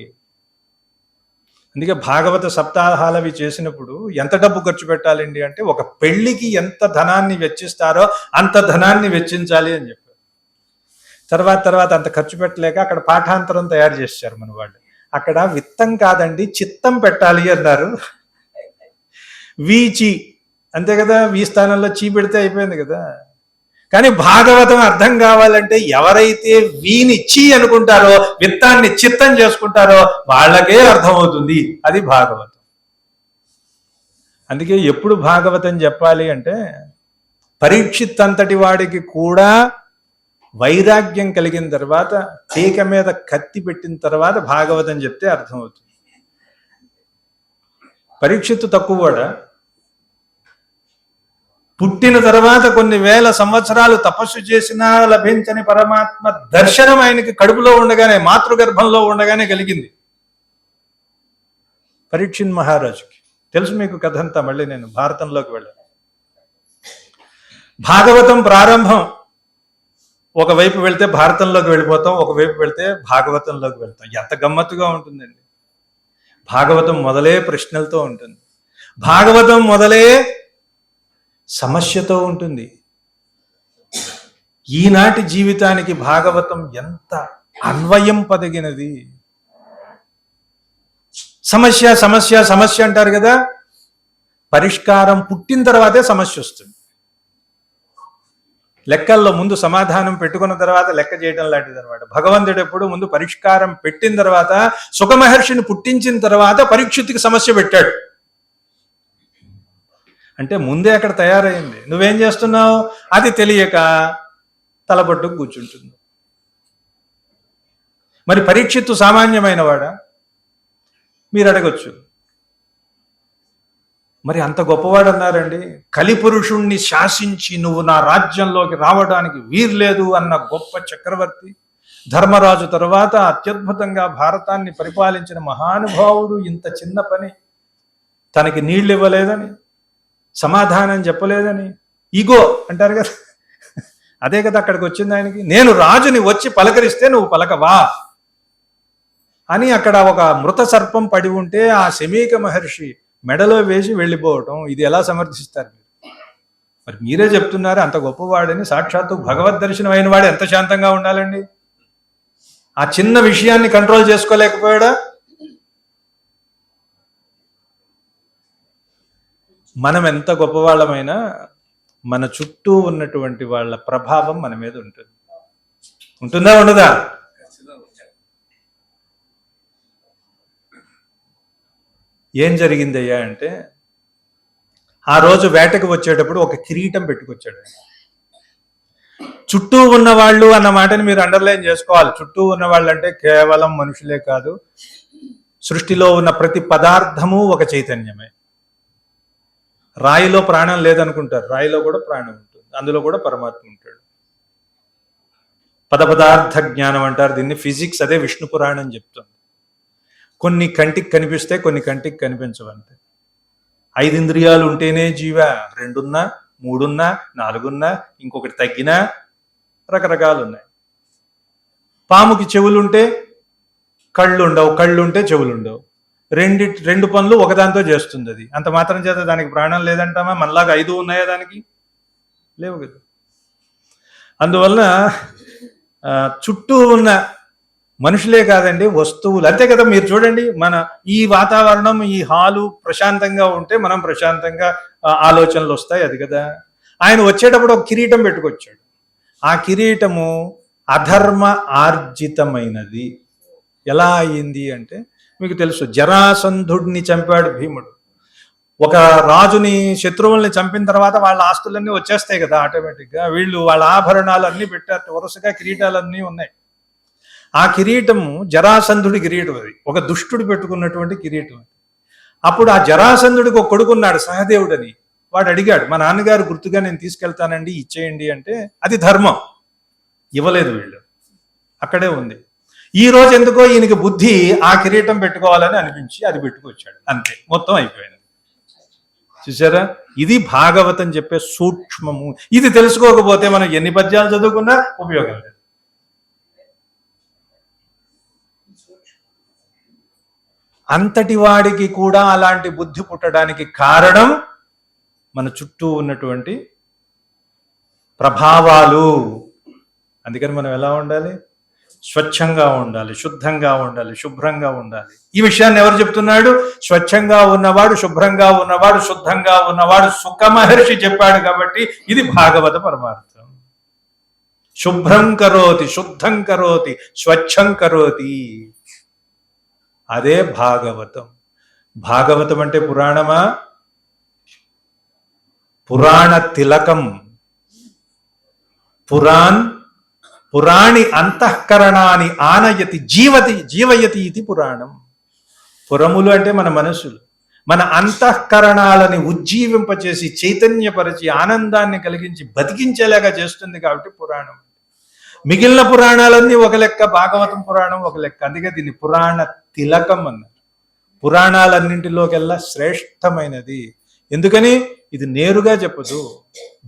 అందుకే భాగవత సప్తాహాలు అవి చేసినప్పుడు ఎంత డబ్బు ఖర్చు పెట్టాలండి అంటే, ఒక పెళ్లికి ఎంత ధనాన్ని వెచ్చిస్తారో అంత ధనాన్ని వెచ్చించాలి అని చెప్పారు. తర్వాత అంత ఖర్చు పెట్టలేక అక్కడ పాఠాంతరం తయారు చేశారు మన వాళ్ళు. అక్కడ విత్తం కాదండి, చిత్తం పెట్టాలి అన్నారు. వీచి అంతే కదా, వీ స్థానంలో చీ పెడితే అయిపోయింది కదా. కానీ భాగవతం అర్థం కావాలంటే ఎవరైతే వీని చీ అనుకుంటారో, విత్తాన్ని చిత్తం చేసుకుంటారో వాళ్ళకే అర్థమవుతుంది. అది భాగవతం. అందుకే ఎప్పుడు భాగవతం చెప్పాలి అంటే, పరీక్షిత్ అంతటి వాడికి కూడా వైరాగ్యం కలిగిన తర్వాత, తీక మీద కత్తి పెట్టిన తర్వాత భాగవతం చెప్తే అర్థమవుతుంది. పరీక్షిత్తు తక్కువవాడా? పుట్టిన తర్వాత కొన్ని వేల సంవత్సరాలు తపస్సు చేసినా లభించని పరమాత్మ దర్శనం ఆయనకి కడుపులో ఉండగానే, మాతృగర్భంలో ఉండగానే కలిగింది పరీక్షిత్ మహారాజుకి. తెలుసు మీకు కథ అంతా. మళ్ళీ నేను భారతంలోకి వెళ్ళాను. భాగవతం ప్రారంభం ఒకవైపు వెళ్తే భారతంలోకి వెళ్ళిపోతాం, ఒకవైపు వెళ్తే భాగవతంలోకి వెళ్తాం. ఎంత గమ్మత్తుగా ఉంటుందండి. భాగవతం మొదలే ప్రశ్నలతో ఉంటుంది, భాగవతం మొదలే సమస్యతో ఉంటుంది. ఈనాటి జీవితానికి భాగవతం ఎంత అన్వయం పదిగినది. సమస్య సమస్య సమస్య అంటారు కదా, పరిష్కారం పుట్టిన తర్వాతే సమస్య వస్తుంది. లెక్కల్లో ముందు సమాధానం పెట్టుకున్న తర్వాత లెక్క చేయడం లాంటిది అనమాట. భగవంతుడు ఎప్పుడు ముందు పరిష్కారం పెట్టిన తర్వాత, సుఖమహర్షిని పుట్టించిన తర్వాత పరీక్షిత్తుకి సమస్య పెట్టాడు. అంటే ముందే అక్కడ తయారైంది. నువ్వేం చేస్తున్నావు? అది తెలియక తలపట్టుకు కూర్చుంటుంది. మరి పరీక్షిత్తు సామాన్యమైన వాడా? మీరు అడగొచ్చు. మరి అంత గొప్పవాడు అన్నారండి. కలిపురుషుణ్ణి శాసించి నువ్వు నా రాజ్యంలోకి రావడానికి వీర్లేదు అన్న గొప్ప చక్రవర్తి, ధర్మరాజు తర్వాత అత్యద్భుతంగా భారతాన్ని పరిపాలించిన మహానుభావుడు ఇంత చిన్న పని, తనకి నీళ్ళు ఇవ్వలేదని, సమాధానం చెప్పలేదని, ఈగో అంటారు కదా, అదే కదా అక్కడికి వచ్చింది ఆయనకి. నేను రాజుని వచ్చి పలకరిస్తే నువ్వు పలకవా అని అక్కడ ఒక మృత సర్పం పడి ఉంటే ఆ శమీక మహర్షి మెడలో వేసి వెళ్ళిపోవటం, ఇది ఎలా సమర్థిస్తారు మీరు? మరి మీరే చెప్తున్నారు అంత గొప్పవాడని. సాక్షాత్తు భగవద్ దర్శనం అయిన వాడు ఎంత శాంతంగా ఉండాలండి? ఆ చిన్న విషయాన్ని కంట్రోల్ చేసుకోలేకపోయాడా? మనం ఎంత గొప్పవాళ్ళమైనా మన చుట్టూ ఉన్నటువంటి వాళ్ళ ప్రభావం మన మీద ఉంటుంది. ఉంటుందా ఉండదా? ఏం జరిగిందయ్యా అంటే, ఆ రోజు వేటకు వచ్చేటప్పుడు ఒక కిరీటం పెట్టుకొచ్చాడు. చుట్టూ ఉన్న వాళ్ళు అన్న మాటని మీరు అండర్లైన్ చేసుకోవాలి. చుట్టూ ఉన్న వాళ్ళు అంటే కేవలం మనుషులే కాదు, సృష్టిలో ఉన్న ప్రతి పదార్థము ఒక చైతన్యమే. రాయిలో ప్రాణం లేదనుకుంటారు, రాయిలో కూడా ప్రాణం ఉంటుంది, అందులో కూడా పరమాత్మ ఉంటాడు. పదార్థ జ్ఞానం అంటారు దీన్ని, ఫిజిక్స్. అదే విష్ణు పురాణం చెప్తుంది. కొన్ని కంటికి కనిపిస్తే కొన్ని కంటికి కనిపించవంతే. 5 ఇంద్రియాలు ఉంటేనే జీవ, 2 3 4 ఇంకొకటి తగ్గినా రకరకాలు ఉన్నాయి. పాముకి చెవులుంటే కళ్ళు ఉండవు, కళ్ళు ఉంటే చెవులు ఉండవు. 2 పనులు ఒకదాంతో చేస్తుంది అది. అంత మాత్రం చేత దానికి ప్రాణం లేదంటామా? మనలాగా 5 ఉన్నాయా దానికి? లేవు కదా. అందువలన చుట్టూ ఉన్న మనుషులే కాదండి, వస్తువులు అంతే కదా. మీరు చూడండి, మన ఈ వాతావరణం, ఈ హాలు ప్రశాంతంగా ఉంటే మనం ప్రశాంతంగా ఆలోచనలు వస్తాయి, అది కదా. ఆయన వచ్చేటప్పుడు ఒక కిరీటం పెట్టుకొచ్చాడు. ఆ కిరీటము అధర్మ ఆర్జితమైనది. ఎలా అయింది అంటే, మీకు తెలుసు, జరాసంధుడిని చంపాడు భీముడు. ఒక రాజుని, శత్రువుల్ని చంపిన తర్వాత వాళ్ళ ఆస్తులన్నీ వచ్చేస్తాయి కదా ఆటోమేటిక్గా. వీళ్ళు వాళ్ళ ఆభరణాలు అన్నీ పెట్టారు, వరుసగా కిరీటాలన్నీ ఉన్నాయి. ఆ కిరీటము జరాసంధుడి కిరీటం, అది ఒక దుష్టుడు పెట్టుకున్నటువంటి కిరీటం. అప్పుడు ఆ జరాసంధుడికి ఒక కొడుకున్నాడు సహదేవుడని. వాడు అడిగాడు, మా నాన్నగారు గుర్తుగా నేను తీసుకెళ్తానండి, ఇచ్చేయండి అంటే. అది ధర్మం. ఇవ్వలేదు వీళ్ళు, అక్కడే ఉంది. ఈ రోజు ఎందుకో ఈయనకి బుద్ధి ఆ కిరీటం పెట్టుకోవాలని అనిపించి అది పెట్టుకొచ్చాడు, అంతే, మొత్తం అయిపోయింది. చూసారా? ఇది భాగవతం చెప్పే సూక్ష్మము. ఇది తెలుసుకోకపోతే మనం ఎన్ని పద్యాలు చదువుకున్నా ఉపయోగం లేదు. అంతటి వాడికి కూడా అలాంటి బుద్ధి పుట్టడానికి కారణం మన చుట్టూ ఉన్నటువంటి ప్రభావాలు. అందుకని మనం ఎలా ఉండాలి? స్వచ్ఛంగా ఉండాలి, శుద్ధంగా ఉండాలి, శుభ్రంగా ఉండాలి. ఈ విషయాన్ని ఎవరు చెప్తున్నాడు? స్వచ్ఛంగా ఉన్నవాడు, శుభ్రంగా ఉన్నవాడు, శుద్ధంగా ఉన్నవాడు సుఖ మహర్షి చెప్పాడు. కాబట్టి ఇది భాగవత పరమార్థం. శుభ్రం కరోతి, శుద్ధం కరోతి, స్వచ్ఛం కరోతి. అదే భాగవతం. భాగవతం అంటే పురాణమా? పురాణ తిలకం. పురాణి అంతఃకరణాన్ని ఆనయతి జీవయతి ఇది పురాణం. పురములు అంటే మన మనసులు, మన అంతఃకరణాలని ఉజ్జీవింపచేసి చైతన్యపరిచి ఆనందాన్ని కలిగించి బతికించేలాగా చేస్తుంది కాబట్టి పురాణం. మిగిలిన పురాణాలన్నీ ఒక లెక్క, భాగవతం పురాణం ఒక లెక్క. అందుకే దీన్ని పురాణ తిలకం అన్నారు. పురాణాలన్నింటిలోకెల్లా శ్రేష్టమైనది. ఎందుకని ఇది నేరుగా చెప్పదు,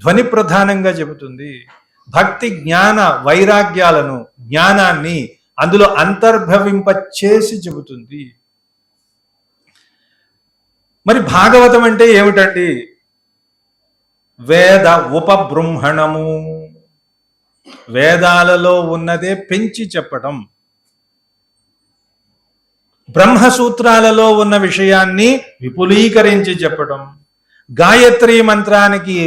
ధ్వని ప్రధానంగా చెబుతుంది. భక్తి జ్ఞాన వైరాగ్యాలను, జ్ఞానాన్ని అందులో అంతర్భవింప చేసి చెబుతుంది. మరి భాగవతం అంటే ఏమిటండి? వేద ఉపబృంహణము, వేదాలలో ఉన్నదే పెంచి చెప్పటం, బ్రహ్మసూత్రాలలో ఉన్న విషయాన్ని విపులీకరించి చెప్పటం, గాయత్రి మంత్రానికి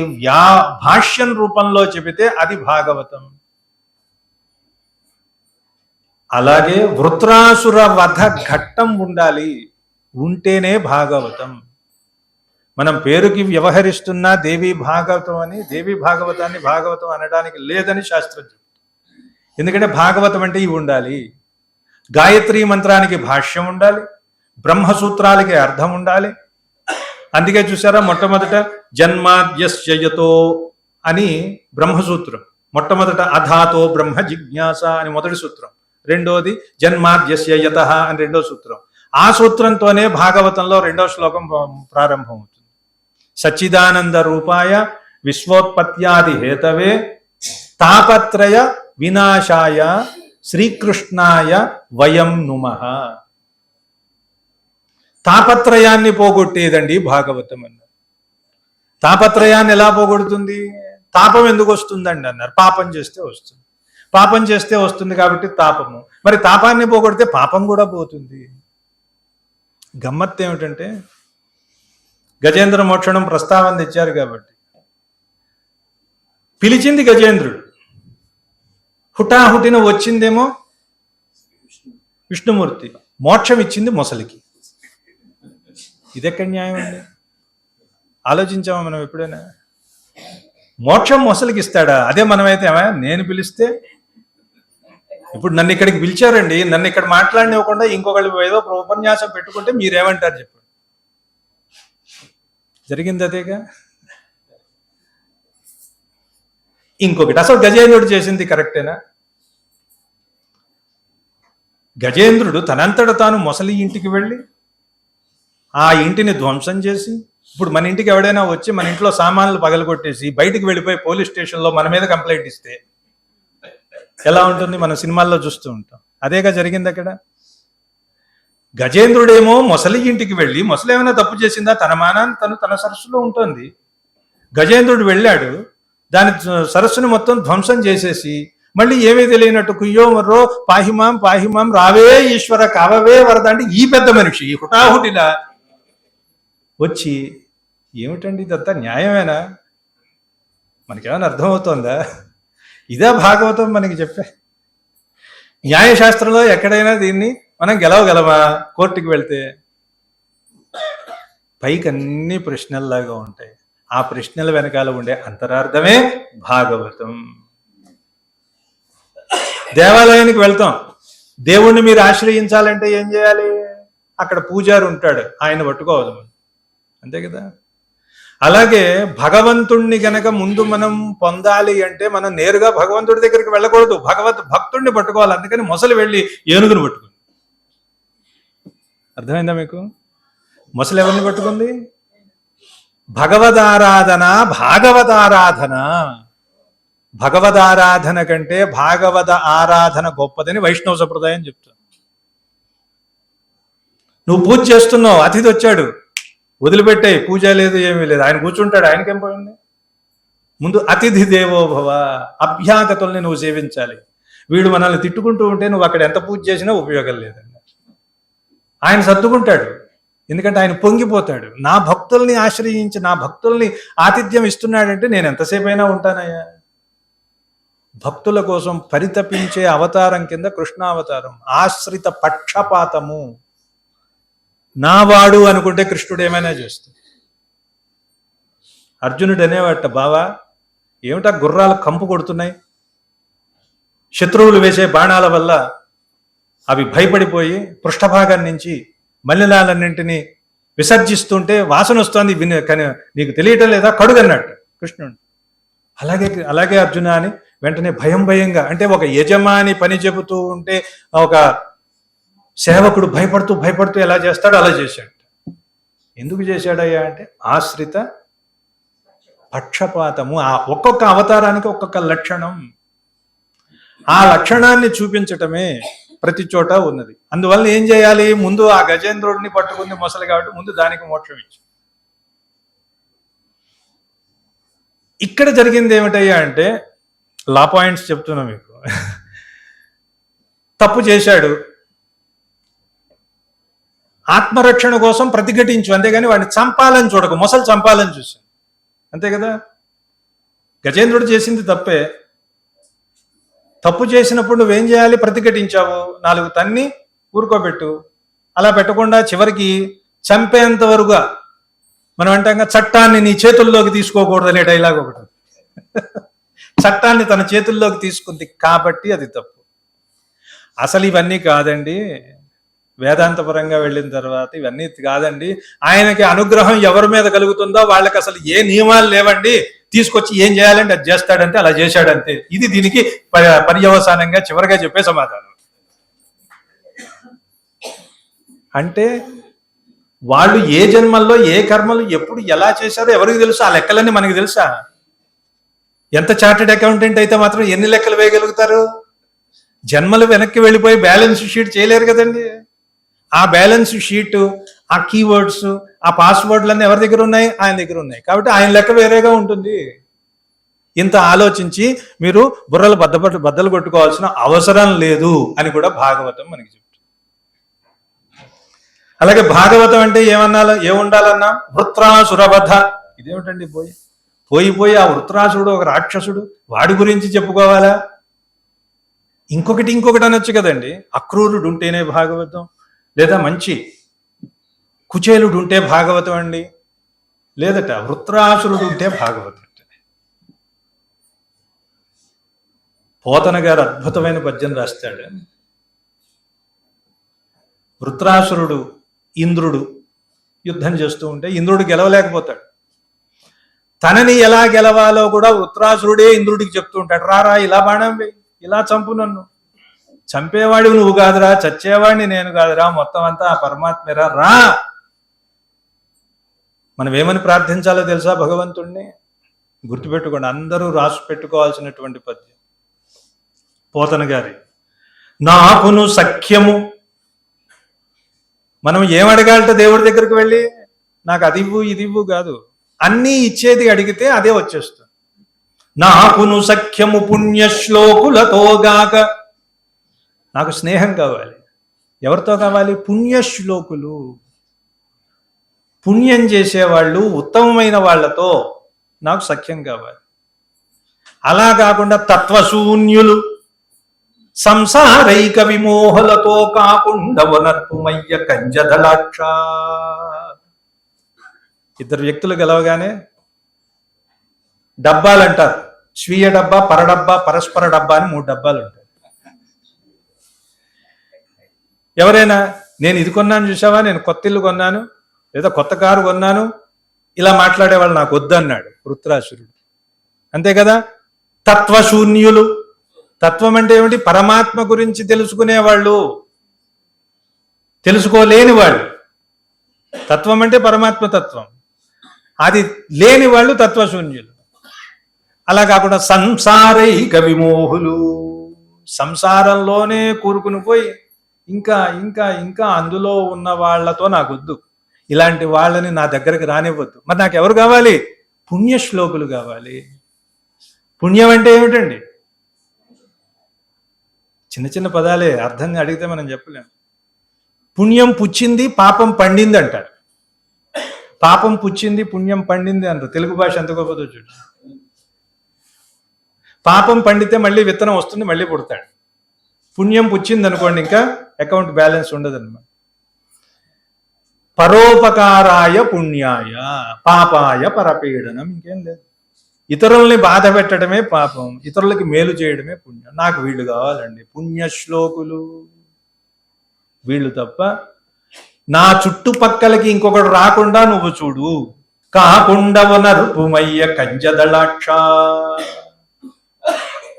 భాష్యం రూపంలో చెబితే అది భాగవతం. అలాగే వృత్రాసుర వధ ఘట్టం ఉండాలి, ఉంటేనే భాగవతం. మనం పేరుకి వ్యవహరిస్తున్న దేవి భాగవతం అని, దేవి భాగవతాన్ని భాగవతం అనడానికి లేదని శాస్త్రం చెప్తుంది. ఎందుకంటే భాగవతం అంటే ఇవి ఉండాలి. గాయత్రి మంత్రానికి భాష్యం ఉండాలి, బ్రహ్మసూత్రాలకి అర్థం ఉండాలి. అందుకే చూసారా, మొట్టమొదట జన్మాద్యస్యయతో అని బ్రహ్మసూత్రం, మొట్టమొదట అధాతో బ్రహ్మ జిజ్ఞాస అని మొదటి సూత్రం, రెండోది జన్మాద్యస్యయతః అని రెండో సూత్రం. ఆ సూత్రంతోనే భాగవతంలో రెండో శ్లోకం ప్రారంభమవుతుంది. సచ్చిదానంద రూపాయ విశ్వోత్పత్యాది హేతవే తాపత్రయ వినాశాయ శ్రీకృష్ణాయ వయం నుమః. తాపత్రయాన్ని పోగొట్టేదండి భాగవతం అన్నారు. తాపత్రయాన్ని ఎలా పోగొడుతుంది? తాపం ఎందుకు వస్తుందండి అన్నారు. పాపం చేస్తే వస్తుంది. పాపం చేస్తే వస్తుంది కాబట్టి తాపము. మరి తాపాన్ని పోగొడితే పాపం కూడా పోతుంది. గమ్మత్తు ఏమిటంటే, గజేంద్ర మోక్షణం ప్రస్తావన తెచ్చారు కాబట్టి పిలిచింది గజేంద్రుడు, హుటాహుటిన వచ్చిందేమో విష్ణుమూర్తి, మోక్షం ఇచ్చింది మొసలికి. ఇదెక్కడ న్యాయం అండి? ఆలోచించామా మనం ఎప్పుడైనా? మోక్షం మొసలికి ఇస్తాడా? అదే మనమైతే నేను పిలిస్తే, ఇప్పుడు నన్ను ఇక్కడికి పిలిచారండి, నన్ను ఇక్కడ మాట్లాడినివ్వకుండా ఇంకొకళ్ళు ఏదో ఉపన్యాసం పెట్టుకుంటే మీరేమంటారు చెప్పండి? జరిగింది అదేగా. ఇంకొకటి, అసలు గజేంద్రుడు చేసింది కరెక్టేనా? గజేంద్రుడు తనంతట తాను మొసలి ఇంటికి వెళ్ళి ఆ ఇంటిని ధ్వంసం చేసి, ఇప్పుడు మన ఇంటికి ఎవడైనా వచ్చి మన ఇంట్లో సామాన్లు పగలగొట్టేసి బయటికి వెళ్ళిపోయి పోలీస్ స్టేషన్లో మన మీద కంప్లైంట్ ఇస్తే ఎలా ఉంటుంది? మన సినిమాల్లో చూస్తూ ఉంటాం. అదేగా జరిగింది అక్కడ. గజేంద్రుడేమో మొసలి ఇంటికి వెళ్ళి, మొసలి ఏమైనా తప్పు చేసిందా? తన మానాన్ని తన సరస్సులో ఉంటుంది. గజేంద్రుడు వెళ్ళాడు, దాని సరస్సుని మొత్తం ధ్వంసం చేసేసి మళ్ళీ ఏమీ తెలియనట్టు కుయ్యో మర్రో పాహిమాం రావే ఈశ్వర కావవే వరద అంటే ఈ పెద్ద మనిషి ఈ హుటాహుటిలా వచ్చి, ఏమిటండి ఇదంతా న్యాయమేనా? మనకేమైనా అర్థమవుతోందా? ఇదే భాగవతం మనకి చెప్పే. న్యాయశాస్త్రంలో ఎక్కడైనా దీన్ని మనం గెలవగలమా? కోర్టుకి వెళ్తే పైకి అన్ని ప్రశ్నల్లాగా ఉంటాయి. ఆ ప్రశ్నల వెనకాల ఉండే అంతరార్థమే భాగవతం. దేవాలయానికి వెళ్తాం, దేవుణ్ణి మీరు ఆశ్రయించాలంటే ఏం చేయాలి? అక్కడ పూజారి ఉంటాడు, ఆయన పట్టుకోవాలి మనం, అంతే కదా. అలాగే భగవంతుణ్ణి గనక ముందు మనం పొందాలి అంటే మనం నేరుగా భగవంతుడి దగ్గరికి వెళ్ళకూడదు, భక్తుడిని పట్టుకోవాలి. అందుకని మొసలి వెళ్ళి ఏనుగును పట్టుకుంది. అర్థమైందా మీకు? మొసలి ఎవరిని పట్టుకుంది? భగవదారాధన. భగవదారాధన కంటే భాగవత ఆరాధన గొప్పదని వైష్ణవ సంప్రదాయం చెప్తుంది. నువ్వు పూజ చేస్తున్నావు, అతిథి వచ్చాడు, వదిలిపెట్టాయి, పూజ లేదు ఏమీ లేదు, ఆయన కూర్చుంటాడు, ఆయనకేం పోయింది? ముందు అతిథి దేవోభవ, అభ్యాగతుల్ని నువ్వు సేవించాలి. వీడు మనల్ని తిట్టుకుంటూ ఉంటే నువ్వు అక్కడ ఎంత పూజ చేసినా ఉపయోగం లేదండి. ఆయన సర్దుకుంటాడు, ఎందుకంటే ఆయన పొంగిపోతాడు. నా భక్తుల్ని ఆశ్రయించి నా భక్తుల్ని ఆతిథ్యం ఇస్తున్నాడంటే నేను ఎంతసేపు అయినా ఉంటానయ్యా. భక్తుల కోసం పరితపించే అవతారం కింద కృష్ణావతారం. ఆశ్రిత పక్షపాతము. నావాడు అనుకుంటే కృష్ణుడు ఏమైనా చేస్తాడు. అర్జునుడు అనేవాట, బావా ఏమిటా గుర్రాలు కంపు కొడుతున్నాయి, శత్రువులు వేసే బాణాల వల్ల అవి భయపడిపోయి పృష్ఠభాగం నుంచి మల్లెలాలన్నింటినీ విసర్జిస్తుంటే వాసన వస్తుంది కానీ నీకు తెలియటం లేదా, కడుగు అన్నట్టు కృష్ణుడు. అలాగే అర్జున అని వెంటనే భయంగా, అంటే ఒక యజమాని పని చెబుతూ ఉంటే ఒక సేవకుడు భయపడుతూ ఎలా చేస్తాడో అలా చేశాడు. ఎందుకు చేశాడయ్యా అంటే ఆశ్రిత పక్షపాతము. ఆ ఒక్కొక్క అవతారానికి ఒక్కొక్క లక్షణం, ఆ లక్షణాన్ని చూపించటమే ప్రతి చోట ఉన్నది. అందువల్ల ఏం చేయాలి, ముందు ఆ గజేంద్రుడిని పట్టుకుంది మొసలి కాబట్టి ముందు దానికి మోక్షం ఇచ్చి. ఇక్కడ జరిగింది ఏమిటయ్యా అంటే లా పాయింట్స్ చెప్తున్నా మీకు. తప్పు చేశాడు, ఆత్మరక్షణ కోసం ప్రతిఘటించు, అంతేగాని వాడిని చంపాలని చూడకు. మొసలు చంపాలని చూశాను, అంతే కదా. గజేంద్రుడు చేసింది తప్పే. తప్పు చేసినప్పుడు నువ్వేం చేయాలి, ప్రతిఘటించావు, 4 తన్ని ఊరుకోబెట్టు. అలా పెట్టకుండా చివరికి చంపేంత వరకుగా మనం అంటాం చట్టాన్ని నీ చేతుల్లోకి తీసుకోకూడదు అనే డైలాగ్ ఒకటి. చట్టాన్ని తన చేతుల్లోకి తీసుకుంది కాబట్టి అది తప్పు. అసలు ఇవన్నీ కాదండి, వేదాంతపరంగా వెళ్ళిన తర్వాత ఇవన్నీ కాదండి. ఆయనకి అనుగ్రహం ఎవరి మీద కలుగుతుందో వాళ్ళకి అసలు ఏ నియమాలు లేవండి, తీసుకొచ్చి ఏం చేయాలంటే అది చేస్తాడంటే అలా చేశాడంతే. ఇది దీనికి పర్యవసానంగా చివరిగా చెప్పే సమాధానం. అంటే వాళ్ళు ఏ జన్మల్లో ఏ కర్మలు ఎప్పుడు ఎలా చేశారో ఎవరికి తెలుసు, ఆ లెక్కలన్నీ మనకి తెలుసా? ఎంత చార్టెడ్ అకౌంటెంట్ అయితే మాత్రం ఎన్ని లెక్కలు వేయగలుగుతారు? జన్మలు వెనక్కి వెళ్ళిపోయి బ్యాలెన్స్ షీట్ చేయలేరు కదండి. ఆ బ్యాలెన్స్ షీట్, ఆ కీవర్డ్స్, ఆ పాస్వర్డ్లన్నీ ఎవరి దగ్గర ఉన్నాయి? ఆయన దగ్గర ఉన్నాయి. కాబట్టి ఆయన లెక్క వేరేగా ఉంటుంది. ఇంత ఆలోచించి మీరు బుర్రలు బద్దలు కొట్టుకోవాల్సిన అవసరం లేదు అని కూడా భాగవతం మనకి చెప్తుంది. అలాగే భాగవతం అంటే ఏముండాలన్నా వృత్రాసురవధ. ఇదేమిటండి పోయి ఆ వృత్రాసుడు ఒక రాక్షసుడు, వాడి గురించి చెప్పుకోవాలా? ఇంకొకటి అనొచ్చు కదండి. అక్రూరుడు ఉంటేనే భాగవతం, లేదా మంచి కుచేలుడు ఉంటే భాగవతం అండి, లేదట వృత్రాసురుడు ఉంటే భాగవతం. పోతన గారు అద్భుతమైన పద్యం రాస్తాడు. వృత్రాసురుడు ఇంద్రుడు యుద్ధం చేస్తూ ఉంటే ఇంద్రుడు గెలవలేకపోతాడు. తనని ఎలా గెలవాలో కూడా వృత్రాసురుడే ఇంద్రుడికి చెప్తూ ఉంటాడు. రారా ఇలా బాణం వేయి, ఇలా చంపు, నన్ను చంపేవాడివి నువ్వు కాదురా, చచ్చేవాడిని నేను కాదురా, మొత్తం అంతా ఆ పరమాత్మరా, రా. మనం ఏమని ప్రార్థించాలో తెలుసా భగవంతుణ్ణి? గుర్తుపెట్టుకోండి, అందరూ రాసి పెట్టుకోవాల్సినటువంటి పద్యం పోతన గారి. నాకును సఖ్యము. మనం ఏమడగాలట దేవుడి దగ్గరికి వెళ్ళి? నాకు అది ఇవ్వు ఇది ఇవ్వు కాదు, అన్నీ ఇచ్చేది అడిగితే అదే వచ్చేస్తుంది. నాకును సఖ్యము పుణ్యశ్లోకులతోగాక. నాకు స్నేహం కావాలి. ఎవరితో కావాలి? పుణ్యశ్లోకులు, పుణ్యం చేసేవాళ్ళు, ఉత్తమమైన వాళ్ళతో నాకు సఖ్యం కావాలి. అలా కాకుండా తత్వశూన్యులు, సంసారైక విమోహలతో కాకుండా వనర్పుమయ్య కంజదలాక్ష. ఇద్దరు వ్యక్తులు గెలవగానే డబ్బాలు అంటారు. స్వీయ డబ్బా, పరడబ్బా, పరస్పర డబ్బా అని 3 డబ్బాలు ఉంటాయి. ఎవరైనా నేను ఇది కొన్నాను చూసావా, నేను కొత్త ఇల్లు కొన్నాను, లేదా కొత్త కారు కొన్నాను, ఇలా మాట్లాడేవాళ్ళు నాకు వద్దన్నాడు వృత్రాసురుడు. అంతే కదా. తత్వశూన్యులు. తత్వం అంటే ఏమిటి? పరమాత్మ గురించి తెలుసుకునేవాళ్ళు, తెలుసుకోలేని వాళ్ళు. తత్వం అంటే పరమాత్మ తత్వం, అది లేని వాళ్ళు తత్వశూన్యులు. అలా కాకుండా సంసారైక విమోహులు, సంసారంలోనే కూరుకుని పోయి ఇంకా ఇంకా ఇంకా అందులో ఉన్న వాళ్లతో నాకు వద్దు, ఇలాంటి వాళ్ళని నా దగ్గరికి రానివ్వద్దు. మరి నాకు ఎవరు కావాలి? పుణ్యశ్లోకులు కావాలి. పుణ్యం అంటే ఏమిటండి? చిన్న చిన్న పదాలే, అర్థంగా అడిగితే మనం చెప్పలేం. పుణ్యం పుచ్చింది, పాపం పండింది అంటారు. పాపం పుచ్చింది, పుణ్యం పండింది అంటారు. తెలుగు భాష ఎంత గొప్పదో చూడు. పాపం పండితే మళ్ళీ విత్తనం వస్తుంది, మళ్ళీ పుడతాడు. పుణ్యం పుచ్చింది అనుకోండి, ఇంకా అకౌంట్ బ్యాలెన్స్ ఉండదు అనమాట. పరోపకారాయ పుణ్యాయ పాపాయ పరపీడనం. ఇంకేం లేదు. ఇతరుల్ని బాధ పెట్టడమే పాపం, ఇతరులకి మేలు చేయడమే పుణ్యం. నాకు వీళ్ళు కావాలండి, పుణ్యశ్లోకులు. వీళ్ళు తప్ప నా చుట్టుపక్కలకి ఇంకొకడు రాకుండా నువ్వు చూడు. కాకుండవన రుపుమయ్య కంజదళాక్ష.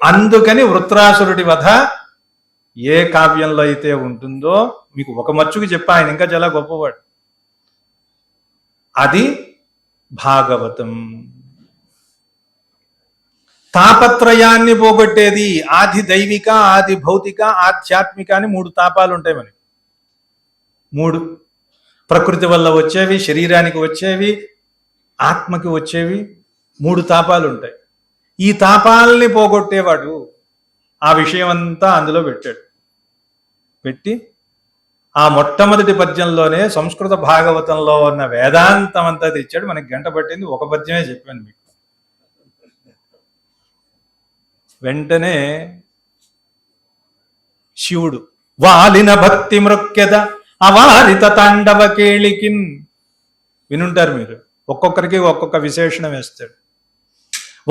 అందుకని వృత్రాసురుడి వధ ఏ కావ్యంలో అయితే ఉంటుందో, మీకు ఒక మచ్చుకు చెప్పా, ఆయన ఇంకా చాలా గొప్పవాడు, అది భాగవతం. తాపత్రయాన్ని పోగొట్టేది ఆది దైవిక, ఆది భౌతిక, ఆధ్యాత్మిక అని 3 తాపాలు ఉంటాయి మనకి. 3 ప్రకృతి వల్ల వచ్చేవి, శరీరానికి వచ్చేవి, ఆత్మకి వచ్చేవి 3 తాపాలు ఉంటాయి. ఈ తాపాలని పోగొట్టేవాడు ఆ విషయం అంతా అందులో పెట్టాడు. పెట్టి ఆ మొట్టమొదటి పద్యంలోనే సంస్కృత భాగవతంలో ఉన్న వేదాంతం అంతా తెచ్చాడు. మనకి గంట పట్టింది, ఒక పద్యమే చెప్పాను మీకు. వెంటనే శివుడు వాలిన భక్తి మృక్యద అవారిత తాండవ కేళికిన్. వినుంటారు మీరు, ఒక్కొక్కరికి ఒక్కొక్క విశేషణం వేస్తాడు.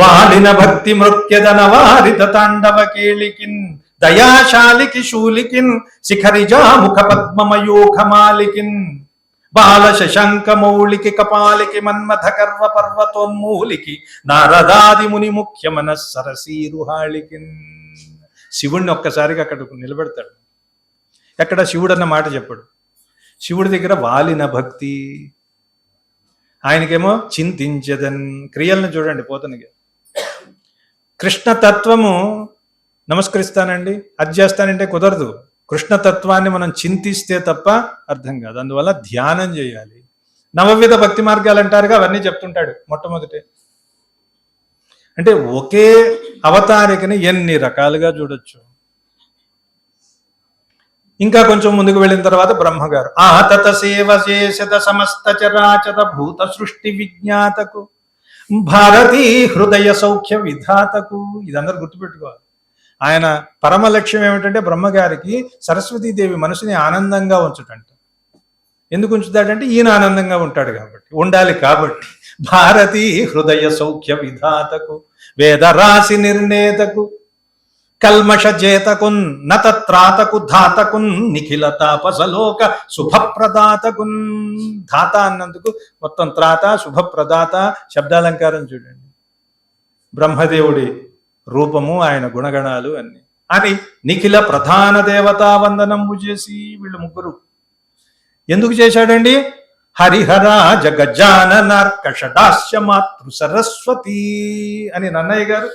వాలిన భక్తి మృక్యద నవారిత తాండవ కేళికిన్ దయాశాలికి శూలికిన్ శిఖరిజా ముఖ పద్మమయూఖమాలికిన్ బాల శశంక మౌళికి కపాలికి మన్మథ గర్వ పర్వతోన్మూలికి నారదాది ముని ముఖ్య మనస్సరసీరుహాళికిన్. శివుణ్ణి ఒక్కసారిగా అక్కడ నిలబెడతాడు. ఎక్కడ శివుడు అన్న మాట చెప్పాడు. శివుడి దగ్గర వాలిన భక్తి, ఆయనకేమో చింతించదన్. క్రియలను చూడండి పోతనగా. కృష్ణతత్వము నమస్కరిస్తానండి, అది చేస్తానంటే కుదరదు. కృష్ణతత్వాన్ని మనం చింతిస్తే తప్ప అర్థం కాదు. అందువల్ల ధ్యానం చేయాలి. నవవిధ భక్తి మార్గాలు అంటారుగా, అవన్నీ చెప్తుంటాడు మొట్టమొదటి. అంటే ఒకే అవతారికని ఎన్ని రకాలుగా చూడొచ్చు. ఇంకా కొంచెం ముందుకు వెళ్ళిన తర్వాత బ్రహ్మగారు ఆతత సేవ చేసత సమస్త చరాచర భూత సృష్టి విజ్ఞాతకు భారతీ హృదయ సౌఖ్య విధాతకు. ఇదందరూ గుర్తుపెట్టుకోవాలి. ఆయన పరమ లక్ష్యం ఏమిటంటే బ్రహ్మగారికి సరస్వతీదేవి మనసుని ఆనందంగా ఉంచుటంట. ఎందుకు ఉంచుతాడంటే ఈయన ఆనందంగా ఉంటాడు కాబట్టి, ఉండాలి కాబట్టి. భారతీ హృదయ సౌఖ్య విధాతకు వేదరాశి నిర్ణేతకు కల్మష జేతకున్ నత్రాతకు ధాతకున్ నిఖిల తాపసలోక శుభప్రదాతకున్. ధాత అన్నందుకు మొత్తం త్రాత, శుభప్రదాత శబ్దాలంకారం చూడండి. బ్రహ్మదేవుడి రూపము, ఆయన గుణగణాలు అన్ని అని నిఖిల ప్రధాన దేవతా వందనంబు చేసి వీళ్ళు ముగ్గురు ఎందుకు చేశాడండి? హరిహర జగజ్జాననార్కషడాస్య మాతృ సరస్వతి అని నన్నయ్య గారు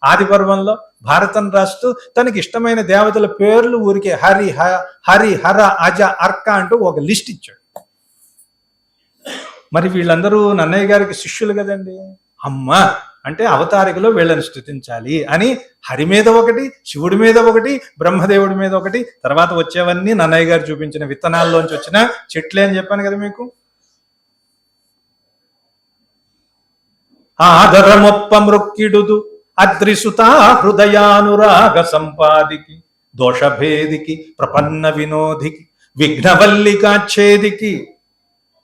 ఆది పర్వంలో భారతం రాస్తూ తనకి ఇష్టమైన దేవతల పేర్లు ఊరికే హరి హర అజ అర్క అంటూ ఒక లిస్ట్ ఇచ్చాడు. మరి వీళ్ళందరూ నన్నయ్య గారికి శిష్యులు కదండి. అమ్మ అంటే అవతారికలో వీళ్ళని స్తుతించాలి అని హరి మీద ఒకటి, శివుడి మీద ఒకటి, బ్రహ్మదేవుడి మీద ఒకటి, తర్వాత వచ్చేవన్నీ నన్నయ్య గారు చూపించిన విత్తనాల్లోంచి వచ్చిన చెట్లే అని చెప్పాను కదా మీకు. ఆదరమొప్ప మృక్కిడుదు అద్రిసుతా హృదయానురాగ సంపాదికి దోషభేదికి ప్రపన్న వినోదికి విఘ్నవల్లికాచ్ఛేదికి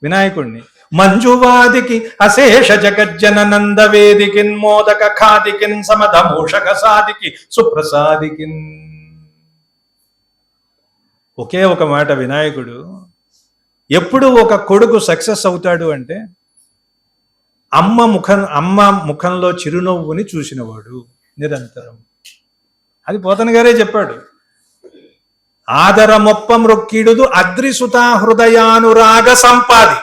వినాయకుణ్ణి మంజువాదికి అశేష జగజ్జన నందవేదికిన్ మోదక ఖాదికిన్ సమధమూషక సాదికి సుప్రసాదికిన్. ఒకే ఒక మాట వినాయకుడు ఎప్పుడు ఒక కొడుకు సక్సెస్ అవుతాడు అంటే అమ్మ ముఖంలో చిరునవ్వుని చూసినవాడు నిరంతరం. అది పోతన గారే చెప్పాడు. ఆదరమొప్ప మృక్కిడుదు అద్రిసుతా హృదయానురాగ సంపాది.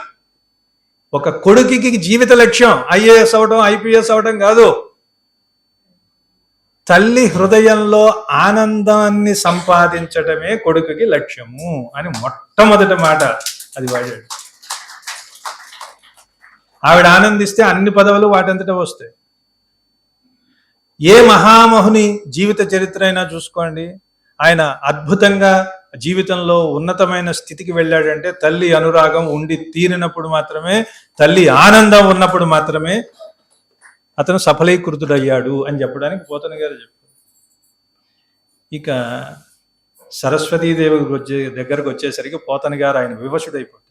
ఒక కొడుకుకి జీవిత లక్ష్యం ఐఏఎస్ అవడం, ఐపీఎస్ అవడం కాదు, తల్లి హృదయంలో ఆనందాన్ని సంపాదించటమే కొడుకుకి లక్ష్యము అని మొట్టమొదటి మాట అది వాడాడు. ఆవిడ ఆనందిస్తే అన్ని పదవులు వాటంతటా వస్తాయి. ఏ మహామహుని జీవిత చరిత్ర అయినా చూసుకోండి, ఆయన అద్భుతంగా జీవితంలో ఉన్నతమైన స్థితికి వెళ్ళాడంటే తల్లి అనురాగం ఉండి తీరినప్పుడు మాత్రమే, తల్లి ఆనందం ఉన్నప్పుడు మాత్రమే అతను సఫలీకృతుడయ్యాడు అని చెప్పడానికి పోతన గారు చెప్పారు. ఇక సరస్వతీదేవి దగ్గరకు వచ్చేసరికి పోతన గారు ఆయన వివశుడైపోతాడు.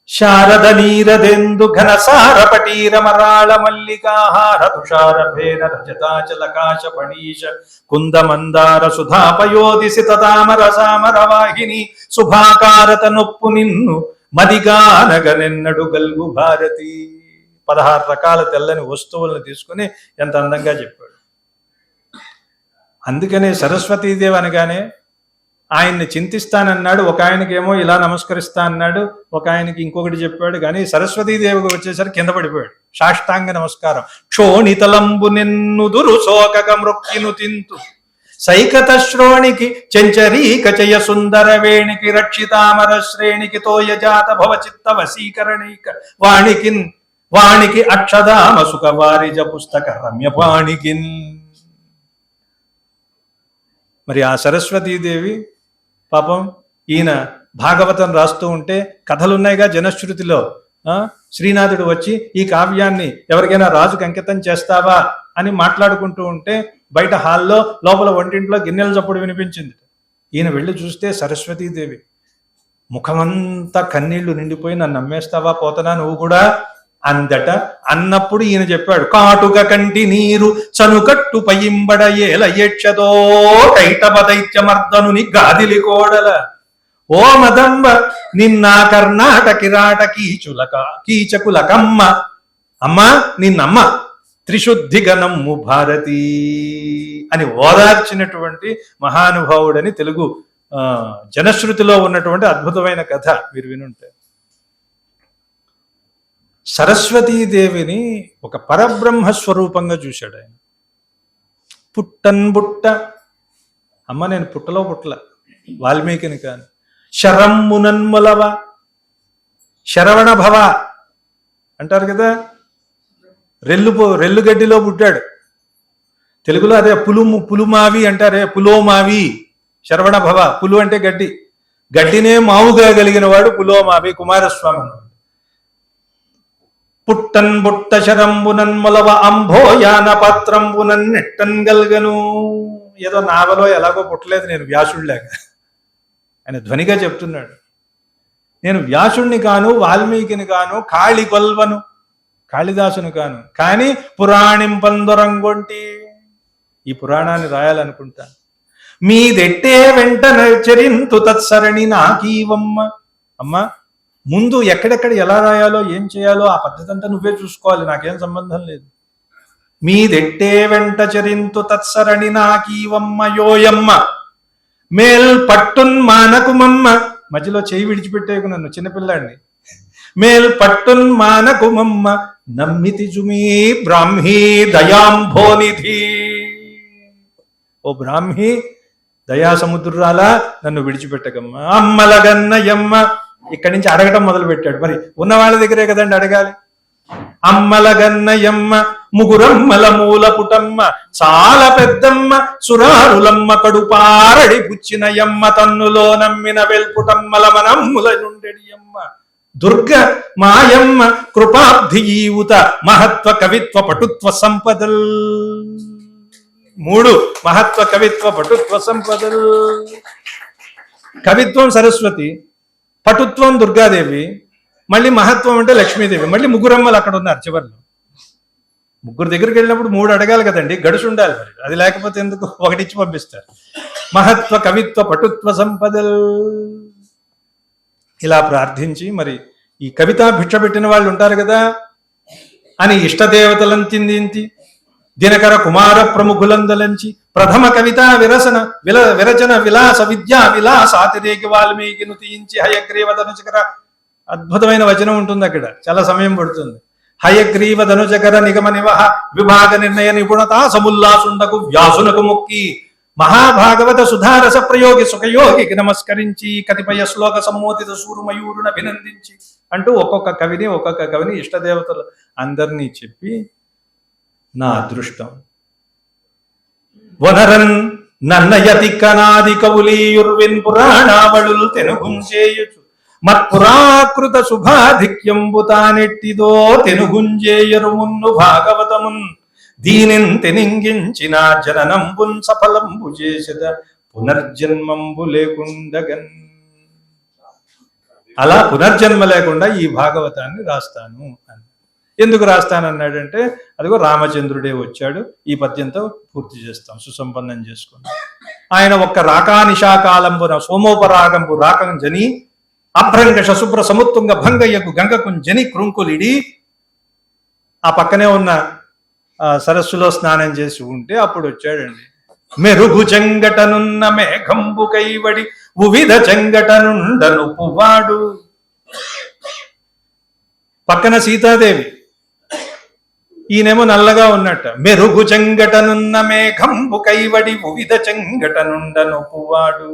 శారద నీరదెందు ఘనసార పటీర మరాళ మల్లికాహార తుషారభేన రజతాచలకాశ పణీష కుంద మందార సుధాపయోధి సితతామర సామర వాహిని శుభాకారత నొప్పు నిన్ను మదిగానగనెన్నడు గల్గు భారతి. 16 రకాల తెల్లని వస్తువులను తీసుకుని ఎంత అందంగా చెప్పాడు. అందుకనే సరస్వతీదేవి అనగానే ఆయన్ని చింతిస్తానన్నాడు, ఒక ఆయనకేమో ఇలా నమస్కరిస్తా అన్నాడు, ఒక ఆయనకి ఇంకొకటి చెప్పాడు. కానీ సరస్వతీదేవికి వచ్చేసరికి కింద పడిపోయాడు. సాష్టాంగ నమస్కారం. క్షోణితలంబు నిన్నుదురు శోకక మృక్కిను తింతు సైకత శ్రోణికి చెంచరీక చయ సుందర వేణికి రక్షితామర శ్రేణికి తోయజాత భవ చిత్త వశీకరణీక వాణికి అక్షదామ సుఖ వారిజ పుస్తక రమ్యపాణికిన్. మరి ఆ సరస్వతీదేవి పాపం ఈయన భాగవతం రాస్తూ ఉంటే కథలున్నాయిగా జనశ్రుతిలో. శ్రీనాథుడు వచ్చి ఈ కావ్యాన్ని ఎవరికైనా రాజుకు అంకితం చేస్తావా అని మాట్లాడుకుంటూ ఉంటే బయట హాల్లో లోపల వంటింట్లో గిన్నెల చప్పుడు వినిపించింది. ఈయన వెళ్ళి చూస్తే సరస్వతీదేవి ముఖమంతా కన్నీళ్లు నిండిపోయి నన్ను నమ్మేస్తావా పోతనా నువ్వు కూడా అందట. అన్నప్పుడు ఈయన చెప్పాడు, కాటుక కంటి నీరు చనుకట్టు పయింబడ ఏల ఏక్షదో కైటవ దైత్యమర్దనుని గాదిలి కోడల ఓ మదంబ నిన్నా కర్ణాట కిరాట కీచకులకమ్మ అమ్మ నిన్నమ్మ త్రిశుద్ధి గణమ్ము భారతి అని ఓదార్చినటువంటి మహానుభావుడని తెలుగు జనశ్రుతిలో ఉన్నటువంటి అద్భుతమైన కథ మీరు వినుంటే. సరస్వతీదేవిని ఒక పరబ్రహ్మ స్వరూపంగా చూశాడు ఆయన. పుట్టన్ బుట్ట అమ్మ నేను పుట్టలో పుట్టల వాల్మీకిని కాను. శరమ్మునన్మలవ శరవణ భవ అంటారు కదా, రెల్లుగడ్డిలో పుట్టాడు. తెలుగులో అదే పులుమావి అంటారే, పులోమావి శరవణ భవ. పులు అంటే గడ్డి, గడ్డినే మావుగా కలిగిన వాడు పులోమావి కుమారస్వామి. పుట్టన్ బుట్ట శరంబునన్మలవ అంభోయాన పాత్రంబునన్ నెట్టన్ గల్గను. ఏదో నావలో ఎలాగో పుట్టలేదు నేను వ్యాసుడిలాగ. ఆయన ధ్వనిగా చెప్తున్నాడు, నేను వ్యాసుడిని కాను, వాల్మీకిని కాను, కాళి కొల్వను, కాళిదాసును కాను, కానీ పురాణిం పందొరంగొంటి ఈ పురాణాన్ని రాయాలనుకుంటాను. మీదెట్టే వెంట చరింతు తత్సరణి నాకీవమ్మ. అమ్మ ముందు ఎక్కడెక్కడ ఎలా రాయాలో ఏం చేయాలో ఆ పద్ధతి అంతా నువ్వే చూసుకోవాలి, నాకేం సంబంధం లేదు. మీదెట్టే వెంట చరింతు తత్సరణి నాకీవమ్మ యోయమ్మ మేల్ పట్టున్ మానకుమమ్మ. మధ్యలో చేయి విడిచిపెట్టేకు నన్ను చిన్నపిల్లాడిని. మేల్ పట్టున్ మానకుమమ్మ నమ్మితి జుమీ బ్రాహ్మీ దయాంభోనిధి. ఓ బ్రాహ్మీ దయాసముద్రాలా నన్ను విడిచిపెట్టకమ్మ. అమ్మలగన్నయమ్మ. ఇక్కడి నుంచి అడగటం మొదలు పెట్టాడు. మరి ఉన్న వాళ్ళ దగ్గరే కదండి అడగాలి. అమ్మలగన్నయమ్మ ముగురమ్మల మూల పుటమ్మ చాలా పెద్దమ్మ సురారులమ్మ కడుపారడి పుచ్చినయమ్మ తన్నులో నమ్మిన వెల్పుటమ్మల మనమ్ముల నుండెడియమ్మ దుర్గ మాయమ్మ కృపాబ్ధి ఈవుత మహత్వ కవిత్వ పటుత్వ సంపదల్. 3 మహత్వ కవిత్వ పటుత్వ సంపదల్. కవిత్వం సరస్వతి, పటుత్వం దుర్గాదేవి, మళ్ళీ మహత్వం అంటే లక్ష్మీదేవి. మళ్ళీ ముగ్గురమ్మలు అక్కడ ఉన్నారు చివరిలో. ముగ్గురు దగ్గరికి వెళ్ళినప్పుడు 3 అడగాలి కదండి, గడుసు ఉండాలి. మరి అది లేకపోతే ఎందుకు, ఒకటిచ్చి పంపిస్తారు. మహత్వ కవిత్వ పటుత్వ సంపదల్. ఇలా ప్రార్థించి మరి ఈ కవితా భిక్ష పెట్టిన వాళ్ళు ఉంటారు కదా అని ఇష్టదేవతలను తిందింతి దినకర కుమార ప్రముఖులందలంచి ప్రథమ కవితా విరచన విలాస విద్యా విలాసాతిరేకి వాల్మీకిను తీయించి హయగ్రీవ ధనుచకర. అద్భుతమైన వచనం ఉంటుంది అక్కడ, చాలా సమయం పడుతుంది. హయగ్రీవ ధనుచకర నిగమ నివహ విభాగ నిర్ణయ నిపుణత సముల్లాసుండకు వ్యాసునకు మొక్కి మహాభాగవత సుధారస ప్రయోగి సుఖయోగికి నమస్కరించి కతిపయ శ్లోక సమ్మోతిత సూరుమయూరున అభినందించి అంటూ ఒక్కొక్క కవిని ఇష్టదేవతలు అందరినీ చెప్పి నా అదృష్టం వనరన్ నన్నయతి కనాది కవులీయుర్విన్ పురాణావళుల్ తెనుగుంచేయుచు మత్పురాకృత శుభాధిక్యంబు తానెట్టిదో తెనుగుంజేయరు మున్ను భాగవతమున్ దీనిన్ తెనింగించిన జననంబున్ సఫలంబు చేసెద పునర్జన్మంబు లేకుండగన్. అలా పునర్జన్మ లేకుండా ఈ భాగవతాన్ని రాస్తాను అని. ఎందుకు రాస్తానన్నాడంటే అదిగో రామచంద్రుడే వచ్చాడు, ఈ పద్యంతో పూర్తి చేస్తాం, సుసంపన్నం చేసుకున్నాం. ఆయన ఒక్క రాకానిషాకాలంబున సోమోపరాగంబు రాకం జని అభ్రంగ శశుభ్ర సముత్తుంగ భంగయ్యకు గంగకు జని కృంకులిడి ఆ పక్కనే ఉన్న సరస్సులో స్నానం చేసి ఉంటే అప్పుడు వచ్చాడండి. మెరుగు చెంగటనున్న మేఘంబు కైవడి వివిధ చెంగటనుండను పువ్వాడు. పక్కన సీతాదేవి, ఈయనేమో నల్లగా ఉన్నట్ట. మెరుగు చెంగటనున్న మేఘంబు కైవడి వివిధ చెంగటనుండను పువ్వాడు.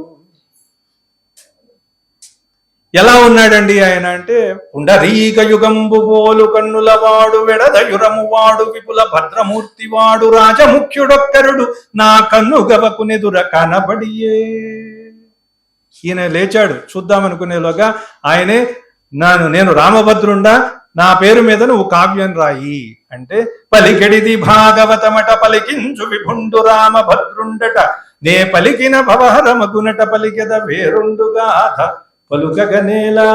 ఎలా ఉన్నాడండి ఆయన అంటే పుండరీక యుగంబు పోలు కన్నులవాడు వెడదయురము వాడు విపుల భద్రమూర్తి వాడు రాజముఖ్యుడొక్కరుడు నా కన్ను గవకునెదుర కనబడియే. ఈయన లేచాడు చూద్దామనుకునేలోగా ఆయనే నేను రామభద్రుండా, నా పేరు మీద నువ్వు కావ్యం రాయి అంటే పలికెడిది భాగవతమట పలికించు విభుండు రామభద్రుండట నే పలికిన భవహరమగునట పలికెద వేరుండుగాథ పలుకగనేలా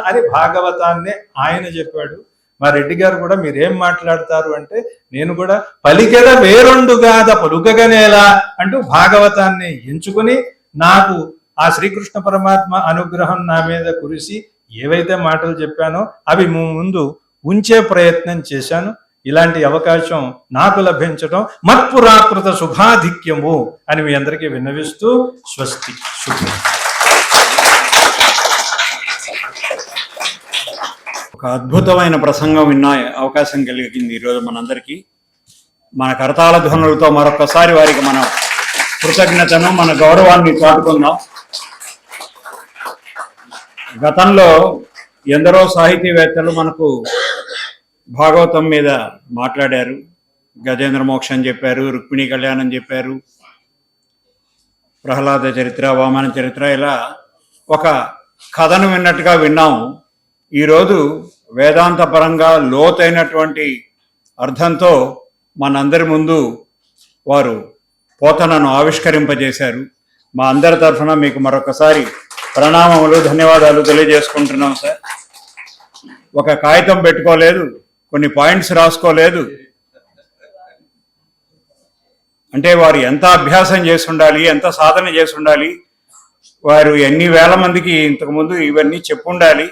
అని భాగవతాన్నే ఆయన చెప్పాడు. మా రెడ్డి గారు కూడా మీరేం మాట్లాడతారు అంటే నేను కూడా పలికెద వేరొండుగాథ పలుకగనేలా అంటూ భాగవతాన్ని ఎంచుకుని నాకు ఆ శ్రీకృష్ణ పరమాత్మ అనుగ్రహం నా మీద కురిసి ఏవైతే మాటలు చెప్పానో అవి ముందు ఉంచే ప్రయత్నం చేశాను. ఇలాంటి అవకాశం నాకు లభించడం మత్పురాకృత శుభాధిక్యము అని మీ అందరికీ విన్నవిస్తూ స్వస్తి. శుభం. ఒక అద్భుతమైన ప్రసంగం విన్న అవకాశం కలిగింది ఈరోజు మనందరికీ. మన కరతాళ ధ్వనులతో మరొకసారి వారికి మన కృతజ్ఞతను, మన గౌరవాన్ని చాటుకుందాం. గతంలో ఎందరో సాహితీవేత్తలు మనకు భాగవతం మీద మాట్లాడారు. గజేంద్ర మోక్షం చెప్పారు, రుక్మిణీ కళ్యాణం చెప్పారు, ప్రహ్లాద చరిత్ర, వామన చరిత్ర, ఇలా ఒక కథను విన్నట్టుగా విన్నాము. ఈరోజు వేదాంత పరంగా లోతైనటువంటి అర్థంతో మనందరి ముందు వారు పోతనను ఆవిష్కరింపజేశారు. మా అందరి తరఫున మీకు మరొకసారి ప్రణామములు, ధన్యవాదాలు తెలియజేసుకుంటున్నాం సార్. ఒక కాగితం పెట్టుకోలేదు, కొన్ని పాయింట్స్ రాసుకోలేదు అంటే వారు ఎంత అభ్యాసం చేసి ఉండాలి, ఎంత సాధన చేసి ఉండాలి, వారు ఎన్ని వేల మందికి ఇంతకుముందు ఇవన్నీ చెప్పుండాలి.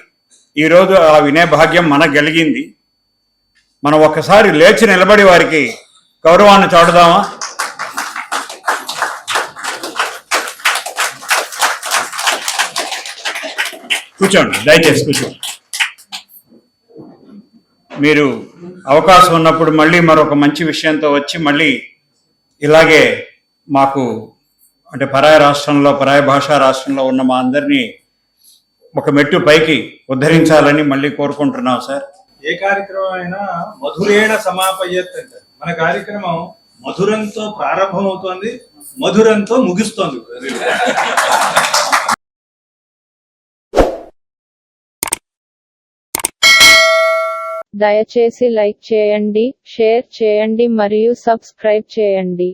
ఈరోజు ఆ వినే భాగ్యం మనకు కలిగింది. మనం ఒక్కసారి లేచి నిలబడి వారికి గౌరవాన్ని చాటుదామా? కూర్చోండి, దయచేసి కూర్చోండి. మీరు అవకాశం ఉన్నప్పుడు మళ్ళీ మరొక మంచి విషయంతో వచ్చి మళ్ళీ ఇలాగే మాకు అంటే పరాయ రాష్ట్రంలో, పరాయ భాషా రాష్ట్రంలో ఉన్న మా అందరినీ ఒక మెట్టు పైకి ఉద్ధరించాలని మళ్ళీ కోరుకుంటున్నాం సార్. ఏ కార్యక్రమం అయినా మధురేణ సమాపయత్ అంటారు. మన కార్యక్రమం మధురంతో ప్రారంభమవుతోంది, మధురంతో ముగిస్తోంది. దయచేసి లైక్ చేయండి, షేర్ చేయండి మరియు సబ్స్క్రైబ్ చేయండి.